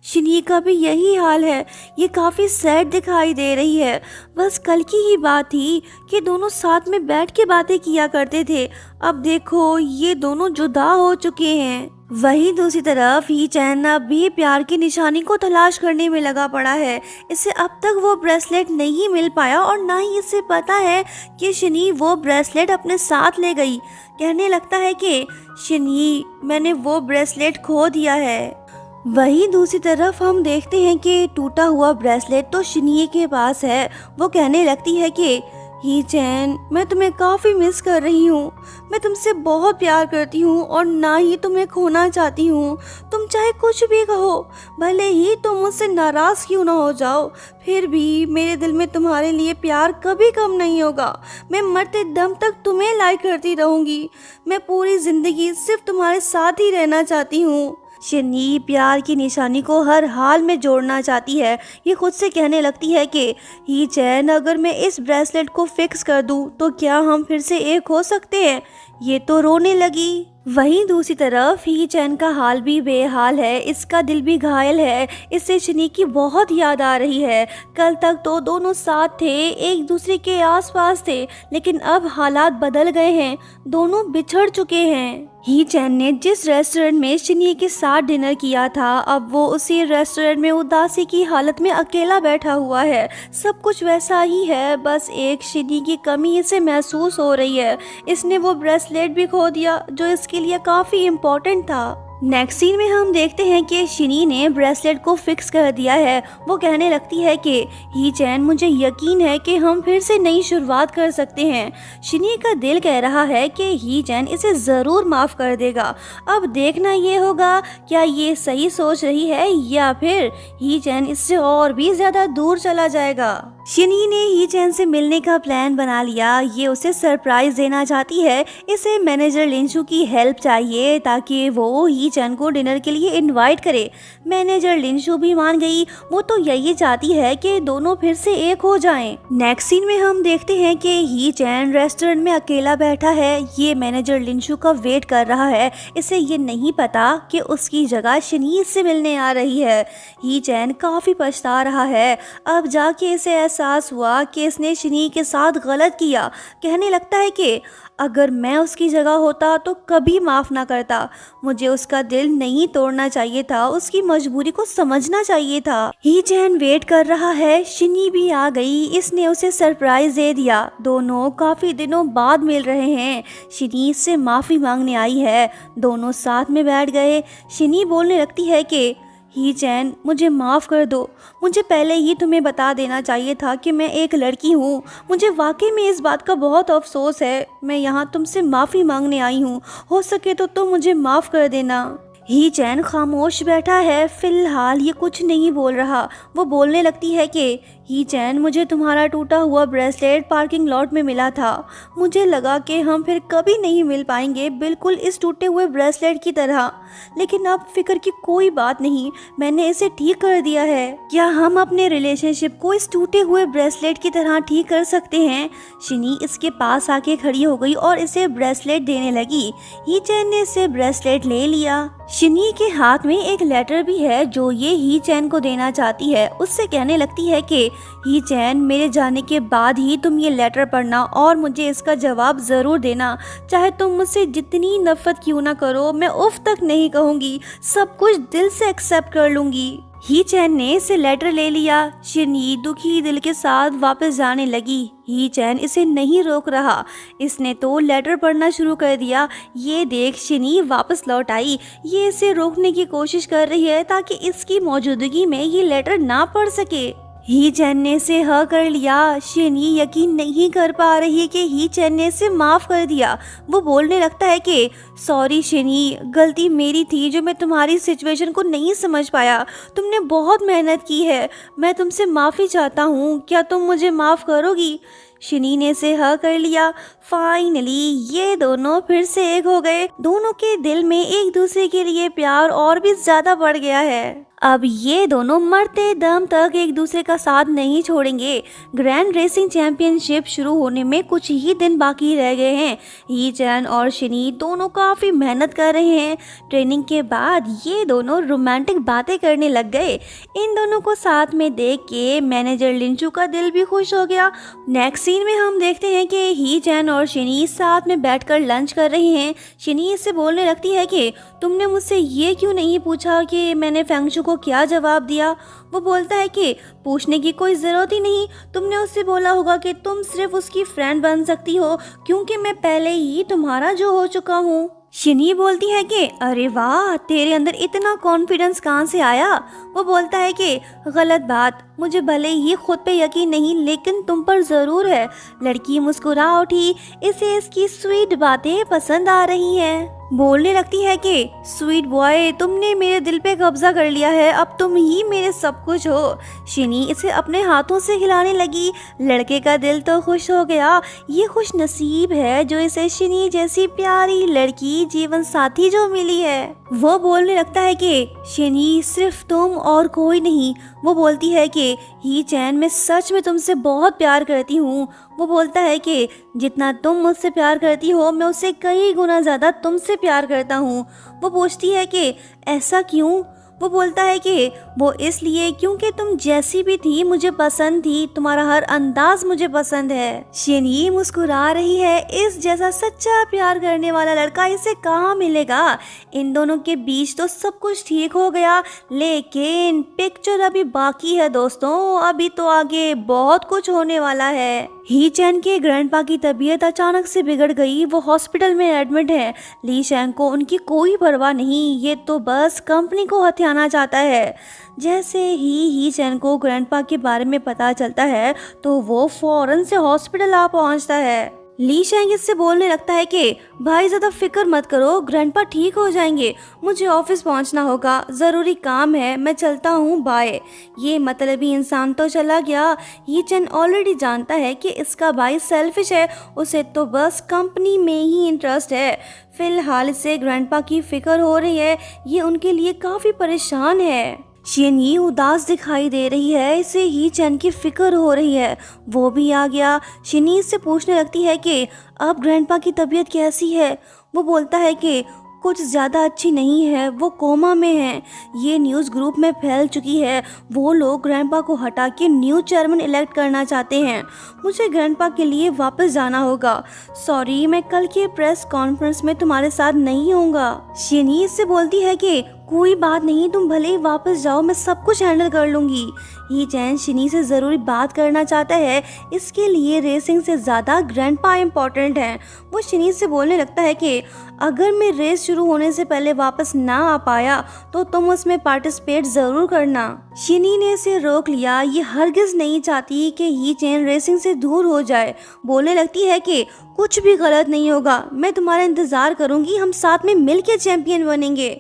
शिनी का भी यही हाल है। ये काफ़ी सैड दिखाई दे रही है। बस कल की ही बात थी कि दोनों साथ में बैठ के बातें किया करते थे। अब देखो ये दोनों जुदा हो चुके हैं। वहीं दूसरी तरफ ही चैन अब भी प्यार की निशानी को तलाश करने में लगा पड़ा है। इसे अब तक वो ब्रेसलेट नहीं मिल पाया और ना ही इसे पता है कि शिनी वो ब्रेसलेट अपने साथ ले गई। कहने लगता है कि शिनी, मैंने वो ब्रेसलेट खो दिया है। वहीं दूसरी तरफ हम देखते हैं कि टूटा हुआ ब्रेसलेट तो शिनी के पास है। वो कहने लगती है कि ही चैन, मैं तुम्हें काफ़ी मिस कर रही हूँ। मैं तुमसे बहुत प्यार करती हूँ और ना ही तुम्हें खोना चाहती हूँ। तुम चाहे कुछ भी कहो, भले ही तुम मुझसे नाराज़ क्यों ना हो जाओ, फिर भी मेरे दिल में तुम्हारे लिए प्यार कभी कम नहीं होगा। मैं मरते दम तक तुम्हें लाइक करती रहूँगी। मैं पूरी ज़िंदगी सिर्फ तुम्हारे साथ ही रहना चाहती हूँ। शिनी प्यार की निशानी को हर हाल में जोड़ना चाहती है। ये खुद से कहने लगती है कि ही चैन, अगर मैं इस ब्रेसलेट को फिक्स कर दूं तो क्या हम फिर से एक हो सकते हैं? ये तो रोने लगी। वहीं दूसरी तरफ ही चैन का हाल भी बेहाल है। इसका दिल भी घायल है। इससे शिनी की बहुत याद आ रही है। कल तक तो दोनों साथ थे, एक दूसरे के आसपास थे, लेकिन अब हालात बदल गए हैं। दोनों बिछड़ चुके हैं। ही चैन ने जिस रेस्टोरेंट में शिनी के साथ डिनर किया था, अब वो उसी रेस्टोरेंट में उदासी की हालत में अकेला बैठा हुआ है। सब कुछ वैसा ही है, बस एक शिनी की कमी इसे महसूस हो रही है। इसने वो ब्रेसलेट भी खो दिया जो इसके लिए काफी इम्पोर्टेंट था। नेक्स्ट सीन में हम देखते हैं कि शिनी ने ब्रेसलेट को फिक्स कर दिया है। वो कहने लगती है कि ही चैन, मुझे यकीन है कि हम फिर से नई शुरुआत कर सकते हैं। शिनी का दिल कह रहा है कि ही चैन इसे ज़रूर माफ़ कर देगा। अब देखना ये होगा क्या ये सही सोच रही है या फिर ही चैन इससे और भी ज़्यादा दूर चला जाएगा। शिनी ने ही चैन से मिलने का प्लान बना लिया। ये उसे सरप्राइज देना चाहती है। इसे मैनेजर लिंशु की हेल्प चाहिए ताकि वो ही चैन को डिनर के लिए इनवाइट करे। मैनेजर लिंशु भी मान गई। वो तो यही चाहती है कि दोनों फिर से एक हो जाएं। नेक्स्ट सीन में हम देखते हैं कि ही चैन रेस्टोरेंट में अकेला बैठा है। ये मैनेजर लिंशु का वेट कर रहा है। इसे ये नहीं पता कि उसकी जगह शिनी इससे मिलने आ रही है। ही चैन काफ़ी पछता रहा है। अब जाके इसे एहसास हुआ कि इसने शिनी के साथ गलत किया। कहने लगता है कि अगर मैं उसकी जगह होता तो कभी माफ़ ना करता। मुझे उसका दिल नहीं तोड़ना चाहिए था, उसकी मजबूरी को समझना चाहिए था। ही चैन वेट कर रहा है। शिनी भी आ गई। इसने उसे सरप्राइज दे दिया। दोनों काफ़ी दिनों बाद मिल रहे हैं। शिनी से माफ़ी मांगने आई है। दोनों साथ में बैठ गए। शिनी बोलने लगती है कि ही चैन, मुझे माफ़ कर दो। मुझे पहले ही तुम्हें बता देना चाहिए था कि मैं एक लड़की हूँ। मुझे वाकई में इस बात का बहुत अफसोस है। मैं यहाँ तुमसे माफ़ी मांगने आई हूँ। हो सके तो तुम मुझे माफ़ कर देना। ही चैन खामोश बैठा है। फिलहाल ये कुछ नहीं बोल रहा। वो बोलने लगती है कि ही चैन, मुझे तुम्हारा टूटा हुआ ब्रेसलेट पार्किंग लॉट में मिला था। मुझे लगा कि हम फिर कभी नहीं मिल पाएंगे, बिल्कुल इस टूटे हुए ब्रेसलेट की तरह। लेकिन अब फिक्र की कोई बात नहीं, मैंने इसे ठीक कर दिया है। क्या हम अपने रिलेशनशिप को इस टूटे हुए ब्रेसलेट की तरह ठीक कर सकते हैं? शिनी इसके पास आके खड़ी हो गई और इसे ब्रेसलेट देने लगी। ही चैन ने इसे ब्रेसलेट ले लिया। शिनी के हाथ में एक लेटर भी है जो ये ही चैन को देना चाहती है। उससे कहने लगती है कि ही चैन, मेरे जाने के बाद ही तुम ये लेटर पढ़ना और मुझे इसका जवाब ज़रूर देना। चाहे तुम मुझसे जितनी नफरत क्यों ना करो, मैं उफ तक नहीं कहूँगी, सब कुछ दिल से एक्सेप्ट कर लूँगी। ही चैन ने इसे लेटर ले लिया। शिनी दुखी दिल के साथ वापस जाने लगी। ही चैन इसे नहीं रोक रहा, इसने तो लेटर पढ़ना शुरू कर दिया। ये देख शिनी वापस लौट आई। ये इसे रोकने की कोशिश कर रही है ताकि इसकी मौजूदगी में ये लेटर ना पढ़ सके। ही चैन ने इसे ह कर लिया। शिनी यकीन नहीं कर पा रही है कि ही चैन ने इसे माफ़ कर दिया। वो बोलने लगता है कि सॉरी शिनी, गलती मेरी थी जो मैं तुम्हारी सिचुएशन को नहीं समझ पाया। तुमने बहुत मेहनत की है, मैं तुमसे माफ़ी चाहता हूँ, क्या तुम मुझे माफ़ करोगी? शिनी ने इसे ह कर लिया। फाइनली ये दोनों फिर से एक हो गए। दोनों के दिल में एक दूसरे के लिए प्यार और भी ज़्यादा बढ़ गया है। अब ये दोनों मरते दम तक एक दूसरे का साथ नहीं छोड़ेंगे। ग्रैंड रेसिंग चैंपियनशिप शुरू होने में कुछ ही दिन बाकी रह गए हैं। ही चैन और शिनी दोनों काफ़ी मेहनत कर रहे हैं। ट्रेनिंग के बाद ये दोनों रोमांटिक बातें करने लग गए। इन दोनों को साथ में देख के मैनेजर लिंचू का दिल भी खुश हो गया। नेक्स्ट सीन में हम देखते हैं कि ही चैन और शिनी साथ में बैठकर लंच कर रहे हैं। शिनी इससे बोलने लगती है कि तुमने मुझसे ये क्यों नहीं पूछा कि मैंने फेंगशु को क्या जवाब दिया? वो बोलता है कि पूछने की कोई ज़रूरत ही नहीं, तुमने उससे बोला होगा कि तुम सिर्फ उसकी फ्रेंड बन सकती हो क्योंकि मैं पहले ही तुम्हारा जो हो चुका हूँ। शिनी बोलती है कि अरे वाह, तेरे अंदर इतना कॉन्फिडेंस कहाँ से आया? वो बोलता है कि गलत बात, मुझे भले ही खुद पे यकीन नहीं लेकिन तुम पर ज़रूर है। लड़की मुस्कुरा उठी, इसे इसकी स्वीट बातें पसंद आ रही हैं। बोलने लगती है कि स्वीट बॉय, तुमने मेरे दिल पे कब्जा कर लिया है, अब तुम ही मेरे सब कुछ हो। शिनी इसे अपने हाथों से हिलाने लगी। लड़के का दिल तो खुश हो गया। ये खुश नसीब है जो इसे शिनी जैसी प्यारी लड़की जीवन साथी जो मिली है। वो बोलने लगता है कि शिनी, सिर्फ तुम और कोई नहीं। वो बोलती है कि ही चैन, मैं सच में तुमसे बहुत प्यार करती हूँ। वो बोलता है कि जितना तुम मुझसे प्यार करती हो मैं उससे कई गुना ज़्यादा तुमसे प्यार करता हूँ। वो पूछती है कि ऐसा क्यों? वो बोलता है कि वो इसलिए क्योंकि तुम जैसी भी थी मुझे पसंद थी, तुम्हारा हर अंदाज मुझे पसंद है। शिनी मुस्कुरा रही है। इस जैसा सच्चा प्यार करने वाला लड़का इसे कहाँ मिलेगा? इन दोनों के बीच तो सब कुछ ठीक हो गया, लेकिन पिक्चर अभी बाकी है दोस्तों। अभी तो आगे बहुत कुछ होने वाला है। ही चैन के ग्रैंडपा की तबीयत अचानक से बिगड़ गई। वो हॉस्पिटल में एडमिट है। ली शैंग को उनकी कोई परवाह नहीं, ये तो बस कंपनी को हथियाना चाहता है। जैसे ही चैन को ग्रैंडपा के बारे में पता चलता है तो वो फौरन से हॉस्पिटल आ पहुंचता है। ली शैंग इससे बोलने लगता है कि भाई ज़्यादा फिक्र मत करो, ग्रैंडपा ठीक हो जाएंगे। मुझे ऑफिस पहुंचना होगा, ज़रूरी काम है, मैं चलता हूँ, बाय। ये मतलबी इंसान तो चला गया। ये चैन ऑलरेडी जानता है कि इसका भाई सेल्फिश है, उसे तो बस कंपनी में ही इंटरेस्ट है। फिलहाल इसे ग्रैंडपा की फिक्र हो रही है, ये उनके लिए काफ़ी परेशान है। शिनी उदास दिखाई दे रही है, इसे ही चैन की फिक्र हो रही है। वो भी आ गया। शिनी इससे पूछने लगती है कि अब ग्रैंडपा की तबीयत कैसी है? वो बोलता है कि कुछ ज़्यादा अच्छी नहीं है, वो कोमा में हैं। ये न्यूज़ ग्रुप में फैल चुकी है। वो लोग ग्रैंडपा को हटा के न्यू चेयरमैन इलेक्ट करना चाहते हैं। मुझे ग्रैंडपा के लिए वापस जाना होगा। सॉरी, मैं कल के प्रेस कॉन्फ्रेंस में तुम्हारे साथ नहीं होऊंगा। शिनी इससे बोलती है कि कोई बात नहीं, तुम भले ही वापस जाओ, मैं सब कुछ हैंडल कर लूँगी। ही चैन शिनी से ज़रूरी बात करना चाहता है, इसके लिए रेसिंग से ज़्यादा ग्रैंडपा इम्पॉर्टेंट है। वो शिनी से बोलने लगता है कि अगर मैं रेस शुरू होने से पहले वापस ना आ पाया तो तुम उसमें पार्टिसिपेट ज़रूर करना। शिनी ने इसे रोक लिया। ये हरगिज़ नहीं चाहती कि ही चैन रेसिंग से दूर हो जाए। बोलने लगती है कि कुछ भी गलत नहीं होगा, मैं तुम्हारा इंतज़ार करूँगी, हम साथ में मिल के चैम्पियन बनेंगे।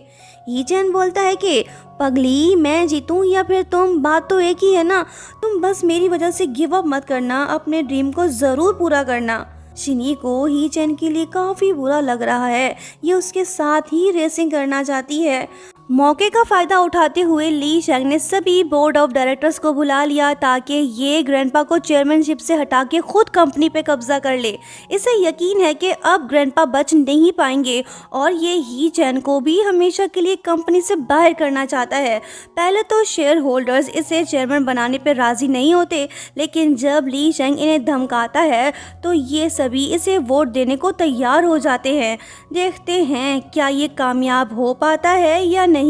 ही चैन बोलता है कि पगली, मैं जीतूं या फिर तुम, बात तो एक ही है ना। तुम बस मेरी वजह से गिव अप मत करना, अपने ड्रीम को ज़रूर पूरा करना। शिनी को ही चैन के लिए काफ़ी बुरा लग रहा है। ये उसके साथ ही रेसिंग करना चाहती है। मौके का फायदा उठाते हुए ली शैंग ने सभी बोर्ड ऑफ डायरेक्टर्स को बुला लिया ताकि ये ग्रैंडपा को चेयरमैनशिप से हटा के खुद कंपनी पे कब्जा कर ले। इसे यकीन है कि अब ग्रैंडपा बच नहीं पाएंगे और ये ही चैन को भी हमेशा के लिए कंपनी से बाहर करना चाहता है। पहले तो शेयर होल्डर्स इसे चेयरमैन बनाने पर राजी नहीं होते, लेकिन जब ली शैंग इन्हें धमकाता है तो ये सभी इसे वोट देने को तैयार हो जाते हैं। देखते हैं क्या ये कामयाब हो पाता है या नहीं।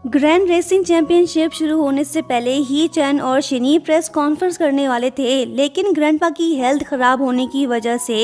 ग्रैंड रेसिंग चैंपियनशिप शुरू होने से पहले ही चैन और शिनी प्रेस कॉन्फ्रेंस करने वाले थे, लेकिन ग्रैंडपा की हेल्थ खराब होने की वजह से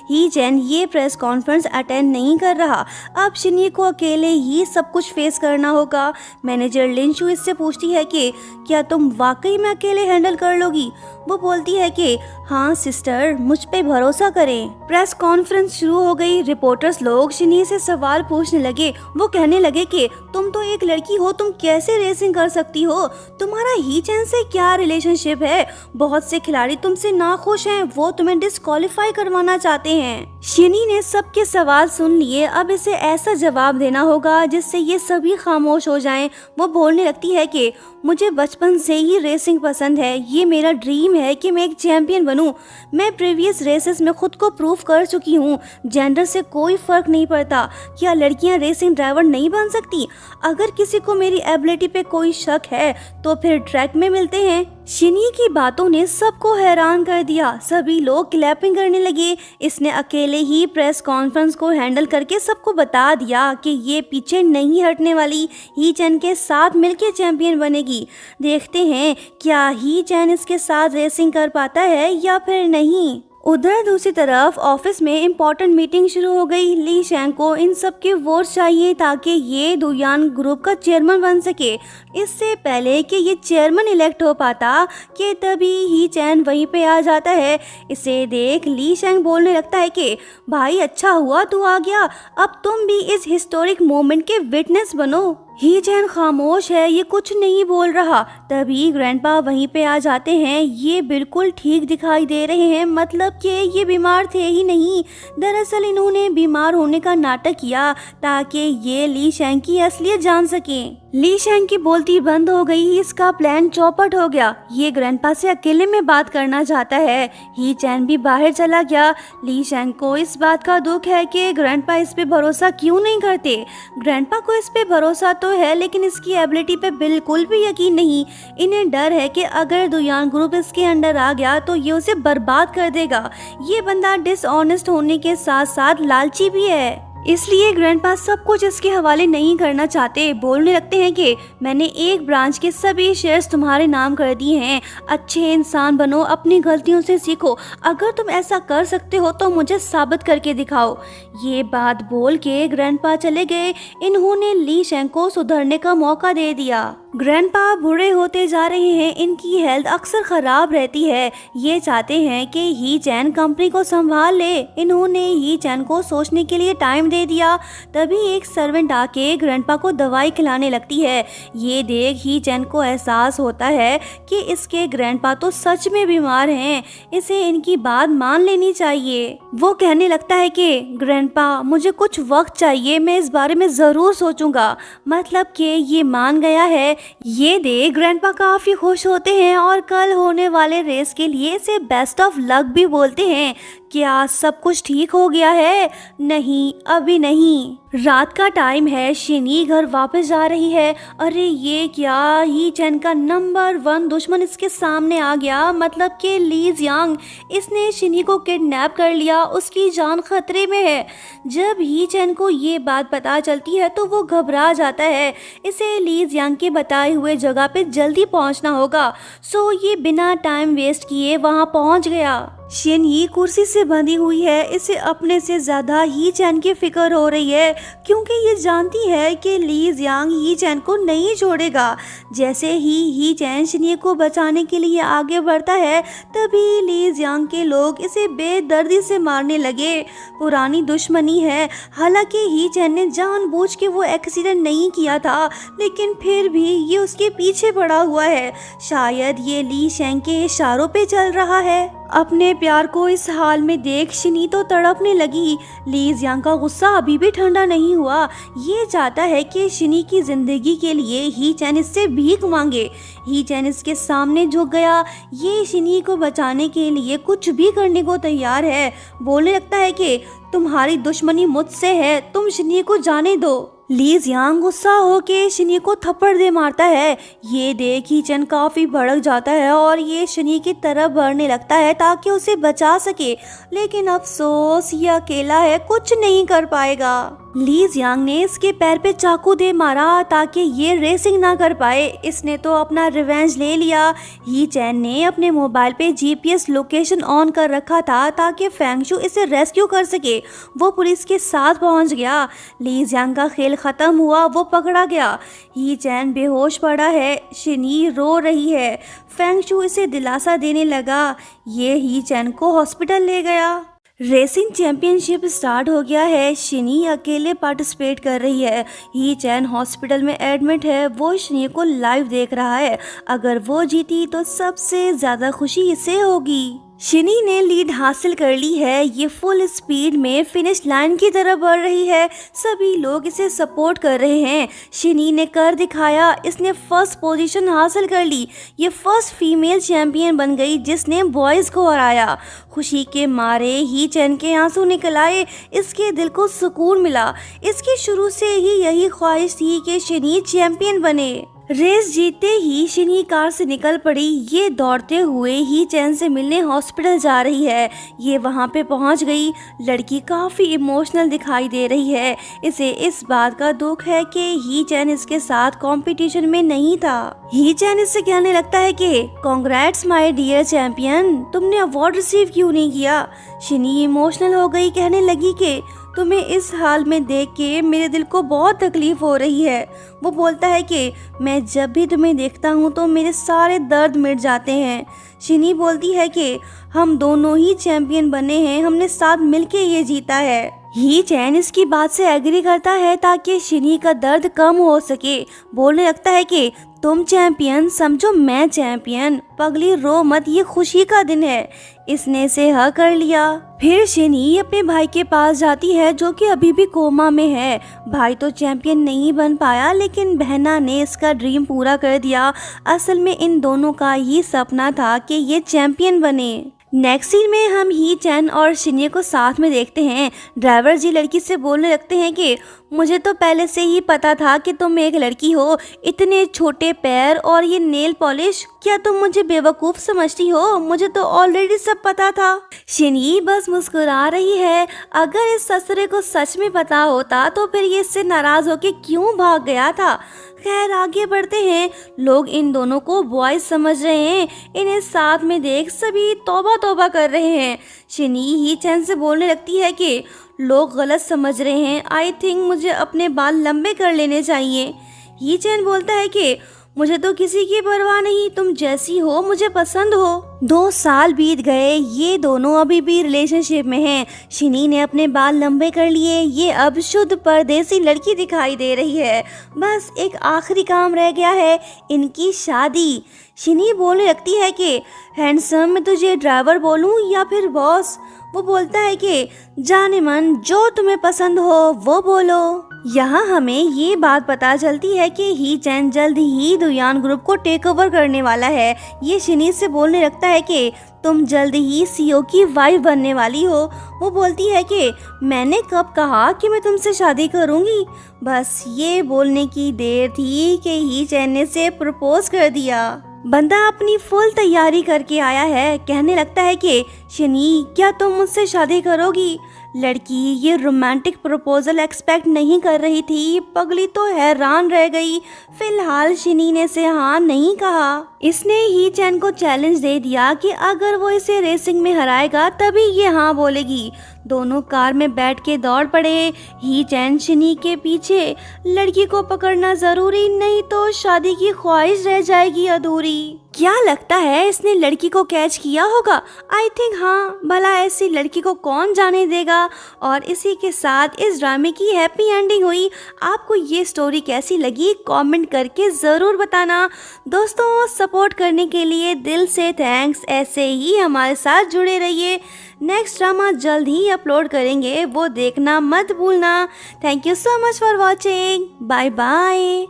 ही चैन ये प्रेस कॉन्फ्रेंस अटेंड नहीं कर रहा। अब शिनी को अकेले ही सब कुछ फेस करना होगा। मैनेजर लिंशु इससे पूछती है कि क्या तुम वाकई में अकेले हैंडल कर लोगी। वो बोलती है कि हाँ सिस्टर, मुझ पे भरोसा करें। प्रेस कॉन्फ्रेंस शुरू हो गई। रिपोर्टर्स लोग शिनी से सवाल पूछने लगे। वो कहने लगे कि तुम तो एक लड़की हो, तुम कैसे रेसिंग कर सकती हो, तुम्हारा ही चैन से क्या रिलेशनशिप है, बहुत से खिलाड़ी तुमसे नाखुश हैं, वो तुम्हें डिस्क्वालीफाई करवाना चाहते हैं। शिनी ने सबके सवाल सुन लिए। अब इसे ऐसा जवाब देना होगा जिससे ये सभी खामोश हो जाएं। वो बोलने लगती है कि मुझे बचपन से ही रेसिंग पसंद है, ये मेरा ड्रीम है कि मैं एक चैंपियन बनूं। मैं प्रीवियस रेसेस में खुद को प्रूव कर चुकी हूँ। जेंडर से कोई फर्क नहीं पड़ता। क्या लड़कियां रेसिंग ड्राइवर नहीं बन सकती? अगर किसी को मेरी एबिलिटी पे कोई शक है तो फिर ट्रैक में मिलते हैं। शिनी की बातों ने सबको हैरान कर दिया। सभी लोग क्लैपिंग करने लगे। इसने अकेले ही प्रेस कॉन्फ्रेंस को हैंडल करके सबको बता दिया कि ये पीछे नहीं हटने वाली, ही चैन के साथ मिलकर चैंपियन बनेगी। देखते हैं क्या ही चैन इसके साथ रेसिंग कर पाता है या फिर नहीं। उधर दूसरी तरफ ऑफिस में इम्पोर्टेंट मीटिंग शुरू हो गई। ली शैंग को इन सब के वोट चाहिए ताकि ये दुयान ग्रुप का चेयरमैन बन सके। इससे पहले कि ये चेयरमैन इलेक्ट हो पाता कि तभी ही चैन वहीं पे आ जाता है। इसे देख ली शैंग बोलने लगता है कि भाई अच्छा हुआ तू आ गया, अब तुम भी इस हिस्टोरिक मोमेंट के विटनेस बनो। ही चैन खामोश है, ये कुछ नहीं बोल रहा। तभी ग्रैंडपा वहीं पे आ जाते हैं। ये बिल्कुल ठीक दिखाई दे रहे हैं, मतलब कि ये बीमार थे ही नहीं। दरअसल इन्होंने बीमार होने का नाटक किया ताकि ये ली शैंग की असलियत जान सकें। ली शैंग की बोलती बंद हो गई। इसका प्लान चौपट हो गया। ये ग्रैंडपा से अकेले में बात करना चाहता है। ही चैन भी बाहर चला गया। ली शैंग को इस बात का दुख है कि ग्रैंडपा इस पे भरोसा क्यों नहीं करते। ग्रैंडपा को इस पे भरोसा तो है, लेकिन इसकी एबिलिटी पे बिल्कुल भी यकीन नहीं। इन्हें डर है कि अगर दुयान ग्रुप इसके अंडर आ गया तो ये उसे बर्बाद कर देगा। ये बंदा डिसऑनेस्ट होने के साथ साथ लालची भी है, इसलिए ग्रैंडपा सब कुछ इसके हवाले नहीं करना चाहते। बोलने लगते हैं कि मैंने एक ब्रांच के सभी शेयर्स तुम्हारे नाम कर दिए हैं। अच्छे इंसान बनो, अपनी गलतियों से सीखो। अगर तुम ऐसा कर सकते हो तो मुझे साबित करके दिखाओ। ये बात बोल के ग्रैंडपा चले गए। इन्होंने ली शैंग को सुधरने का मौका दे दिया। ग्रैंडपा बूढ़े होते जा रहे हैं। इनकी हेल्थ अक्सर खराब रहती है। ये चाहते हैं कि ही चैन कंपनी को संभाल ले। इन्होंने ही चैन को सोचने के लिए टाइम दे दिया। तभी एक सर्वेंट आके ग्रैंडपा को दवाई खिलाने लगती है। ये देख ही चैन को एहसास होता है कि इसके ग्रैंडपा तो सच में बीमार हैं। इसे इनकी बात मान लेनी चाहिए। वो कहने लगता है कि ग्रैंडपा मुझे कुछ वक्त चाहिए, मैं इस बारे में जरूर सोचूंगा। मतलब कि ये मान गया है। ये देख ग्रैंडपा काफी खुश होते हैं और कल होने वाले रेस के लिए इसे बेस्ट ऑफ लक भी बोलते हैं। क्या सब कुछ ठीक हो गया है? नहीं, अभी नहीं। रात का टाइम है। शिनी घर वापस जा रही है। अरे ये क्या, ही चैन का नंबर 1 दुश्मन इसके सामने आ गया, मतलब कि ली जियांग। इसने शिनी को किडनैप कर लिया, उसकी जान खतरे में है। जब ही चैन को ये बात पता चलती है तो वो घबरा जाता है। इसे ली जियांग के बताए हुए जगह पे जल्दी पहुंचना होगा। सो ये बिना टाइम वेस्ट किए वहां पहुंच गया। शिन ही कुर्सी से बंधी हुई है। इसे अपने से ज्यादा ही चैन की फिक्र हो रही है, क्योंकि ये जानती है कि ली जियांग ही चैन को नहीं छोड़ेगा। जैसे ही चैन शिनी को बचाने के लिए आगे बढ़ता है, तभी ली जियांग के लोग इसे बेदर्दी से मारने लगे। पुरानी दुश्मनी है। हालांकि ही चैन ने जानबूझ के वो एक्सीडेंट नहीं किया था, लेकिन फिर भी ये उसके पीछे पड़ा हुआ है। शायद ये ली शैंग के इशारों पे चल रहा है। अपने प्यार को इस हाल में देख शिनी तो तड़पने लगी। ली जियांग का गुस्सा अभी भी ठंडा नहीं हुआ। ये चाहता है कि शिनी की जिंदगी के लिए ही चैन इससे भीख मांगे। ही चैन इसके सामने झुक गया। ये शिनी को बचाने के लिए कुछ भी करने को तैयार है। बोलने लगता है कि तुम्हारी दुश्मनी मुझसे है, तुम शिनी को जाने दो। ली जियांग गुस्सा होके शिनी को थप्पड़ दे मारता है। ये देख ही चैन काफी भड़क जाता है और ये शिनी की तरफ बढ़ने लगता है ताकि उसे बचा सके, लेकिन अफसोस ये अकेला है, कुछ नहीं कर पाएगा। ली जियांग ने इसके पैर पे चाकू दे मारा ताकि ये रेसिंग ना कर पाए। इसने तो अपना रिवेंज ले लिया। ही चैन ने अपने मोबाइल पे जीपीएस लोकेशन ऑन कर रखा था ताकि फेंगशु इसे रेस्क्यू कर सके। वो पुलिस के साथ पहुंच गया। ली जियांग का खेल खत्म हुआ, वो पकड़ा गया। ही चैन बेहोश पड़ा है। शिनी रो रही है। फेंगशु इसे दिलासा देने लगा। ये ही चैन को हॉस्पिटल ले गया। रेसिंग चैंपियनशिप स्टार्ट हो गया है। शिनी अकेले पार्टिसिपेट कर रही है। ही चैन हॉस्पिटल में एडमिट है। वो शिनी को लाइव देख रहा है। अगर वो जीती तो सबसे ज्यादा खुशी इसे होगी। शिनी ने लीड हासिल कर ली है। ये फुल स्पीड में फिनिश लाइन की तरफ बढ़ रही है। सभी लोग इसे सपोर्ट कर रहे हैं। शिनी ने कर दिखाया। इसने फर्स्ट पोजीशन हासिल कर ली। ये फर्स्ट फीमेल चैंपियन बन गई जिसने बॉयज को हराया। खुशी के मारे ही चैन के आंसू निकल आए। इसके दिल को सुकून मिला। इसकी शुरू से ही यही ख्वाहिश थी कि शिनी चैंपियन बने। रेस जीतते ही शिनी कार से निकल पड़ी। ये दौड़ते हुए ही चैन से मिलने हॉस्पिटल जा रही है। ये वहाँ पे पहुँच गई। लड़की काफ़ी इमोशनल दिखाई दे रही है। इसे इस बात का दुख है कि ही चैन इसके साथ कंपटीशन में नहीं था। ही चैन इससे कहने लगता है कि कांग्रेट्स माय डियर चैंपियन, तुमने अवार्ड रिसीव क्यों नहीं किया। शिनी इमोशनल हो गई, कहने लगी कि तुम्हें इस हाल में देख के मेरे दिल को बहुत तकलीफ हो रही है। वो बोलता है कि मैं जब भी तुम्हें देखता हूँ तो मेरे सारे दर्द मिट जाते हैं। शिनी बोलती है कि हम दोनों ही चैंपियन बने हैं, हमने साथ मिलके ये जीता है। ही चैन इसकी बात से एग्री करता है ताकि शिनी का दर्द कम हो सके। बोलने लगता है कि तुम चैंपियन समझो मैं चैंपियन, पगली रो मत, ये खुशी का दिन है। इसने इसे हाँ कर लिया। फिर शिनी अपने भाई के पास जाती है जो कि अभी भी कोमा में है। भाई तो चैंपियन नहीं बन पाया लेकिन बहना ने इसका ड्रीम पूरा कर दिया। असल में इन दोनों का ही सपना था कि ये चैंपियन बने। नेक्स्ट सीन में हम ही चैन और शिनी को साथ में देखते हैं। ड्राइवर जी लड़की से बोलने लगते हैं कि मुझे तो पहले से ही पता था कि तुम एक लड़की हो। इतने छोटे पैर और ये नेल पॉलिश, क्या तुम मुझे बेवकूफ़ समझती हो? मुझे तो ऑलरेडी सब पता था। शिनी बस मुस्कुरा रही है। अगर इस ससुरे को सच में पता होता तो फिर ये इससे नाराज़ होके क्यों भाग गया था। खैर आगे बढ़ते हैं। लोग इन दोनों को बॉयज समझ रहे हैं। इन्हें साथ में देख सभी तौबा तौबा कर रहे हैं। शिनी ही चैन से बोलने लगती है कि लोग गलत समझ रहे हैं। आई थिंक मुझे अपने बाल लंबे कर लेने चाहिए। ही चैन बोलता है कि मुझे तो किसी की परवाह नहीं, तुम जैसी हो मुझे पसंद हो। 2 साल बीत गए। ये दोनों अभी भी रिलेशनशिप में हैं। शिनी ने अपने बाल लंबे कर लिए। ये अब शुद्ध परदेसी लड़की दिखाई दे रही है। बस एक आखिरी काम रह गया है, इनकी शादी। शिनी बोलने लगती है कि हैंडसम मैं तुझे ड्राइवर बोलूं या फिर बॉस। वो बोलता है कि जाने मन, जो तुम्हें पसंद हो वो बोलो। यहाँ हमें ये बात पता चलती है कि ही चैन जल्द ही दुयान ग्रुप को टेक ओवर करने वाला है। ये शिनी से बोलने लगता है कि तुम जल्द ही सीईओ की वाइफ बनने वाली हो। वो बोलती है कि मैंने कब कहा कि मैं तुमसे शादी करूँगी। बस ये बोलने की देर थी कि ही चैन ने से प्रपोज कर दिया। बंदा अपनी फुल तैयारी करके आया है। कहने लगता है कि शिनी क्या तुम मुझसे शादी करोगी। लड़की ये रोमांटिक प्रपोजल एक्सपेक्ट नहीं कर रही थी। पगली तो हैरान रह गई। फिलहाल शिनी ने से हाँ नहीं कहा। इसने ही चैन को चैलेंज दे दिया कि अगर वो इसे रेसिंग में हराएगा तभी ये हाँ बोलेगी। दोनों कार में बैठ के दौड़ पड़े। ही चैन शिनी के पीछे। लड़की को पकड़ना जरूरी, नहीं तो शादी की ख्वाहिश रह जाएगी अधूरी। क्या लगता है इसने लड़की को कैच किया होगा? आई थिंक हाँ, भला ऐसी लड़की को कौन जाने देगा। और इसी के साथ इस ड्रामे की हैप्पी एंडिंग हुई। आपको ये स्टोरी कैसी लगी कमेंट करके ज़रूर बताना। दोस्तों, सपोर्ट करने के लिए दिल से थैंक्स। ऐसे ही हमारे साथ जुड़े रहिए। नेक्स्ट ड्रामा जल्द ही अपलोड करेंगे, वो देखना मत भूलना। Thank you so much for watching. Bye bye.